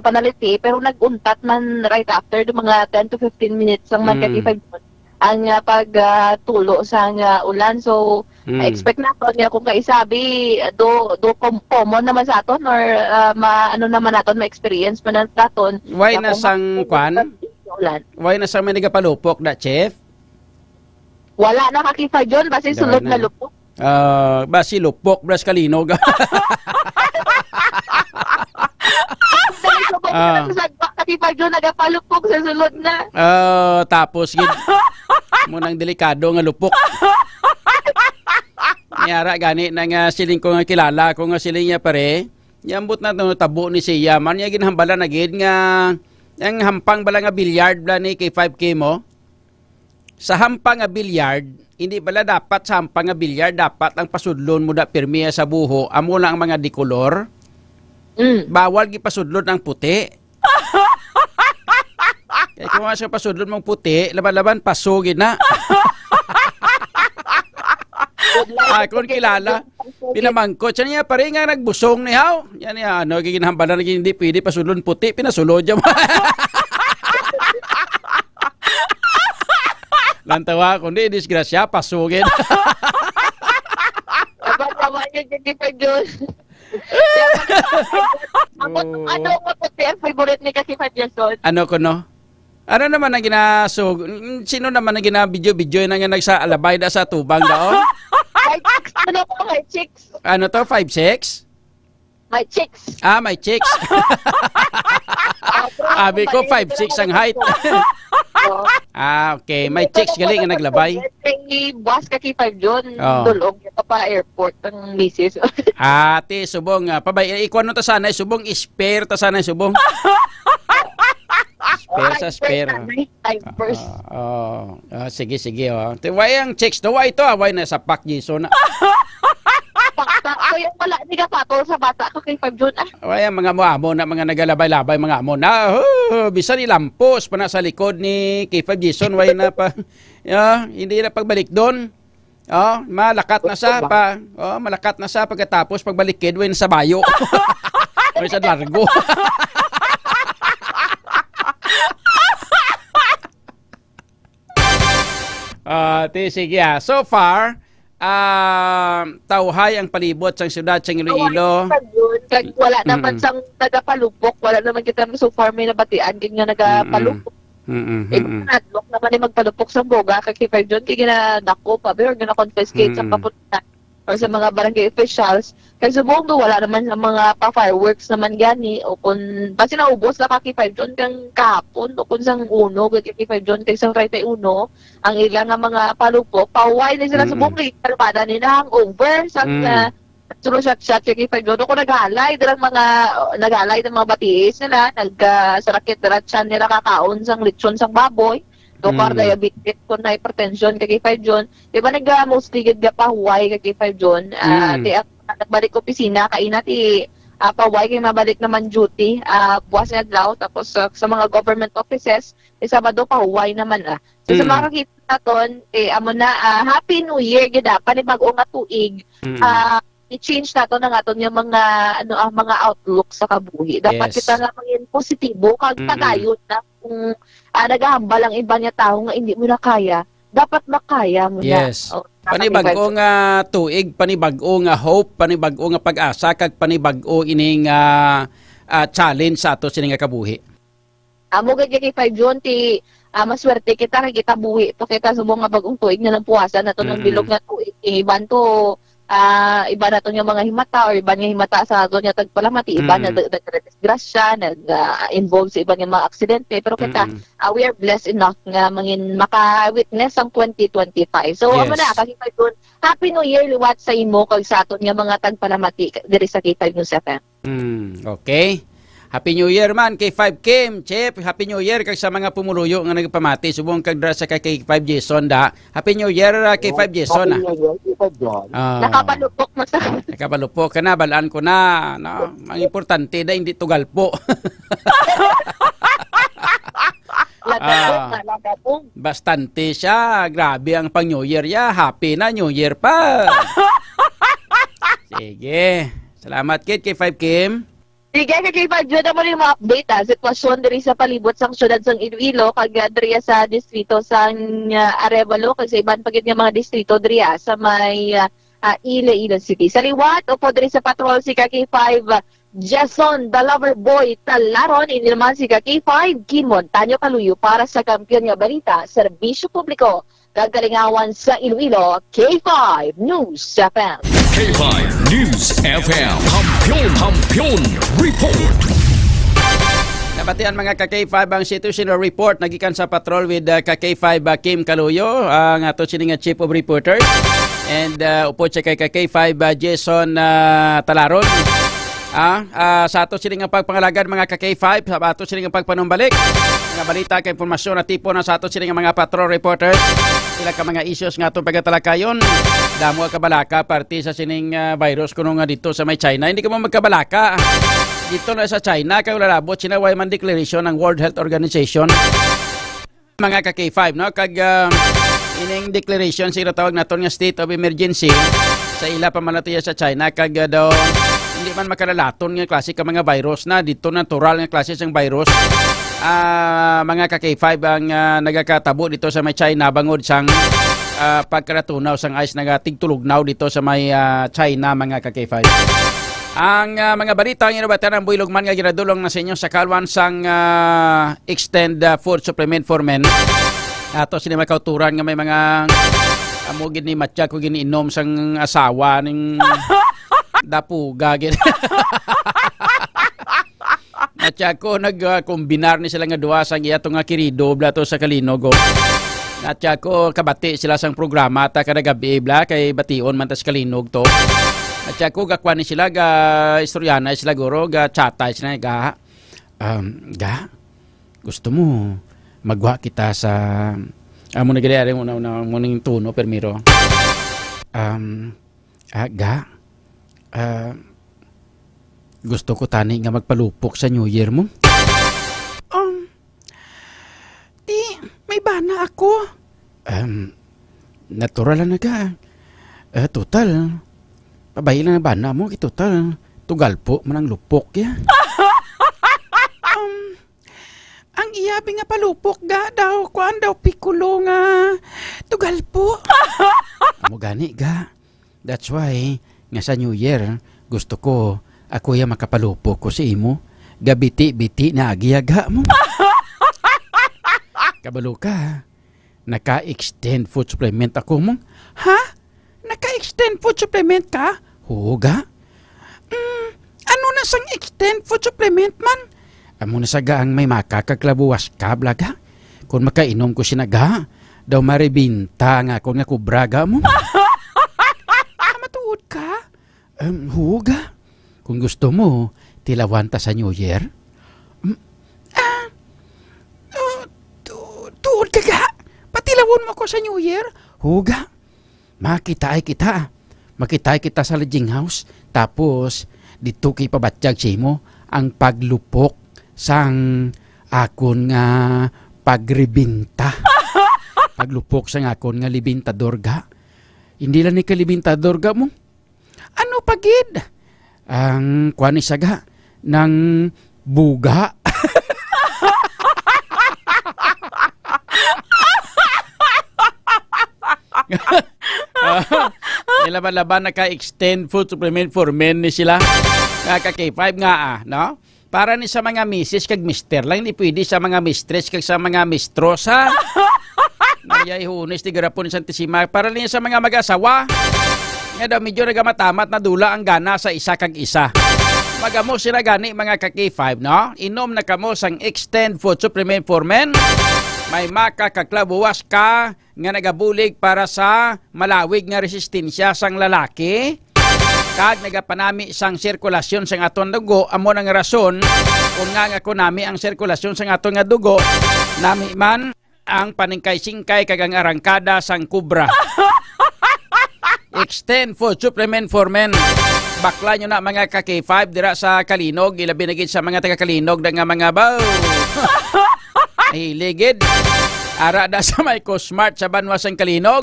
panaliti, pero naguntat man right after, mga 10 to 15 minutes ang man kaki 5 John. Ang pagtulo sa ulan. So, expect na to niya kung kaisabi do common naman sa aton or ano naman naton ma-experience man naton. Why na sang kwan? Why na sang may nagapalupok na, Chef? Wala na kakifay John basi sulod na lupok. Basi lupok bras kalinog. Kakifay John nagapalupok sa sulod na. Tapos gid mo nang delikado nga lupok. Nyara gani na nga siling ko nga kilala ko nga siling niya pare. Yambot na tabo ni siya man niya ginhambala na gid nga ang hampang bala nga bilyard bala ni kay 5K mo. Sa hampang nga bilyard, hindi bala dapat sa hampang nga bilyard dapat ang pasudlon mo da pirmiya sa buho amo lang ang mga dikolor. Bawal gi pasudlon ang puti. Kaya kung sa pasudlon mong puti, laban-laban paso gid na. Kung kilala, pinamangkot siya niya, pare nga nagbusong ni Haw. Yan niya, giginhambalan na hindi pwede pasulon puti, pinasulod niya. Lantawa, kundi disgrasya, pasugin. Tawa niya, hindi pa Diyos. Ano ko puti ang favorite ni Kakifay Jason? Ano ko no? Ano naman ang ginasug? Sino naman ang ginabidyo-bidyo na nga nagsa-alabay da sa tubang daon? My chicks. Ano to? 5'6"? My chicks. My chicks. Abi ko 5'6" ang height. Okay. My chicks galing ang naglabay. Buwas Kakifay John. Dulog ka pa airport ng misis. Ate, subong. Pabay, ikuan no ta sana. Subong spare ta sana. Subong. Spare sa spare. Sige. Why ang chicks to? Why ito? Why na sa pak Jason? Ako yung wala, hindi ka patol sa bata ko kay 5 June. Why ang mga mo na mga nagalabay-labay mga mo na. Bisa ni lampos pa na sa likod ni K5 Jason. Why na pa? Hindi na pagbalik doon. Malakat na sa pa. Malakat na sa pagkatapos pagbalik kid when sa bayo. O sa largo. Sige so far, tauhay ang palibot sa siyudad sa Iloilo. Wala naman sang nagapalupok, wala naman kita so far may nabatian kanya nagapalupok. Nadlok naman ni magpalupok sa boga kay K5 John kay ginadako pa or gina-confiscate sa kapulisan or sa mga barangay officials. Kaya sa buong wala naman sa mga pa-fireworks naman gani o kung basi naubos na K5 John kang kahapon o kung sang uno kay K5 John kay sang 31 ang ilang nga mga palupok paway na sila sa buong kalpada nila hangover sang shot kay K5 John kung naghalay dalang mga naghalay ng mga batiis nila nagsarakit diretsan nila kakaon sang lechon sang baboy dokar diabetes kung na hypertension kay K5 John diba mostly gid pahuway kay K5 John nagbalik opisina kaina ti pahuway kay mabalik naman duty buwas na adlaw tapos sa mga government offices Sabado pahuway naman so sa mga kakita naton amo na Happy New Year gid panibag-o nga tuig i-change nato na aton yung mga mga outlook sa kabuhi. Dapat kita nga maging positibo kag tagayon na kung nagahambal ang iba niya tao nga hindi mo na kaya, dapat makaya mo na. Panibag-o nga tuig, panibag-o nga hope, panibag-o nga pag-asa kag panibag-o ining challenge sa ato sining nga kabuhi. Amo gid kay 5 June ti maswerte kita kay kita buhi to kita subong nga bag-ong tuig na ng puwasan nato ng bilog nga tuig iban to iba na to yung mga himata or iba nga himata sa ato niya tagpalamati iba na disgrasya nag-involve sa iba nga mga aksidente pero kita we are blessed enough nga mangin maka-witness ang 2025 so amo na kakita doon Happy New Year liwat sa imo kag sa aton nga mga tagpalamati diri sa K5 News FM. Okay. Happy New Year man kay 5 Kim, Chef. Happy New Year kag sa mga pumuluyo nga nagpamati subong kag dra sa kay 5 Jason da. Happy New Year kay 5 Jason. Nakapalupok mo sa. Nakapalupok ka na, balaan ko na. No, ang importante da hindi tugalpo. Bastante siya. Grabe ang pang New Year ya. Happy na New Year pa. Sige. Salamat kid kay 5 Kim. Sige, kakipag dyan naman yung mga update sitwasyon diri sa palibot sang syudad sang Iloilo kag diri sa distrito sang Arevalo kag sa iban pagit nga mga distrito diri sa may Iloilo City. Sa liwat upo diri sa patrol si K5 Jason the Lover Boy Talaron inilman si K5 Kimon Tanyo Kaluyo para sa Kampiyon nga Balita Serbisyo Publiko kagalingawan sa Iloilo. K5 News FM. K5 News FM. Kampiyon Report. Nabatian mga ka-K5 ang situational report nagikan sa patrol with ka-K5 Kim Kaluyo ang ato sining Chief of Reporters and upo siya kay ka-K5 Jason Talaron. Sa ato sining pagpangalagan mga ka-K5 sa ato sining pagpanumbalik mga balita kay impormasyon at tipo na sa ato sining mga patrol reporters sila ka mga issues nga itong pagkatalakayon damo kabalaka parte sa sining virus kuno nga dito sa may China hindi ka mo magkabalaka dito na sa China kay lalabot sinaway man declaration ng World Health Organization mga ka-K5 no kag ining declaration sila tawag naton nga state of emergency sa ila pamanatiya sa China kag daw hindi man makalalaton nga klase ka mga virus na dito natural nga klase sang virus mga ka-K5 ang nagakatabo dito sa may China bangod sang pagkaratunaw sang ice nagatigtulugnaw dito sa may China mga ka-K5. Ang mga balita ang inabatan ng Builogman nga ginadulong na sa inyo sa kalwan sang extend food supplement for men. Ato sila makauturan nga may mga amugid ni matya ko giniinom sang asawa ning dapuga gid. At ako nagkombinar ni sila nga duwa sang iya nga kirido blato sa Kalinog. At ako kabati sila sang programa ta kada gabi bla kay bation man ta sa Kalinog to. At ako gakwan ni sila ga istoryana sila guro ga chatay sila ga gusto mo magwa kita sa amo na gali mo na mo ning tuno permiro. Gusto ko tani nga magpalupok sa New Year mo. Di, may bana ako. Natural na ka. Total. Pabayi lang na bana mo. Total. Tugal po man ang lupok ya. Ang iyabi nga palupok ga daw. Kuan daw pikulo nga. Tugal po. Amo gani ga. That's why nga sa New Year gusto ko ako ya makapalupok ko sa imo. Gabiti-biti na agiyaga mo. Kabalo ka. Naka-extend food supplement ako mo. Ha? Naka-extend food supplement ka? Huga? Ano na sang extend food supplement man? Amo na saga ang may makakaglabuwas ka, blaga. Kung makainom ko sinaga, daw maribinta nga ako nga kubraga mo. Matuod ka? Huga? Kung gusto mo, tilawan ta sa New Year? Tuod ka ga? Patilawon mo ko sa New Year? Huga? Makitaay kita. Makitaay kita sa lodging house. Tapos, dito kay pabatjag siya mo ang paglupok sang akon nga pagribinta. Paglupok sang akon nga libintador ga. Hindi lang ni kalibintador ga mo. Ano pagid? Ang kuan isaga ng buga. Laban-laban naka-extend food supplement for men ni sila. Ka-K5 nga no? Para ni sa mga misis kag mister lang, hindi pwede sa mga mistress kag sa mga mistrosa. Nayay hunis ti garapon sa Santissima para lang sa mga mag-asawa. Nga daw medyo nagamatamat na dula ang gana sa isa kag isa. Magamo sila gani mga ka-K5 no? Inom na kamo sang extend food supplement for men. May makakaklabuwas ka nga nagabulig para sa malawig nga resistensya sang lalaki. Kag nagapanami sang sirkulasyon sang aton dugo. Amo nang rason kung nga ako nami ang sirkulasyon sang aton nga dugo. Nami man ang paningkay-singkay kag ang arangkada sang kubra. Extend food supplement for men. Bakla nyo na mga ka-K5 dira sa Kalinog. Ilabi na gid sa mga taga-Kalinog na nga mga baw. Hiligid. Ara da sa may Cosmart sa Banwas ang Kalinog.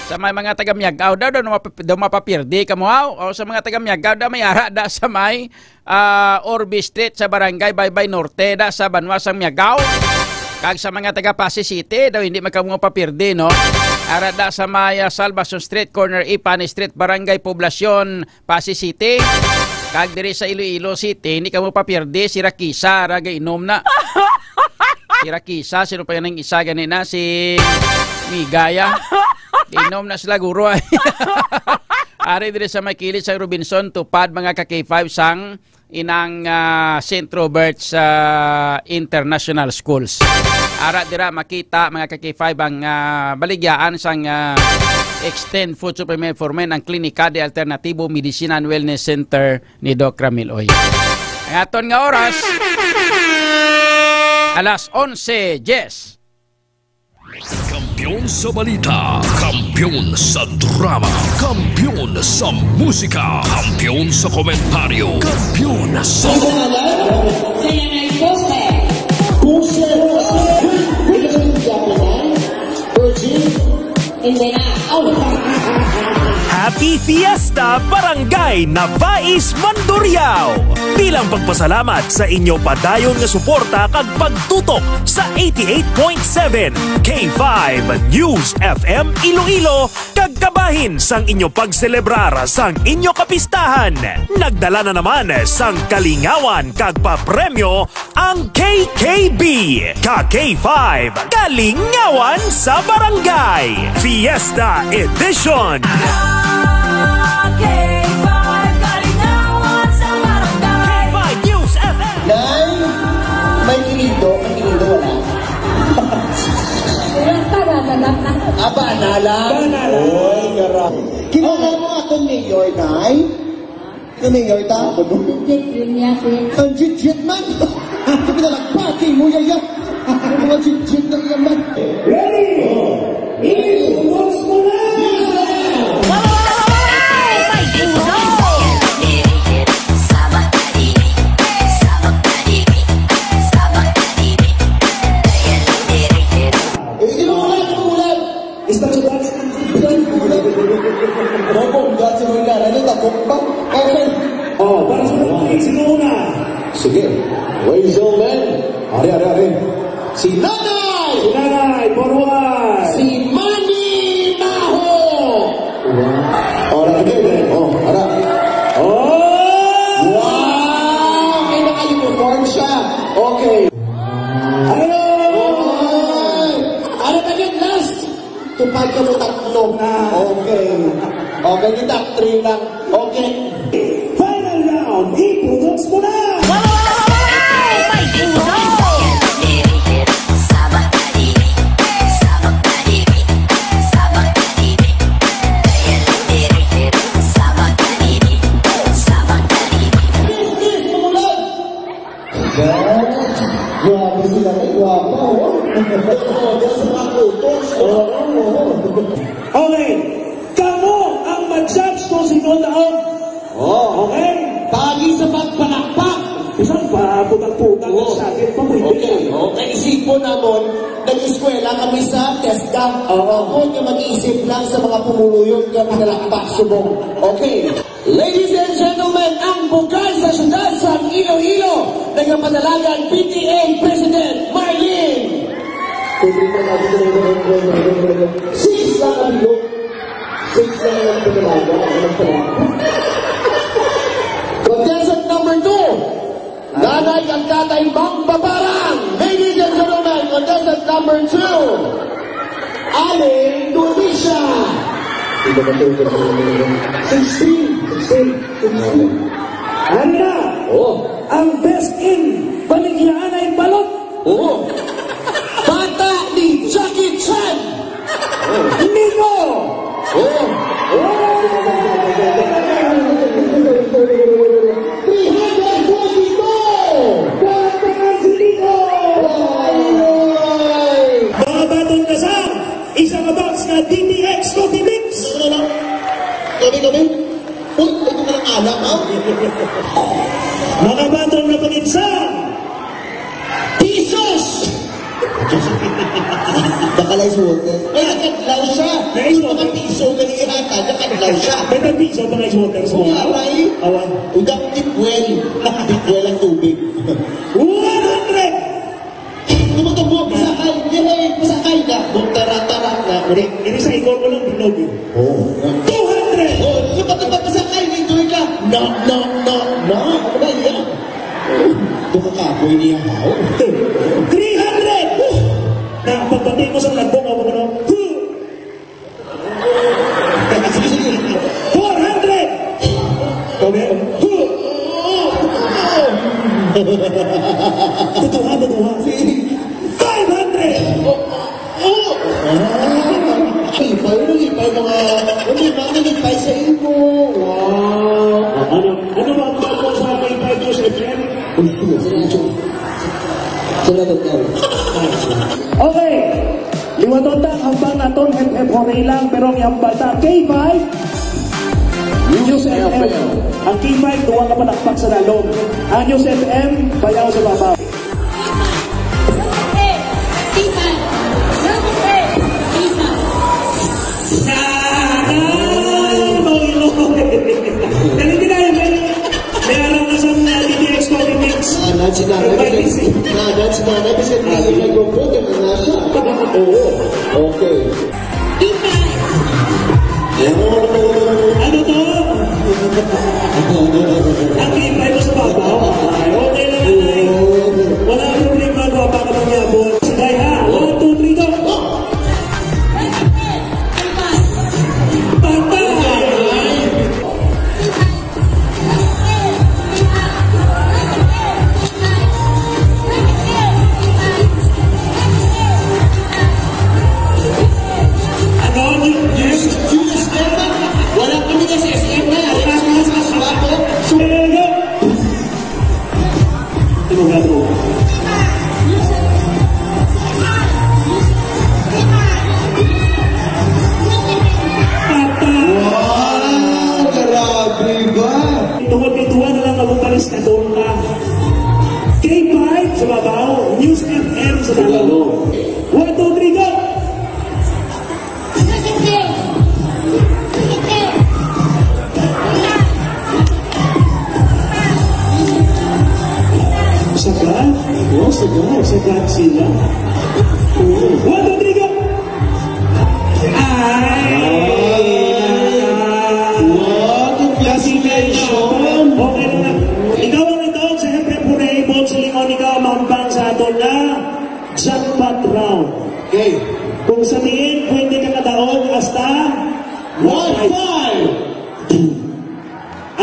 Sa may mga taga-Miagaw daw mapapirdi ka mo o sa mga taga-Miagaw daw may ara da sa may Orbi Street sa Barangay Baybay Norte da sa Banwasang Miagaw. Kag sa mga taga-Pasig City daw hindi magkamo papirdi no. Ara da sa may Salvacion Street, corner Ipani Street, Barangay Poblacion, Pasig City. Kag diri sa Iloilo City hindi ka mo papirdi si Rakisa ra gainom na. Si Rakisa, sino pa yan ang isa ganina? Si Migaya. Inom na sila guro ay. Ari dire sa Makilit sa Robinson, tupad mga ka-K5 sang inang St. Robert's International Schools. Ara dira makita mga ka-K5 ang baligyaan sang Extend Food Supplement for Men ang Klinika de Alternativo Medicina and Wellness Center ni Doc Ramil Oy. Ang aton nga oras alas 11:10. Kampiyon sa balita, kampiyon sa drama, kampiyon sa musika, kampiyon sa komentaryo, kampiyon sa... Happy Fiesta Barangay Navais Mandurriao! Bilang pagpasalamat sa inyo padayon nga suporta kag pagtutok sa 88.7 K5 News FM Iloilo kag kabahin sang inyo pagselebrar sang inyo kapistahan. Nagdala na naman sang kalingawan kag papremyo ang KKB Ka-K5 Kalingawan sa Barangay Fiesta Edition. May kinido wala. Banala. Oy, garap. Kilala mo atong mayor, Nay? Ang mayor ta? Ang jit-jit man. Ito pinalagpati mo, yaya. Mga jit-jit na yaman. Ready? Iwas mo na! Oh, para sa mga sino una? Sige, ladies and gentlemen, ari. Si Nanay, forward. Si Manny Maho. Alright, again. Ara. Wow! May naka-uniform siya. Okay. Ano again, last? Tupad ka mo tatlo na. Okay. Okay, yung top 3 lang. Okay. Final round, ipunos mo na! Grabe sila kay guwapa, okay, kamo ang mag-judge kung sino daog. Okay? Pagi sa pagpanakpak. Isang putang-putang ng sakit pa mo. Okay. Naisip po naman, nag-eskwela kami sa TESDA. Huwag niya mag-iisip lang sa mga pumuluyong na pinalakpak subong. Okay. Ladies and gentlemen, ang bukas sa syudad sa Iloilo, nagpapadalagan PTA President Marlene. Sis lang ang bilog. Sis lang ang pinalaga. Contestant number 2, Nanay ang Tatay Bang Babarang. Ladies and gentlemen, contestant number 2, Aling Dulisha. 16. Ano na? Ang best in Baligyaan ay balot. Bata ni Jackie Chan. Nico. Mga batong kasam, isang box na DTX Coffee Mix. Kami? Uy, ito na lang alam, ha? Mga batong na paninsan, Pisos! Nakalay sa water. Ay, nakadlaw siya. May mga piso ganyan ihata, nakadlaw siya. May nag-piso pa na sa water. Oo nga, Ray. Awan. Udang tipwell. Tipwell ang tubig. 100! Tumutubo, pasakay. Yan ay, pasakay na. Tara-tara na. Ini sa ikon ko lang binog. Oo. 200! Oo, lupat-lupat pasakay. Enjoy ka. No. Ano ba yan? Bukakapoy niya ako. 300! Na, pagpati mo sa lagbong ako ano? 400! Kau meron? Tutuha. 500! Ipay mga nagipay sa imo. Wow. Ano ba ang mga sa K5 News FM? Okay. Liwatotang hambang naton hep horay lang pero ang hambata K5 News FM. Ang K5 duwang kapatakpak sa lalong. Ang News FM bayaw sa babaw. That's not episode na nag-report yung nasa. Oo. Okay. Ano to? Ang K5 mo sa babaw. Okay lang ay. Wala problema ko pa ka mangyabot. Sige ha. 1, 2, 3, go. K5 sa babaw, News FM sa babaw. 1, 2, 3, go! Sagad? Oo, sagad sila. 1, 2, 3, go! Congratulations! Okay lang. Ikaw ang nagawag sa Hepre Pune, sa lingon ikaw mambang sa aton na jackpot round. Okay. Kung sabihin, pwede ka kadaog hasta 1.5.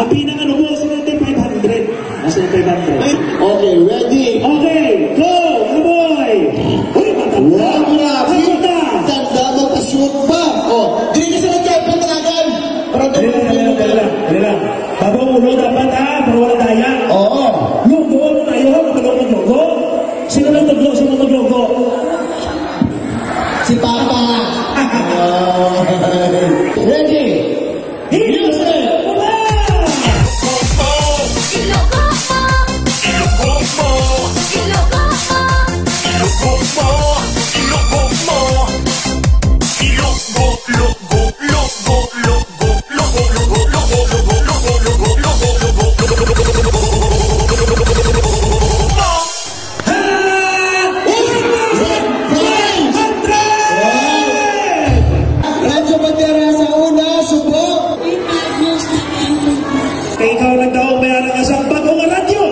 Ang pinaka-nubo, sinunod 500. Mas 500. Okay, ready? Okay, go! Boy! Uy, matanda! Matanda! Tanda mo, pa-shoot pa! Oh, di ka sa nag-jackpot talagan! Dali lang. Babang ulo dapat ha, pero wala daya. Oo. Logo, ano tayo? Maglogo? Sino maglogo? Si Papa. Ready? Music! Ikaw nagdaong mayroon ka sa bagong radyo.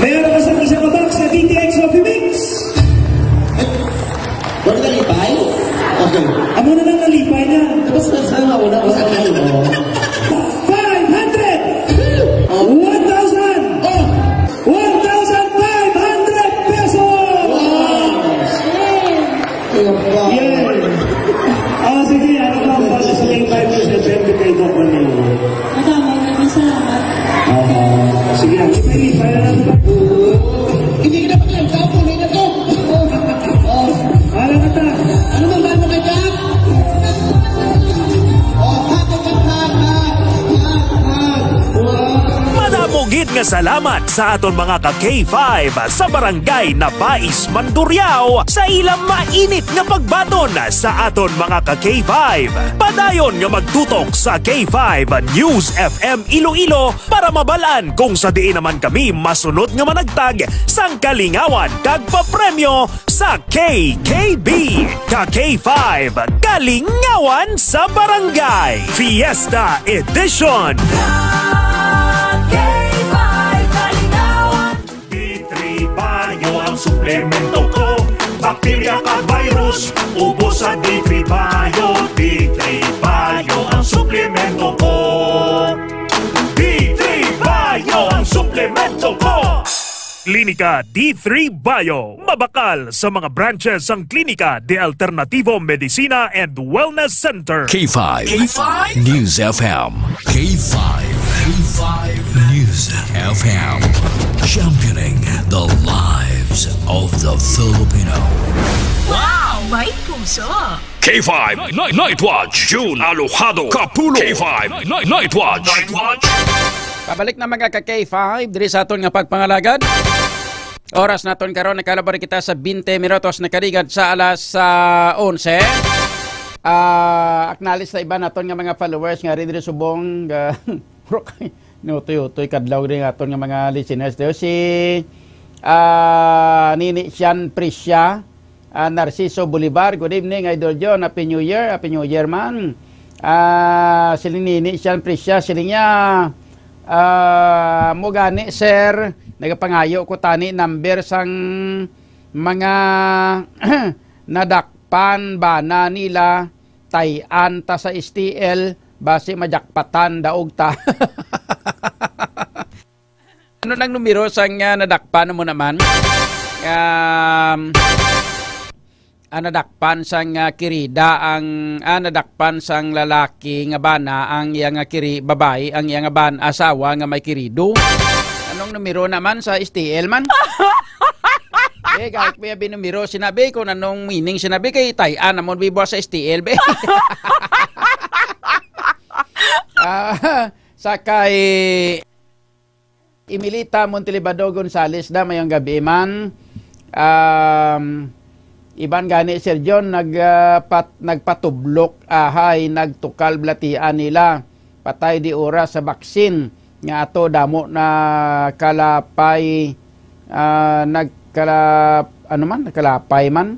Mayroon ka sa isang box na DTX Coffee Mix. Wala na lipay? Okay. Amo na lang nalipay na. Basta saan ako na masakay mo? 500! 1,000! 1,500 pesos! Wow! Yeah! Sige, ano ba ang bala sa K5 News FM kay Doc Manilo? Maraming salamat. Sige, lipay na lang ba? Hindi ka na pa lang kapo, hindi na to! Alam ka ta! Ano ba mo kay Jack? Madamugid Nga salamat sa aton mga ka-K5 sa barangay na Bais, Mandurriao sa ilang mainit nga pagbaton sa aton mga ka-K5. Padayon nga magtutok sa K5 News FM Iloilo para mabalaan kung sa diin naman kami masunod nga managtag sang kalingawan kag papremyo sa KKB. Ka-K5 Kalingawan sa Barangay Fiesta Edition. Suplemento ko, bakterya ka virus, ubos sa D3 Bio. D3 Bio ang suplemento ko. D3 Bio ang suplemento ko. Klinika D3 Bio. Mabakal sa mga branches ang Klinika de Alternativo Medicina and Wellness Center. K5 News FM. K5 News FM. Championing the lives of the Filipino. Wow! May puso! K5 Night Watch. June Alojado Capulo. K5 Night Watch. Pabalik na mga ka-K5 diri sa aton nga pagpangalagad. Oras naton karon nakalabor kita sa 20 minutos na karigad sa alas 11. Acknowledge na iba naton nga mga followers nga rin subong nutoy kadlaw rin aton nga mga listeners daw si Nini Sian Prisya, Narciso Bolivar. Good evening Idol John, Happy New Year man. Si Nini Sian Prisya silinya mo gani sir nagapangayo ko tani number sang mga nadakpan bana nila tayan ta sa STL base majakpatan daog ta. Ano nang numero sang nadakpan mo naman? Nadakpan sang kirida ang nadakpan sang lalaki nga bana ang iyang kiri babae ang iyang ban asawa nga may kirido. Anong numero naman sa STL man? Kahit may binumero sinabi ko anong meaning sinabi kay tayan namon bibo sa STL be. Sakay Emilita Montelibado Gonzales da mayong gabi man. Iban gani Sir John nagpatublok ahay nagtukal blatian nila patay di oras sa baksin nga ato damo na kalapay nakalapay man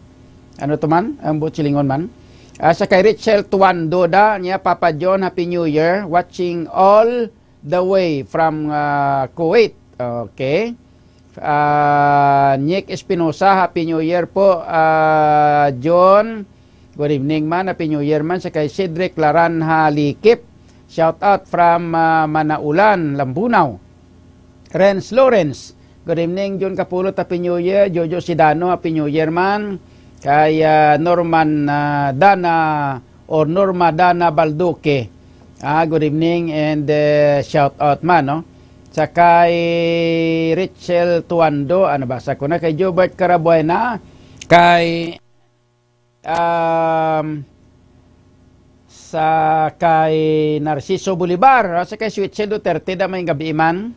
ano to man ang butsilingon man sa kay Richel Tuando da niya Papa John Happy New Year watching all the way from Kuwait. Okay. Nick Espinosa, Happy New Year po. John, good evening man, Happy New Year man. Sa kay Cedric Laran Halikip, shout out from Manaulan, Lambunaw. Renz Lawrence, good evening John Capulot, Happy New Year. Jojo Sidano, Happy New Year man. Kay Norman Dana or Norma Dana Balduque, good evening and shout out man, no? Sa kay Richel Tuando, ano ba? Sa ko na kay Jobert Carabuena, kay sa kay Narciso Bolivar, sa kay Suitse Duterte da may gabi man,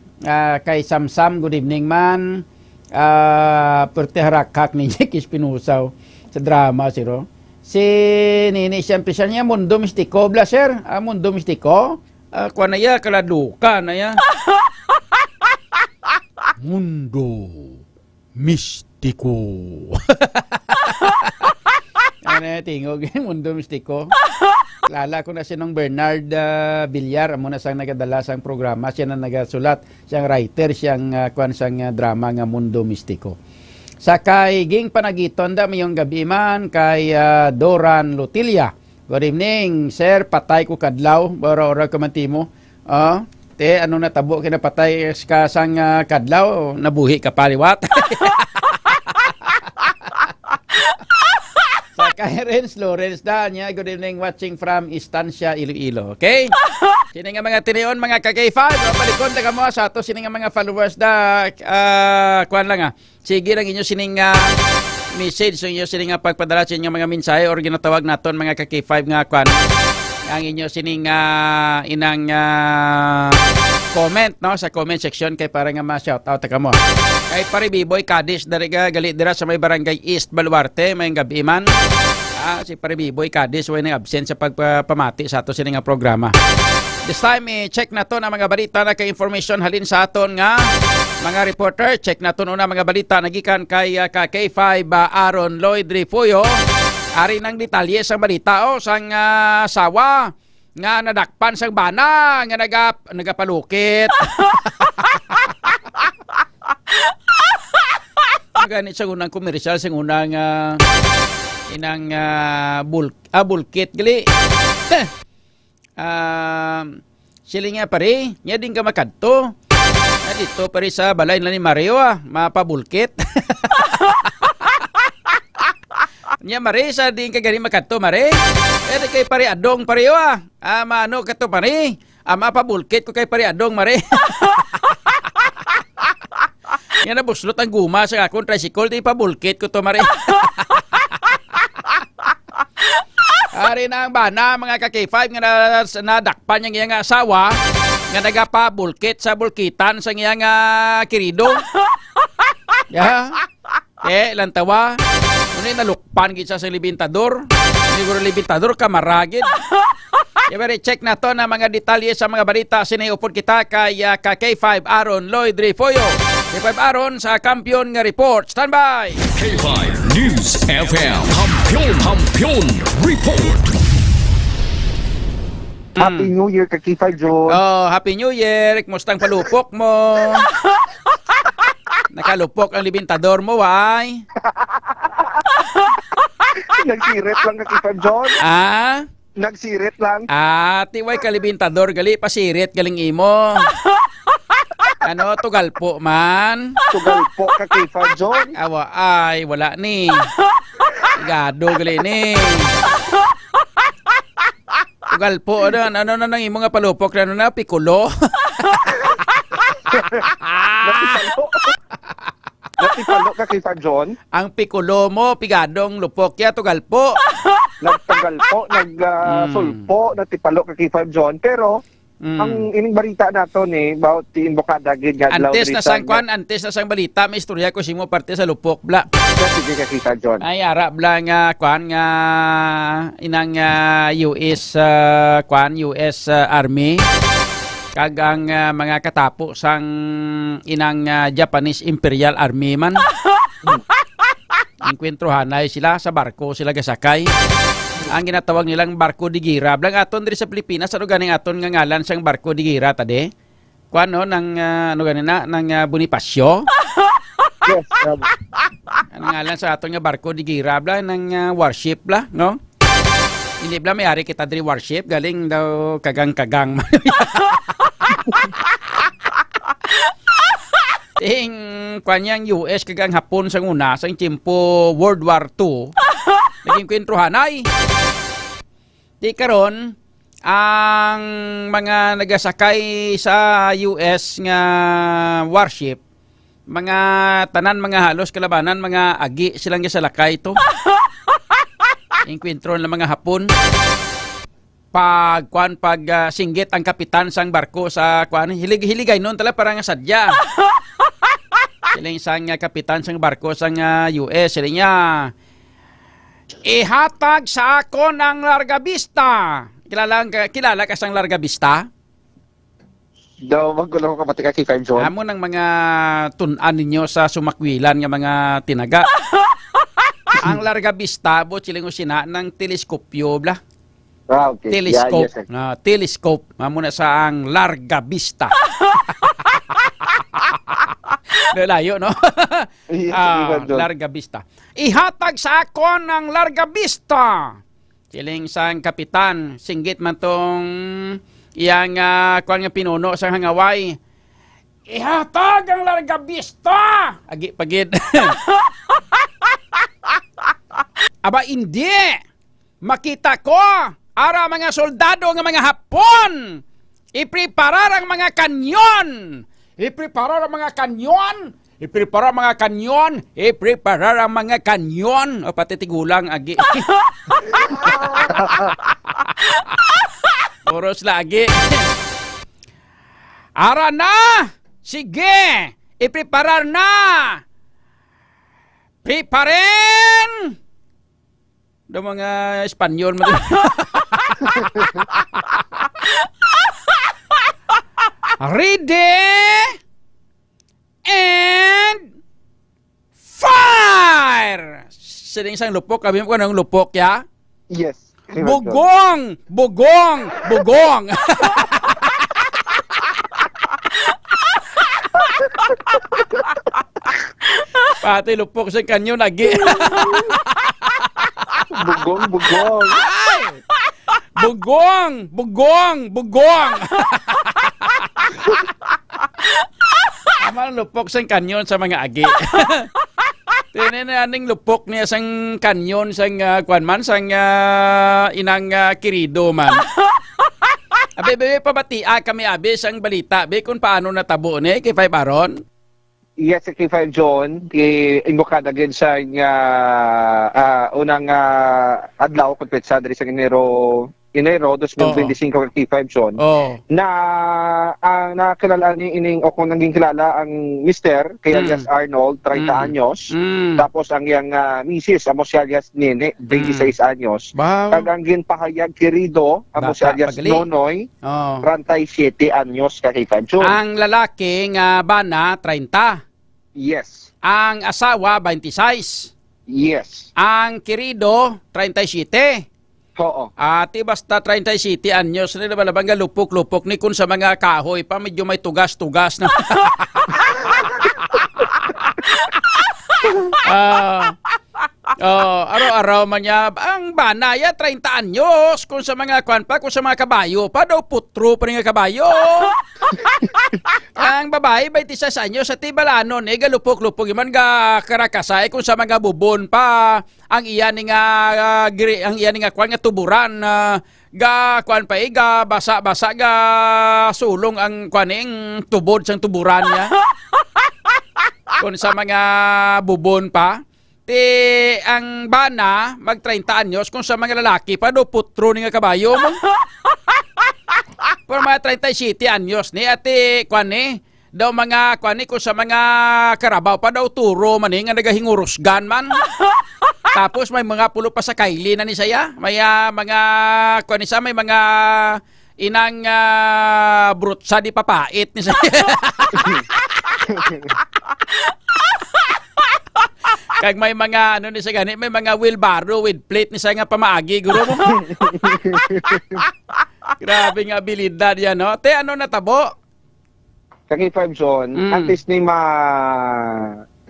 kay Samsam, good evening man, Perte Harakak ni Nick Espinosa sa drama siro. Si Nini siyempre siya niya Mundo Mistiko, Blaser, Mundo Mistiko, kuha na ya, kaladuka na ya. Mundo Mistiko. Ano tingog Mundo Mistiko. Lala ko na si nung Bernard Villar amo na sang nagadala sang programa, siya na nagasulat, siyang writer, siyang kuan sang drama nga Mundo Mistiko. Sa kay ging panagiton da mayong gabi man kay Doran Lotilia. Good evening sir, patay ko kadlaw, ora kamantimo. Ano natabo kinapatay ka sang kadlaw, nabuhi ka paliwat. Sa kay Renz Lawrence da niya, good evening watching from Estancia, Iloilo. Okay? Sini nga mga tinion, mga ka-K5, palikon na mo sa ato, sini nga mga followers da, kuhan lang sige lang inyo sining message, so inyo sining pagpadala sa inyo mga mensahe or ginatawag naton mga ka-K5 nga kuhan. Ang inyo sining inang comment, no? Sa comment section kay para nga ma-shoutout ka mo. Kay pare Biboy Kadis, dariga galit dira sa may barangay East Baluarte, may gabi man. Si pare Biboy Kadis, way nang absent sa pagpamati sa ato sining nga programa. This time, check na to na mga balita na kay information halin sa aton nga mga reporter. Check na to na mga balita nagikan kay K5 Aaron Lloyd Rifuyo. Ari nang detalye sa balita sang sawa nga nadakpan sang bana nga nagapalukit. Ganit sa unang komersyal sa unang inang bulkit gali. Sila nga pare, nya din ka makadto. Na dito pare sa balay na ni Mario mapabulkit. Nya mare sa din ka gani makadto mare. Kay pare adong pare maano kadto pare. Mapabulkit ko kay pare adong mare. Nya nabuslot ang guma sa akong tricycle di pabulkit ko to mare. Ari na ang bana mga ka-K5 nga nadakpan yung iyang asawa nga nagapabulkit sa bulkitan sa iyang kirido. Lantawa. Ngunit nalukpan gid sa libintador. Siguro libintador kamaragid. Check na to na mga detalye sa mga balita. Sinaupod kita kay K5 Aaron Lloyd Rifuyo. K5 Aaron sa Kampiyon nga report. Standby! K5 News FM Kampiyon Report. Happy New Year kay K5 John. Happy New Year. Kumusta ang palupok mo? Nakalupok ang libintador mo, why? Nagsirit lang kay K5 John. Nagsirit lang. Tiway kalibintador gali pasirit galing imo. Ano, tugalpo man? Tugalpo ka kay John? Wala ni. Gado gali ni. Tugalpo, ano nang imo nga palupok na pikulo? Natipalo ka kay John? Ang pikulo mo, pigadong lupok ya, tugalpo. Nagtagalpo, nagsulpo, natipalo ka kay John. Pero, ang ining balita nato ni about ti imbokada gid nga adlaw antes na sang antes na sang balita may istorya ko simo parte sa lupok bla. Sige ka kita John. Ay ara bla nga kwan nga inang US US Army kag ang mga katapo sang inang Japanese Imperial Army man. Inkwentrohanay sila sa barko sila gasakay. Ang ginatawag nilang barko di gira. Blang aton diri sa Pilipinas, ano ganing aton nga ngalan sang barko di gira tade? Kuano nang ano ganin na nang Bonifacio? Yes. Ang ngalan sa aton nga barko di gira bla nang warship bla, no? Hindi bla may ari kita diri warship galing daw kagang-kagang. Ting kanyang US kagang Hapon sang una sang tiempo World War II. Naging kwentrohanay. Di karon ang mga nagasakay sa US nga warship, mga tanan mga halos kalabanan mga agi silang gisalakay to. Inkwentro ng mga Hapon. Pag singgit ang kapitan sang barko sa hilig-hiligay noon tala parang sadya. Siling sang kapitan sang barko sang US siling niya ihatag sa ako ng Largabista. Kilala ka sang Largabista? Daw maggulo ko kapati ka kay John. Amo ng mga tunan ninyo sa sumakwilan nga mga tinaga. Ang Largabista bo siling usina ng teleskopyo bla. Okay. Telescope. Yeah, yes, telescope. Amo na sa ang Largabista. Layo, no? Largabista. Ihatag sa ako ng Largabista. Siling sang kapitan, singgit man tong iyang kuwan nga pinuno sa hangaway. Ihatag ang Largabista! Agi pagid. Aba hindi! Makita ko! Ara mga soldado nga mga Hapon! Ipreparar ang mga kanyon! Ipreparar ang mga kanyon! Ipreparar ang mga kanyon! Ipreparar ang mga kanyon! O pati tigulang agi. Oros lagi. Ara na! Sige! Ipreparar na! Preparen! Do mga Espanyol mo. Ready and fire! Sining isang lupok. Sabi mo ko ng lupok, ya? Yes. Bugong! Bugong! Bugong! Pati lupok sa kanyo lagi. Bugong, bugong. Ay! Bugong! Bugong! Bugong! Amal lupok sa kanyon sa mga agi. Tinaning lupok niya sang kanyon sang kwan man sang inang kirido man. Abe pabati kami abi sang balita be kung paano natabo ni kay Five Aron. Yes, kay Five John, imbokada gid sa unang adlaw kun petsa diri sa Enero 2025 kay Five John. Na nakilala ni ining o kung naging kilala ang Mr. kay alias Arnold 30 anyos. Tapos ang yang Mrs. amo si alias Nene 26 anyos. Kag ang ginpahayag kirido amo si alias Nonoy 37 anyos kay Five John. Ang lalaki nga bana 30. Yes. Ang asawa 26. Yes. Ang kirido 37. Oo. Ati basta 37 anyos nila balabang lupok-lupok ni kun sa mga kahoy pa medyo may tugas-tugas na. Araw-araw man niya ang bana ya 30 anyos kung sa mga kwan pa kung sa mga kabayo pa daw putro pa rin nga kabayo. Ang babae 26 anyos sa tibalanon galupok-lupok man ga karakasay kung sa mga bubon pa ang iyan nga kwan nga tuburan ga kwan pa ga basa-basa ga sulong ang kwaning tubod sang tuburan niya. Kung sa mga bubon pa ang bana mag 30 anyos kung sa mga lalaki pa do putro ni nga kabayo mo. Por mga 37 anyos ni ati kwan daw mga kwan kung sa mga karabaw pa daw turo man nga nagahingurusgan man. Tapos may mga pulo pa sa kaili na ni saya. May mga kwan sa may mga inang brutsa di papait ni saya. Kag may mga ni sa gani, may mga wheelbarrow with plate ni sa nga pamaagi guro mo. Grabe nga abilidad yan, no? Te, ano natabo? Kay Five John, at least ni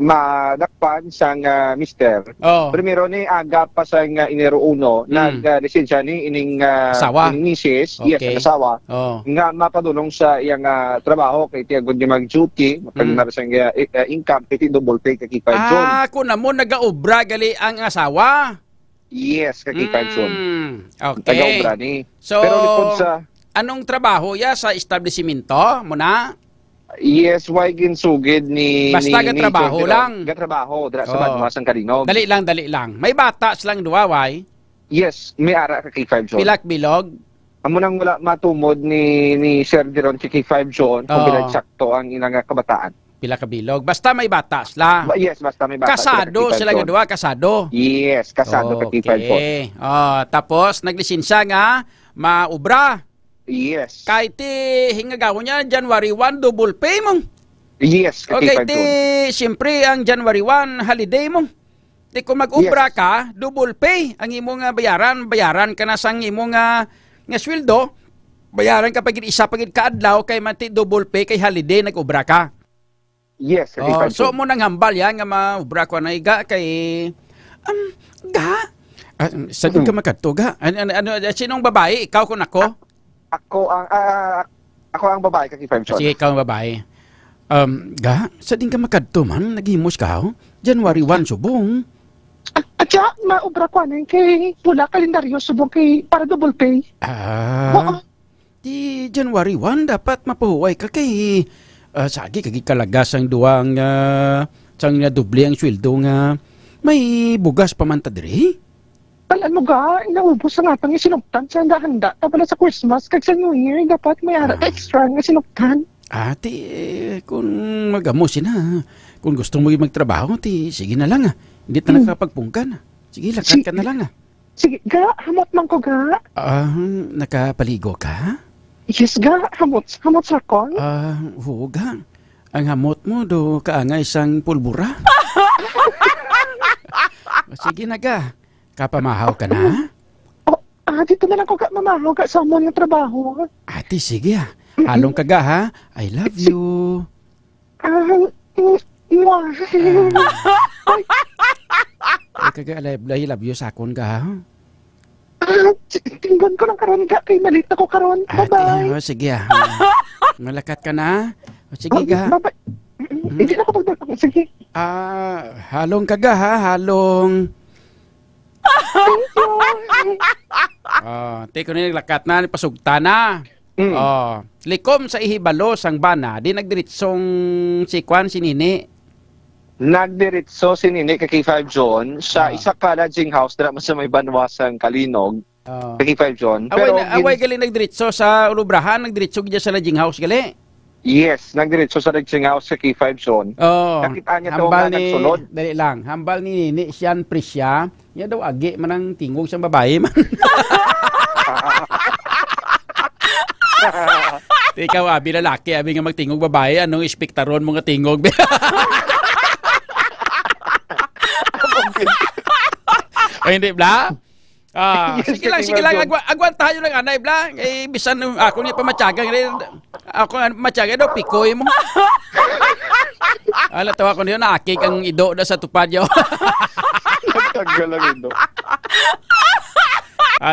madakpan sang Mr. Primero ni aga pa sang Enero 1 nag-lisensya ni ining misis, yes, asawa. Nga mapadulong sa iyang trabaho kay tiyagod ni mag-duty, mapagnar sang income kay double pay kay Five John. Kung namo nagaobra gali ang asawa. Yes, kay Five John. Okay. Taga-obra ni. So, pero sa anong trabaho ya sa establishmento mo na? Yes, why ginsugid ni basta gatrabaho lang. Gatrabaho dra sa Banwas ang Kalinog. Dali lang. May bata silang duwa, why? Yes, may ara ka kay Five John. Pilak bilog. Amo nang wala matumod ni Sir Jeron kay Five John kung binagsakto ang ilang kabataan. Pila ka bilog. Basta may bata sila. Yes, basta may bata. Kasado sila nga duwa, kasado. Yes, kasado kay Five John. Tapos naglisensya nga maubra. Yes. Kahit hingagaw niya, January 1, double pay mo. Yes. Okay, siyempre, ang January 1, holiday mo. Kung mag-ubra ka, double pay. Ang imong bayaran ka na sang imong nga sweldo, bayaran ka pagid isa pagid kaadlaw, kay mati double pay, kay holiday, nag-ubra ka. Yes. So, mo nang hambal yan, nga ma-ubra ko na iga, kay, saan ka makadto, ga? Sinong babae? Ikaw kung ako? Ako ang babae kay Five John. Sige, ikaw ang babae. Sa din ka makadto man, naghimos ka, January 1 subong. Atya, maubra ko na kay pula kalendaryo subong kay para double pay. Di January 1, dapat mapahuway ka kay sagi kagi kalagas ang duwang sang doble ang sweldo nga may bugas pa man ta diri. Alam mo ga, naubos nga pang sinuktan sa handa-handa. Tapos sa Christmas, kag sa New Year, dapat may extra nga sinuktan. Ate, kung magamo sina, kung gusto mo magtrabaho, sige na lang. Hindi na nakapagpungkan. Sige, lakad ka na lang. Sige, ga, hamot man ko, ga. Nakapaligo ka? Yes, ga, hamot sa kon. Oo, ga. Ang hamot mo do kaangay isang pulbura. Sige na, ga. Kapamahaw ka na? Dito na lang ko, ga, mamahaw, ga, sa mo yung trabaho. Ate, sige, halong ka, ga, ha? I love you. I love you sa akon, ga, ha? Tinggan ko lang karon, ga, kay malit ako karon. Bye-bye. Sige, malakat ka na? Sige, ga. Hindi na ako pagdagdag. Sige. Halong ka, ga, ha? Halong. Thank you. Tiko na naglakat na, pasugta na. Likom sa ihibalo sang bana, di nagdiritsong si Kwan, si Nini. Nagdiritso si Nini kay K5 John sa isa ka lodging house dira sa may banwasang Kalinog. Kay K5 John. Pero away gali nagdiritso sa Ulubrahan, nagdiritso gid sa lodging house gali. Yes, nagdiretso sa lodging house sa K5 John. Nakita niya to nga nagsulod. Dali lang, hambal ni Nini siyan presya, niya daw agi man ang tingog siyang babae man. Ikaw, abi lalaki, abi nga magtingog babae, anong ispektaron mo nga tingog? Ay, hindi, Bla? Sige lang, agwan tayo ng anay, Bla. Bisan ako niya pamatyagang. Ako matyagang daw, pikoy mo. Alam, tawa ko niyo, naakik ang ido na sa tupad niyo. Nagtagalang ido.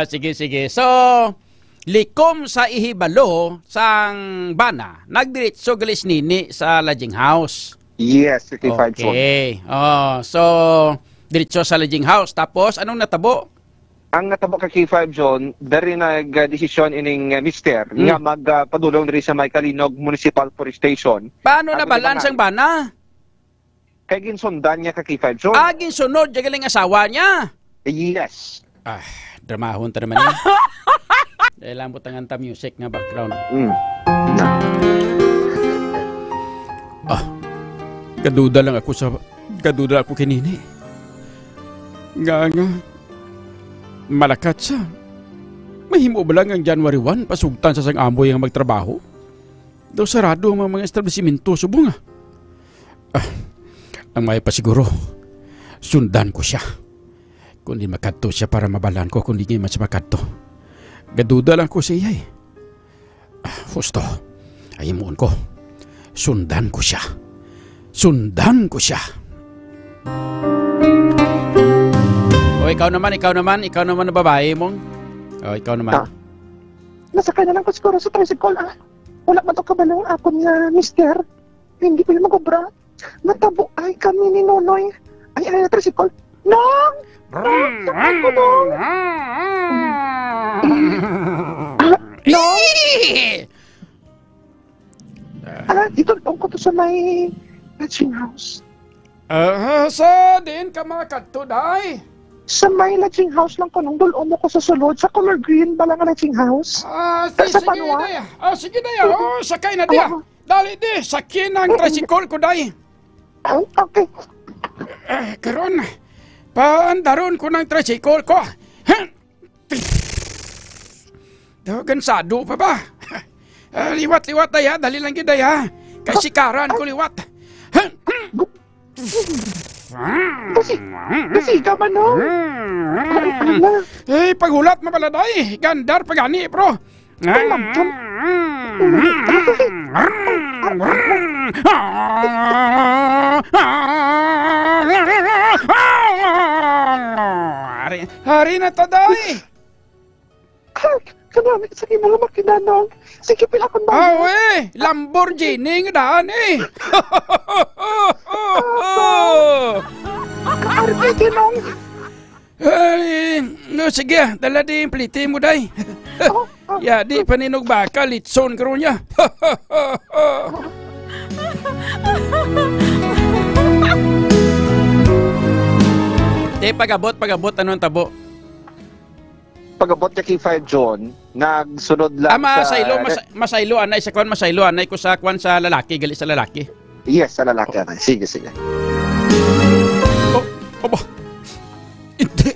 Sige. So, likom sa ihibalo sang bana, nagdiretso galis Nini sa lodging house. Yes, K5 John. Okay. So, diretso sa lodging house. Tapos, anong natabo? Ang natabo kay K5 John, dari nag-desisyon ining mister nga magpadulong diri sa may Kalinog Municipal Forest Station. Paano na balance ang bana? Kay ginsundan niya kay K5 John. Ginsunod yung galing asawa niya? Yes. Dramahon ta naman yun. Dahil lang po tanganta music nga background. Kaduda lang ako kay Nini. Nga. Malakat siya. Mahimo ba lang ang January 1 pasugtan sa sang amoy ang magtrabaho? Daw sarado ang mga establishmento subong. Ang may pasiguro, sundan ko siya. Kung di makadto siya para mabalan ko, kung di nga mas makadto. Gaduda lang ko siya eh. Fusto, ayimuon ko. Sundan ko siya. Ikaw naman na babae mong. Ikaw naman. Nasakay na lang ko siguro sa tricycle, Wala man to kabalo akon nga mister. Hindi ko yung magobra. Natabo ay kami ni Nonoy. Ay, tricycle. Nong! Sakay ko, Nong! Nong! Dito lang ko to sa may lodging house. Sa din ka makadto, day? Sa may lodging house lang ko nung dulo mo ko sa sulod. Sa color green ba lang ang lodging house? Sige na yan. Sakay na diya. Dali di, sakay ng tricycle ko, day. Okay. Karon, paandaron ko ng tricycle ko. Gansado pa ba? Liwat-liwat daya, dali lang yun daya. Kasi karan ko liwat. Kasi ka man, no? Paghulat mo pala, day. Gandar pagani, bro. Hari na to, day. Kanami, sige mga makinanong. Sige pila kong bago. Lamborghini nga daan eh. Arpiti nung. Sige, dala di yung pliti mo, day. Di paninog baka, litson ka ron niya. Pagabot, anong tabo? Pagabot niya kay 5 John, Nagsunod lang masaylo anay sa kwan, masaylo anay ko sa kwan sa lalaki, gali sa lalaki. Yes, sa lalaki anay. Sige. Aba, hindi.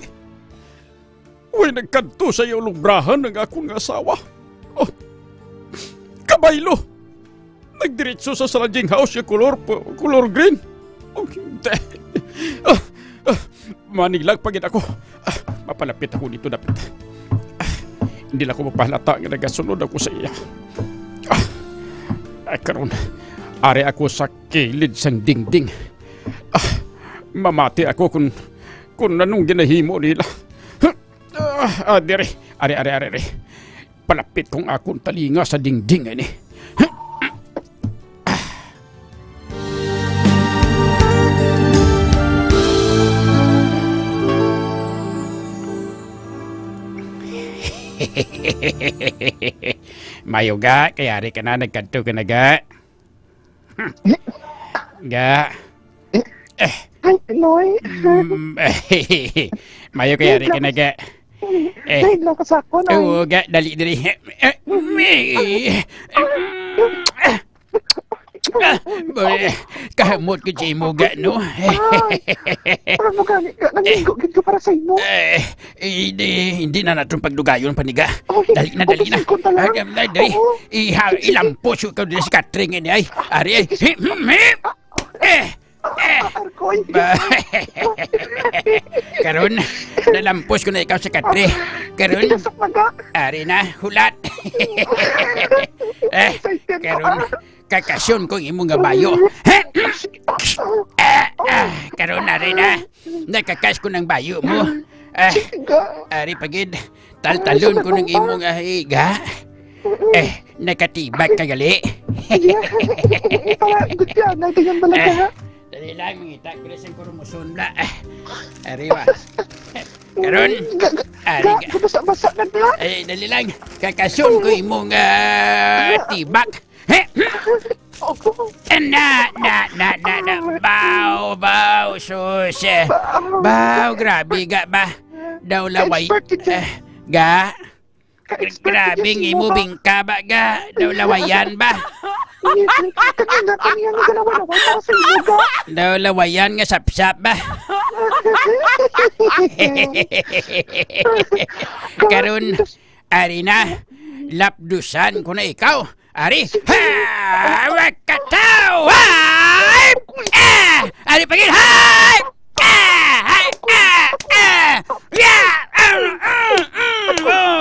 Uy, nagkanto sa iyo lubrahan ng akong asawa. Oh, kabaylo. Nagdiretso sa salajing house yung color green. Oh, hindi. Manilag pagin ako. Mapalapit ako dito dapat. Hindi lang ako mapahalata nga nagasunod ako sa iya. Karon, ari ako sa kilid sang dingding. Mamati ako kung anong ginahimo nila. Ari. Palapit kong akong talinga sa dingding ini. Mayo ga, kayari ka na, nagkanto ka na ga. Ga. Ay, Noy. Mayo kayari ka na ga. Dahil lang ka sa ako, Noy. Oo ga, dali. Kahamot ko siya mo ga, no? Parang mo gani ka, nanginggogin ka para sa ino. Hindi na natin pagdugayon paniga. Dali na. Dali. Ilampos ka din sa Katring ini ay. Ari. Karon, nalampos ko na ikaw sa Katri. Karon, ari na, hulat. Karon, kakasyon ko imong nga bayo. Karon, ari na, nakakas ko ng bayo mo. Ari pagid, taltalon ko ng imong higa. Nakatibag ka gali. Gudyan, naitingan balaga. Dali lang, mangita ko na siyang kurumusyon na. Ariwa. Karon, ari ka. Basa-basa na niya. Dali lang, kakasyon ko imong tibak. Baw, sus. Baw, grabe ga ba? Daw laway. Ga? Grabe, imo bingka ba ga? Daw lawayan ba? Daw lawayan nga sapsap ba? Karon, ari na, lapdusan ko na ikaw. Ari, wakataw! Ari pagin,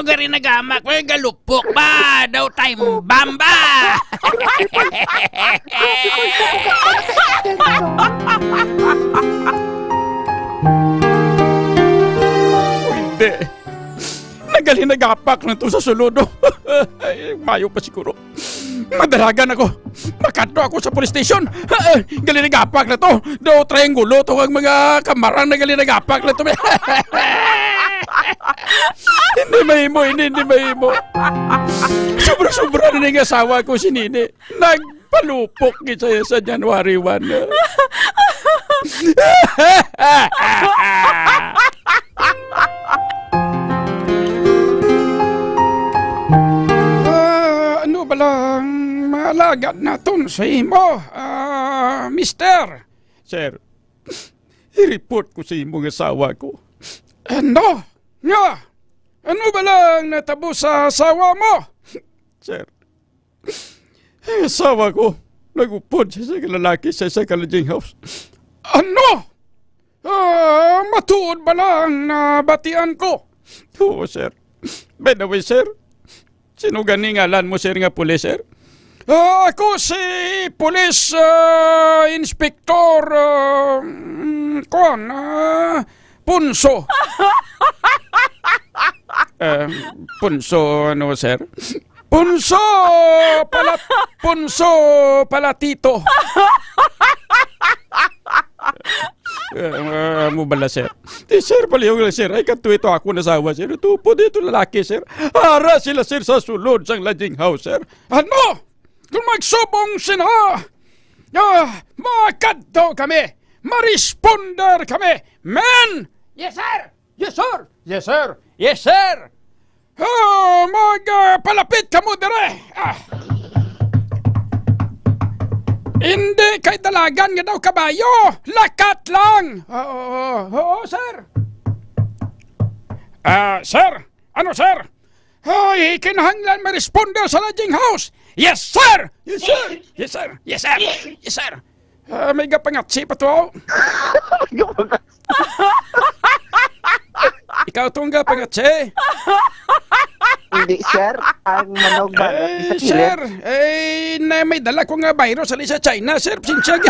gari nagamak, galupok ba? Daw time bamba! Hindi. Nagali nagapak na ito sa suludo. Mayo pa siguro. Madaragan ako. Makato ako sa police station. Gali nagapak na to. Daw triangulo to ang mga kamarang na gali nagapak na to. Hindi mahimo. Sobra-sobra na yung asawa ko si Nini. Nagpalupok kita sa January 1. Ano ba lang malagad naton sa imo, mister? Sir, i-report ko sa imong asawa ko. Ano? Nga? Ano ba lang natabo sa asawa mo? Sir, asawa ko, nagupod siya sa lalaki sa kalajing house. Ano? Matuod ba lang na batian ko? Oo, sir. By the way, sir, sino gani ngalan mo, sir, nga pulis, sir? Ako si Police Inspector Punso. Punso, ano, sir? Punso Palatito. Mo bala, sir? Sir, palihog lang, sir. Ay, kanto ito ako nasawa, sir. Ito po dito lalaki, sir. Ara sila, sir, sa sulod sang lodging house, sir. Ano? Kung magsubong sina, makadto kami. Maresponder kami. Men! Yes, sir! Yes, sir! Yes, sir! Yes, sir! Palapit ka mo dire. Hindi kay dalagan nga daw kabayo. Lakat lang. Oo, sir. Sir? Ano, sir? Hoy, kinahanglan may responder sa lodging house. Yes, sir! Yes, sir! Yes, sir! Yes, sir! Yes, sir! May gapangatsi pa to. Ikaw itong gapangatsi? Hindi, sir. Ang manog ba? Sir, may dala ko nga virus sa China, sir. Sinsyag.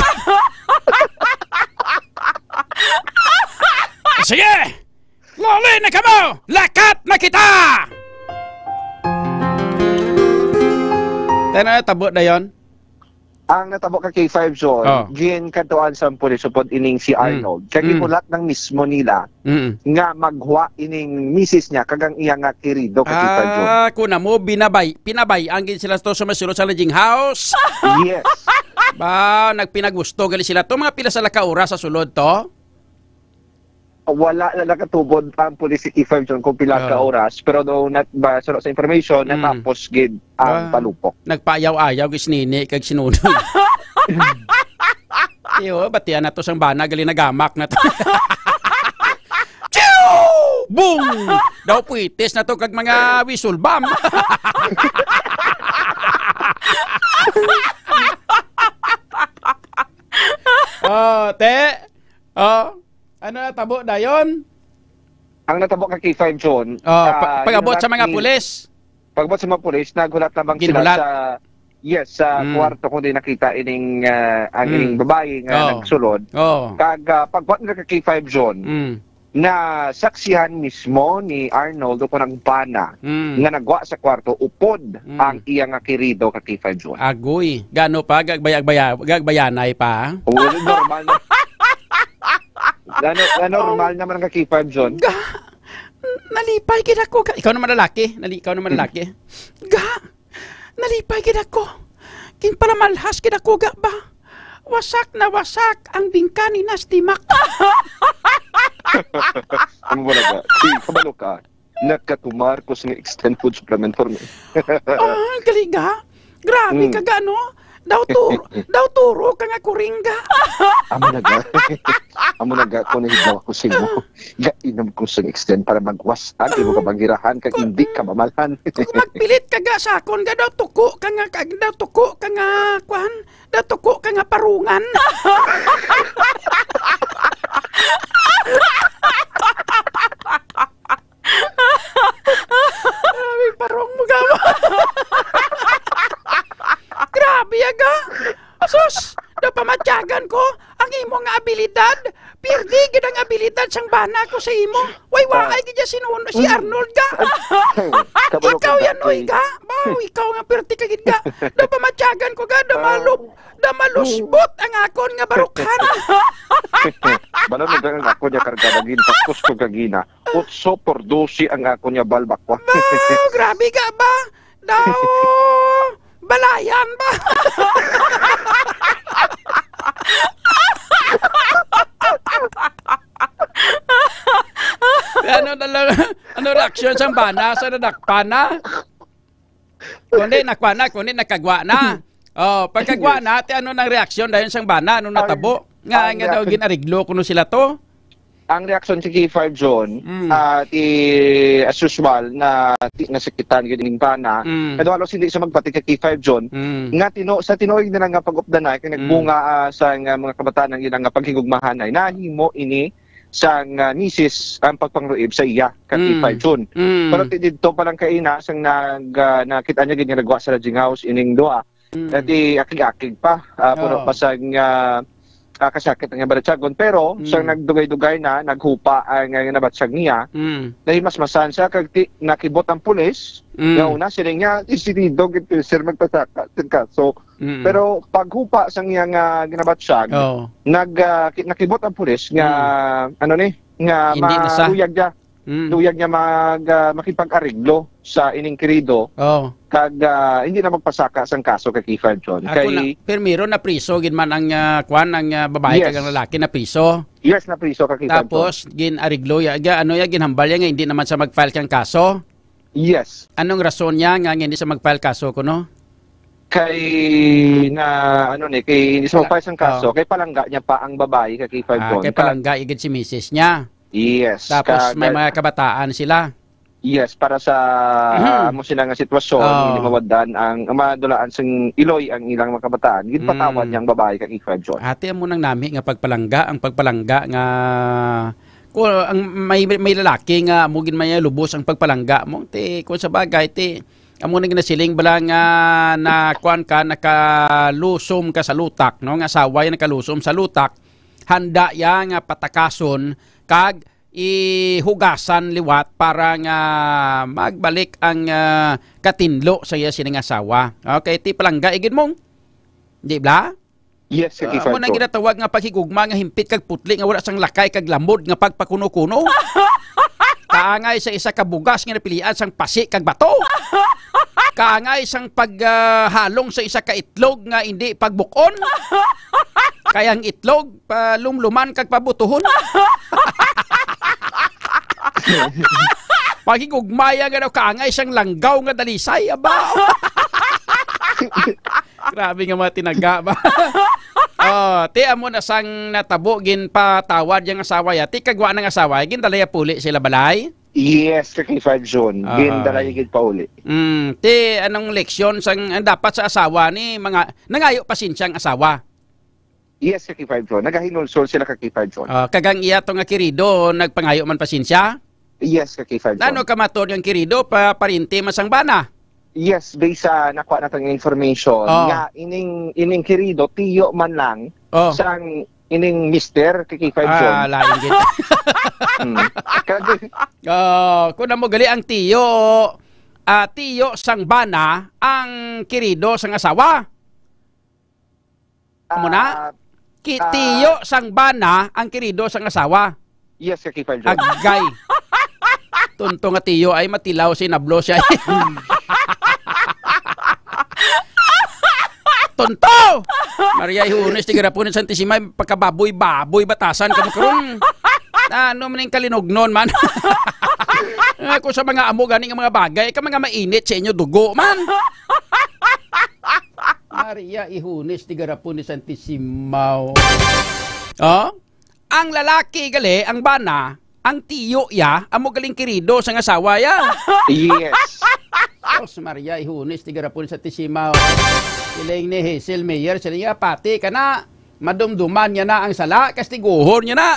Sige! Loli na ka mo! Lakat na kita! Tayo na tabo na yun? Ang natabo ka kay 5 John, gin katuan sa pulis upod ining si Arnold. Kaya gimulat ng mismo nila nga maghuwa ining misis niya kagang iya nga kirido ka kay 5 John. Kuna mo, pinabay ang gin sila to sa masulod sa lodging house. Yes. Ba, nagpinagusto gali sila to, mga pila sa lakaura sa sulod to? Wala na nakatubod ang pulis si 5 John kung pila ka oras, pero daw sa information natapos gid ang palupok. Nagpayaw-ayaw gis nini kag sinunod. Iyo, batian na to sang bana gali nagamak na to. Boom! Daw puitis na to kag mga whistle bomb. Ano natabo na yun? Ang natabo ka kay 5 John, pag-abot sa mga pulis. Pag-abot sa mga pulis, nagulat lamang sila sa kwarto kung di nakita ining ang ining babae nga nagsulod. Kag pag-abot na kay 5 John, na saksihan mismo ni Arnold o kunang pana nga nagwa sa kwarto upod ang iya nga kirido ka kay 5 John. Agoy, gano pa? Gagbayanay pa? Normal na. Normal naman ang kay 5 John. Nalipay gid ako. Ikaw naman lalaki. Nalipay gid ako. Kin pala malhas gid ako ga ba? Wasak na wasak ang bingka ni Nastimak. Ano wala ba? Kabalo ka. Nakatumar ko sa extend food supplement for me. Galiga. Grabe ka gano. Daw turo ka nga kuringga. Amo naga ko nahigdaw ako sa imo. Gainom ko sa extend para magwasan, imo ka bangirahan kag hindi ka mamalhan. Kung magpilit ka ga sa akon, daw tuko ka nga parungan. Ay, parong mo gawa. Grabe aga. Sus, da pamatyagan ko ang imo nga abilidad. Pirdi gid ang abilidad sang bana ko sa imo. Waay gid si Arnold ga. Ikaw yan oy ga. Baw, ikaw nga pirti ka gid ga. Da pamatyagan ko ga, da malusbot ang akon nga barukan. Bala mo ang ako niya kargada gin tapos ko gagina. Utso por 12 ang ako niya balbak ko. Grabe ga ba? Daw balayan ba? Ano reaksyon sang bana sa nadakpana? Kundi nakagwa na. Pagkagwa na, ano nang reaksyon dahil sang bana, ano natabo? Nga daw ginariglo kuno sila to? Ang reaksyon si K5 John, as usual, na nasakitan gining bana, pero halos hindi siya magpati kay K5 John, nga sa tinuig na nga pag-updanay, kaya nagbunga sa mga kabataan ng ilang paghigugmahanay, nahimo ini sa misis ang pagpangruib sa iya, kay K5 John. Pero dito palang kaina, sang nakita niya ginagawa sa lodging house, ining doa, dati akig-akig pa, puno pa sa kasakit ang nabatsyagon, pero siyang nagdugay-dugay na naghupa ang nabatsag niya, dahil mas masan siya kag nakibot ang pulis, nga una sila niya isinido gito sir magpasaka so pero paghupa sang iya nga ginabatsyag, nakibot ang pulis nga nga luyag niya makipag-ariglo sa ining kirido kag hindi na magpasaka sang kaso kay K5 John. Permiro na priso gid man ang babae kag ang lalaki na priso. Yes, na priso kay K5 Tapos gin-ariglo ginhambal nga hindi naman sa mag-file kang kaso. Yes. Anong rason niya nga hindi sa mag-file kaso ko, no? Kay hindi sa mag-file sang kaso, kay palangga niya pa ang babae kay K5 John. Kay palangga igid si misis niya. Yes. Tapos may mga kabataan sila. Yes, para sa mo sila nga sitwasyon, hindi mawadan ang madulaan sang Iloy ang ilang mga kabataan. Gidpatawan niyang babae kay K5 John. Ate mo nang nami nga pagpalangga, ang pagpalangga nga kung ang may lalaki nga mugin may lubos ang pagpalangga mo kung sa bagay amo na ginasiling bala nga na kuan ka nakalusom ka sa lutak no nga asawa ya nakalusom sa lutak handa ya nga patakason kag ihugasan liwat para nga magbalik ang katinlo sa iya sining asawa. Okay, ti palangga igid mong di bla? Yes, mo nang ginatawag nga paghigugma nga himpit kag putli nga wala sang lakay kag lamod nga pagpakuno-kuno. Kaangay sa isa ka bugas nga napilian sang pasi kag bato. Kaangay sang paghalong sa isa ka itlog nga hindi pagbukon. Kaya ang itlog lumluman kag pabutuhon. Paghigugmaya nga daw kaangay sang langgaw nga dalisay aba. Grabe nga mga tinaga ba? Ti amo na sang natabo gin patawad yang asawa ya. Ti kagwa ng asawa gin dalaya puli sila balay? Yes, kay 5 John. Gin dalaya gid pauli. Ti anong leksyon sang dapat sa asawa ni mga nangayo pasensyang asawa? Yes, kay 5 John. Nagahinulsol sila kay 5 John. Kagang iya to nga kirido nagpangayo man pasensya? Yes, kay 5 John. Ano kamator yung kirido parinti masang bana? Yes, based sa nakuha natin information nga ining kirido tiyo man lang sang ining mister kay 5 John. Lain gid. Kuna mo gali ang tiyo tiyo sang bana ang kirido sang asawa. Muna? Tiyo sang bana ang kirido sang asawa. Yes, kay 5 John. Agay. Tunto nga tiyo ay matilaw sinablo siya. Tonto! Maria Ihunes, tigarapunin Santisima, pagkababoy-baboy batasan ka karon. Ano man yung kalinognon man. Kung sa mga amo ganing mga bagay, ka mga mainit sa inyo dugo man. Maria Ihunes, tigarapunin Santisima. Ang lalaki gali, ang bana, ang tiyo ya, amo galing kirido sa asawa ya. Yes. Maria Ihunes, tigarapon sa Tisimaw. Iling ni Hazel Mayer, sila niya pati ka na. Madumduman niya na ang sala, kastiguhor niya na.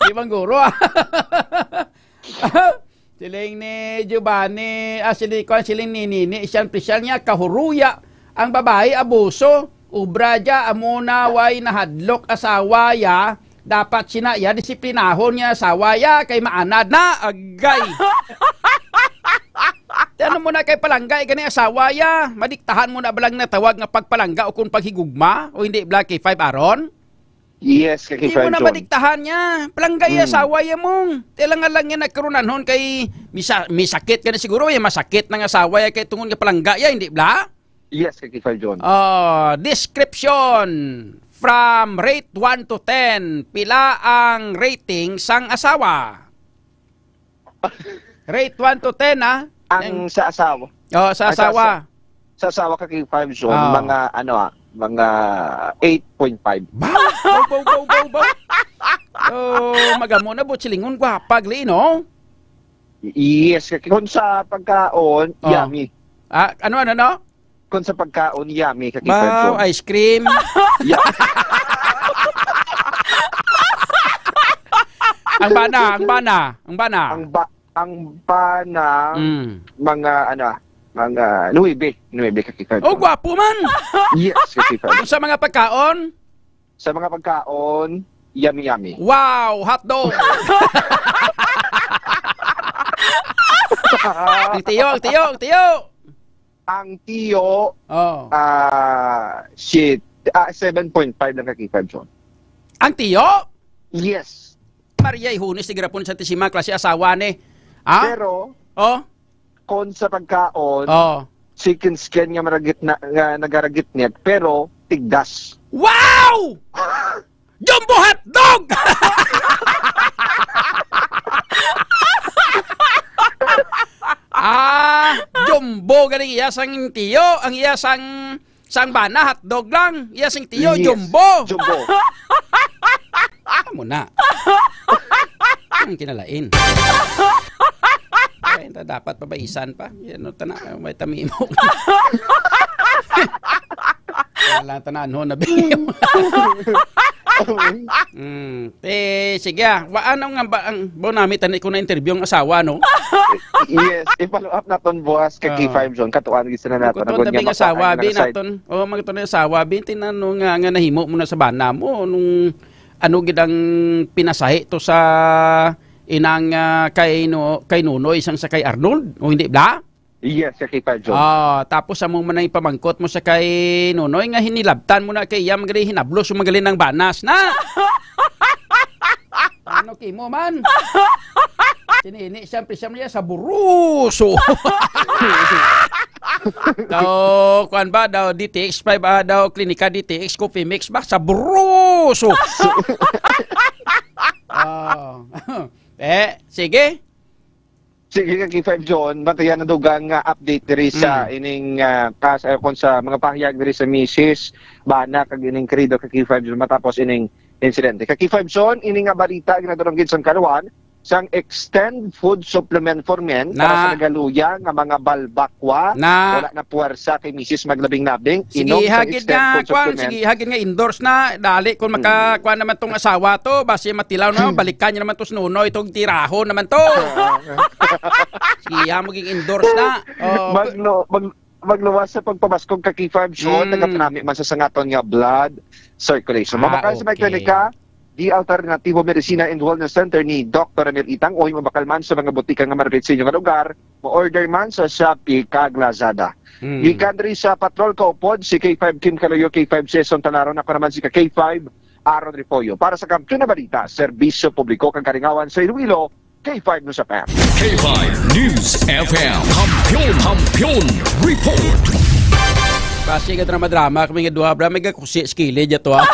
Ibang guro Siling ni Giovanni, siling ni Nini, siyempre niya kahuruya. Ang babae, abuso. Ubra dya, amuna, way nahadlok asawa ya. Dapat sinaya, disiplinahon niya asawa ya, kay maanad na, agay. Ano mo na kay palanggay, gani asawa ya. Madiktahan mo na balang natawag nga pagpalangga o kung paghigugma, o hindi bla kay 5 aron? Yes, kay 5 John. Hindi mo na madiktahan niya. Palanggay asawa ya mong. Tilangan lang niya nagkarunanon kay misakit ka na siguro, ya masakit ng asawa ya kay tungkol nga palangga ya, hindi bla? Yes, kay 5 John. Description. From rate 1 to 10, pila ang rating sang asawa? Rate 1 to 10, Ang sa asawa. Sa asawa. Sa asawa kay 5 John, mga mga 8.5. Bow. Magamo na silingon gwapag li, no? Yes, kung sa pagkaon, yummy. Ano? Kung sa pagkaon, yummy. Wow, ice cream. Ang bana. Mga mga 9 kakipad. Oh, gwapo man. Yes, kakipad. Sa mga pagkaon? Sa mga pagkaon, yummy. Wow, hotdog. Ang tiyo. Ang tiyo, 7.5 lang kakipad, John. Ang tiyo? Yes. Maria Ihunes, tigarapon sa Tisima, klase asawa ni. Pero, kung sa pagkaon, chicken skin nga nagaragit niya, pero tigdas. Wow! Jumbo hotdog! galing iya sang tiyo, ang iya sang bana hotdog lang, iya sang tiyo jumbo. Amo na. Ang kinalain. Ay, dapat pabaisan pa. Yan o, may tamimok. Wala tanan na biyo. Sige. Ano nga ba ang namin tanay ko na interview ang asawa, no? Yes, i-follow up naton buwas kay K5 John. Katuan gisa na nato. Kung tabi nga asawa, bin naton. O, magto na asawa, bin tinanong nga nahimo mo na sa bana mo nung ano gidang pinasahi to sa inang kay Nunoy isang sa kay Arnold o hindi ba? Yes, sa kay John. Tapos amo man na ipamangkot mo sa kay Nunoy nga hinilabtan mo na kay iya magaling hinablos yung magaling ng banas na. Ano kay mo man? Tinini siyempre niya sa buruso. Daw kuan ba daw DTX 5 daw klinika DTX Coffee Mix ba sa buruso. Sige. Sige kay K5 John, batayan na dugang update diri sa ining kon sa mga pahayag diri sa Mrs. Bana kag ining krido kay K5 John matapos ining insidente. Kay K5 John, ining balita ginadurong gid sang Kalawan sang extend food supplement for men para sa nagaluya nga mga balbakwa wala na puwersa kay Mrs. maglabing-labing inom sa extend food supplement. Sige hagid nga endorse na dali kung makakuan naman tong asawa to base matilaw na balikan niya naman to Nunoy itong tiraho naman to. Sige maging endorse na. Magluwas sa pagpabaskog kay K5 John nagapanami man sa sangaton nga blood circulation. Mabakal sa may klinika di Alternativo Medicina and Wellness Center ni Dr. Amir Itang o mabakal man sa mga butika nga marapit sa inyong lugar, ma-order man sa Shopee kag Lazada. Gikan diri sa patrol kaupod si K5 Kim Kaloyo, K5 Seson Tanaro na naman si K5 Aaron Ripoyo. Para sa Kampiyon na Balita, Serbisyo Publiko kang Karingawan sa Iloilo, K5 News FM. K5 News FM, Kampiyon Report. Kasi ka drama kami nga duha, may kusi skili dito ha.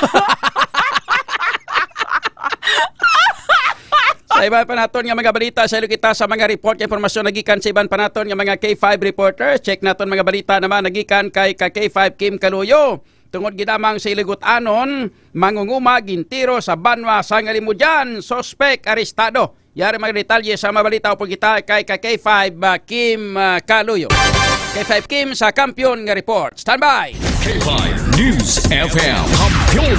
Sa iban pa naton nga mga balita sa kita sa mga report informasyon nagikan sa iban pa naton nga mga K5 reporters. Check naton mga balita naman nagikan kay K5 Kim Kaluyo. Tungod gidamang sa Iligot-anon, mangunguma gintiro sa Banwa sa Ngalimudyan, sospek arestado. Yari mga detalye sa mga balita upang kita kay K5 Kim Kaluyo. K5 Kim sa Kampiyon nga report. Stand by! K5 News FM,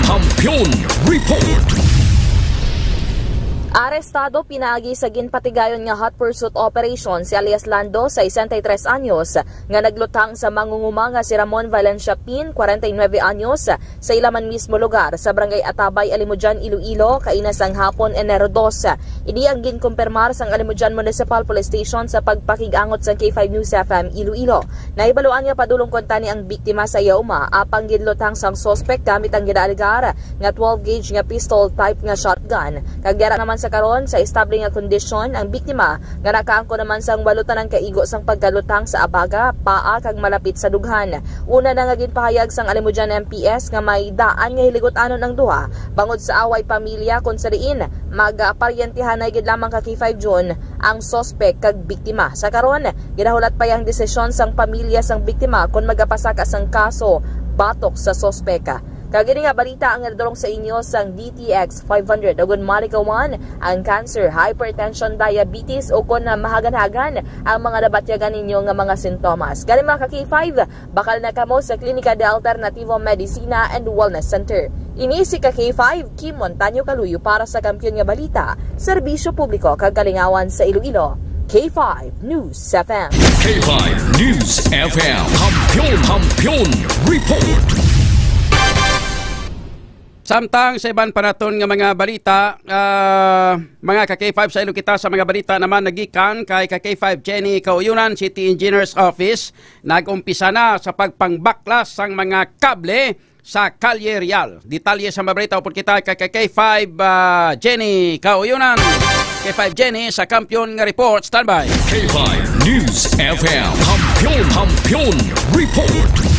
Kampiyon Report. Arestado pinagi sa ginpatigayon nga hot pursuit operation si alias Lando, 63 anyos, nga naglutang sa mangunguma nga si Ramon Valencia Pin, 49 anyos, sa ilaman mismo lugar sa Barangay Atabay, Alimujan, Iloilo, kainasang hapon Enero 2. Idi ang ginkumpirmar sang Alimujan Municipal Police Station sa pagpakigangot sa K5 News FM Iloilo. Naibaluan nga padulong kontani ang biktima sa yauma, apang ginlutang sang suspect gamit ang gidaalgar nga 12 gauge nga pistol type nga shotgun. Kagyara naman sa karon sa estable nga kondisyon ang biktima nga nakaangko naman sang balutan ng kaigo sang pagkalutang sa abaga, paa kag malapit sa dughan. Una na nga ginpahayag sang Alimujan MPS nga may daan nga hiligot-anon ang duha bangod sa away pamilya kun sa diin magaparyentehan gid lamang ka K5 John ang suspect kag biktima. Sa karon ginahulat pa yang desisyon sang pamilya sang biktima kun magapasaka sang kaso batok sa suspeka. Kagini nga balita ang nadulong sa inyo sang DTX 500 agon malikawan ang cancer, hypertension, diabetes o kung mahagan-hagan ang mga nabatyagan ninyo nga mga sintomas. Gani mga ka-K5, bakal na kamo sa Klinika de Alternativo Medicina and Wellness Center. Ini si ka-K5 Kim Montaño Kaluyo para sa Kampiyon nga Balita, Serbisyo Publiko kag Kalingawan sa Iloilo. K5 News FM. K5 News FM, Kampiyon Report. Samtang sa iban pa naton nga mga balita, mga ka-K5 sa ilo kita sa mga balita naman nagikan kay ka-K5 Jenny Kauyunan, City Engineers Office, nag-umpisa na sa pagpangbaklas sang mga kable sa Kalye Real. Detalye sa mga balita upang kita kay ka-K5 Jenny Kauyunan. K5 Jenny sa Kampiyon nga Report. Standby. K5 News FM, Kampiyon Report.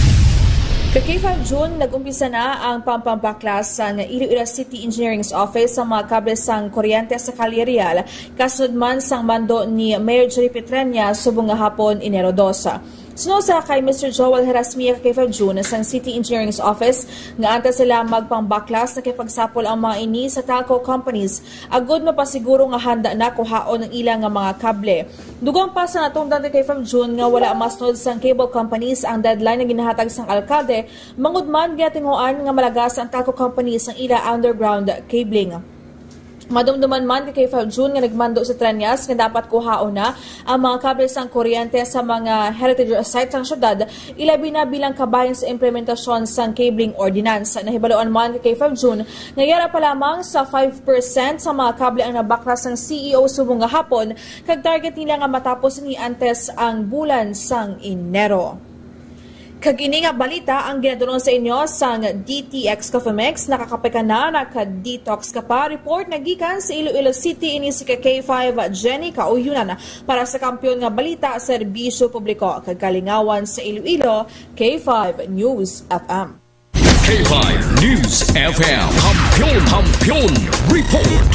Kay-K5 June, nag-umpisa na ang pampambaklas sa Iloilo City Engineering's Office sa mga kable sang kuryente sa Kalye Real, kasunod man sang mando ni Mayor Jerry Petrenia subong nga hapon Enero 2. Sunusa kay Mr. Joel Herasmia kay June sa City Engineering's Office nga anta sila magpangbaklas na kipagsapol ang mga ini sa telco companies agud mapasiguro nga handa na kuhaon ng ilang nga mga kable. Dugang pa sa natungdan kay June nga wala masnod sang cable companies ang deadline na ginahatag sang alkalde mangud man ginatinguan nga malagas ang telco companies ang ila underground cabling. Madumduman man kay 5 June nga nagmando sa Trenyas nga dapat kuhaon na ang mga kable sang kuryente sa mga heritage sites sang syudad ilabi na bilang kabayan sa implementasyon sang cabling ordinance. Nahibaloan man kay 5 June nga yara pa lamang sa 5% sa mga kable ang nabaklas ng CEO subong nga hapon kag target nila nga matapos ni antes ang bulan sang Enero. Kagini nga balita ang ginadulong sa inyo sang DTX Coffee Mix. Nakakapay ka na, naka-detox ka pa. Report na gikan sa Iloilo City ini si K5 Jenny Kauyunan para sa kampiyon nga balita serbisyo publiko. Kagkalingawan sa Iloilo, K5 News FM. K5 News FM. Kampiyon Report.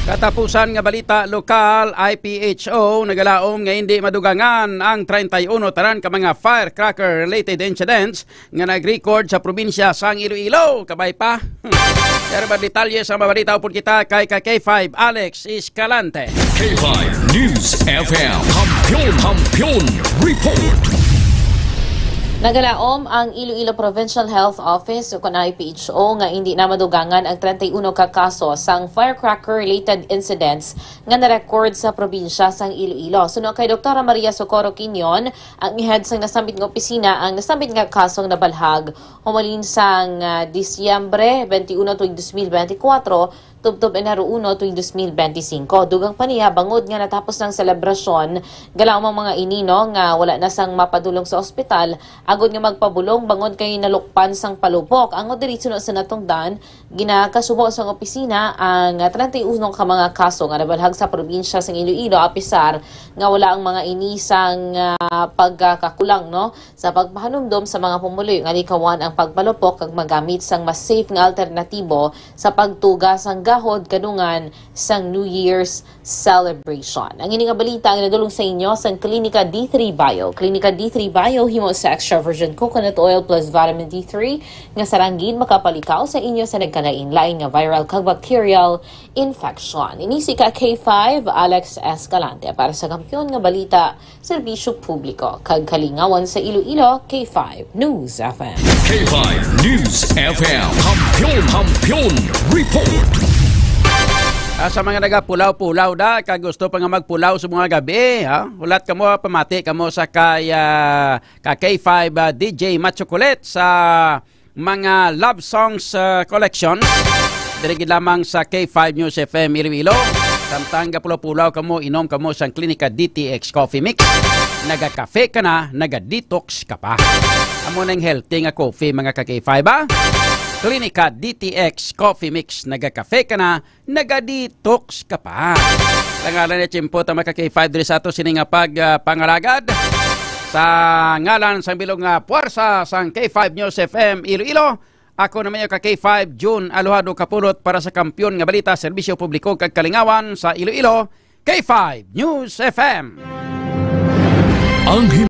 Katapusan nga balita lokal, IPHO nagalaom nga hindi madugangan ang 31 tanan ka mga firecracker related incidents nga nag-record sa probinsya sang Iloilo. Kabay pa. Pero ba detalye sa mabalita upod kita kay K5 Alex Escalante. K5 News FM. Kampiyon Report. Nagalaom ang Iloilo Provincial Health Office o IPHO nga hindi na madugangan ang 31 ka kaso sang firecracker-related incidents nga na-record sa probinsya sang Iloilo. Suno kay Dr. Maria Socorro Quinion, ang head sang nasambit nga opisina, ang nasambit nga kasong nabalhag humalin sang Disyembre 21 tuig 2024 tubtob Enero 1 tuwing 2025. Dugang pa niya, bangod nga natapos ng selebrasyon, galaw ang mga inino nga wala na sang mapadulong sa ospital, agod nga magpabulong, bangod kay nalukpan sang palupok. Ang diritso na sa natungdan, ginakasubo sang opisina ang 31 ka mga kaso nga nabalhag sa probinsya sang Iloilo, apisar nga wala ang mga inisang pagkakakulang no sa pagpahanumdom sa mga pumuloy nga likawan ang pagpalupok kag magamit sang mas safe nga alternatibo sa pagtuga sang gahod kadungan sang New Year's celebration. Ang ini nga balita ang nadulong sa inyo sa Klinika D3 Bio. Klinika D3 Bio himo sa extra virgin coconut oil plus vitamin D3 nga saranggin makapalikaw sa inyo sa nagkalain-lain nga viral kag bacterial infection. Inisi ka K5 Alex Escalante para sa kampiyon nga balita serbisyo publiko kag kalingawan sa Iloilo, K5 News FM. K5 News FM. Kampiyon Report. Sa mga nagapulaw-pulaw da, kag gusto pa nga magpulaw sa mga gabi, ha? Ulat kamo, pamati kamo sa kay K5 DJ Machocolate sa mga love songs collection. Dirigid lamang sa K5 News FM Iloilo. Samtang gapulaw-pulaw kamo, inom kamo sa Klinika DTX Coffee Mix. Naga-cafe ka na, naga-detox ka pa. Amo nang healthy nga coffee mga ka-K5 ba? Klinika DTX Coffee Mix. Naga-cafe ka na, naga-detox ka pa. Langalan ni Chimpo, tama ka K5 diri sa ato sining nga pangalagad. Sa ngalan sa bilog nga puwersa sang K5 News FM Iloilo. Ako naman yung ka K5 June Aluhado Kapulot para sa kampiyon nga balita serbisyo publiko kag kalingawan sa Iloilo. K5 News FM.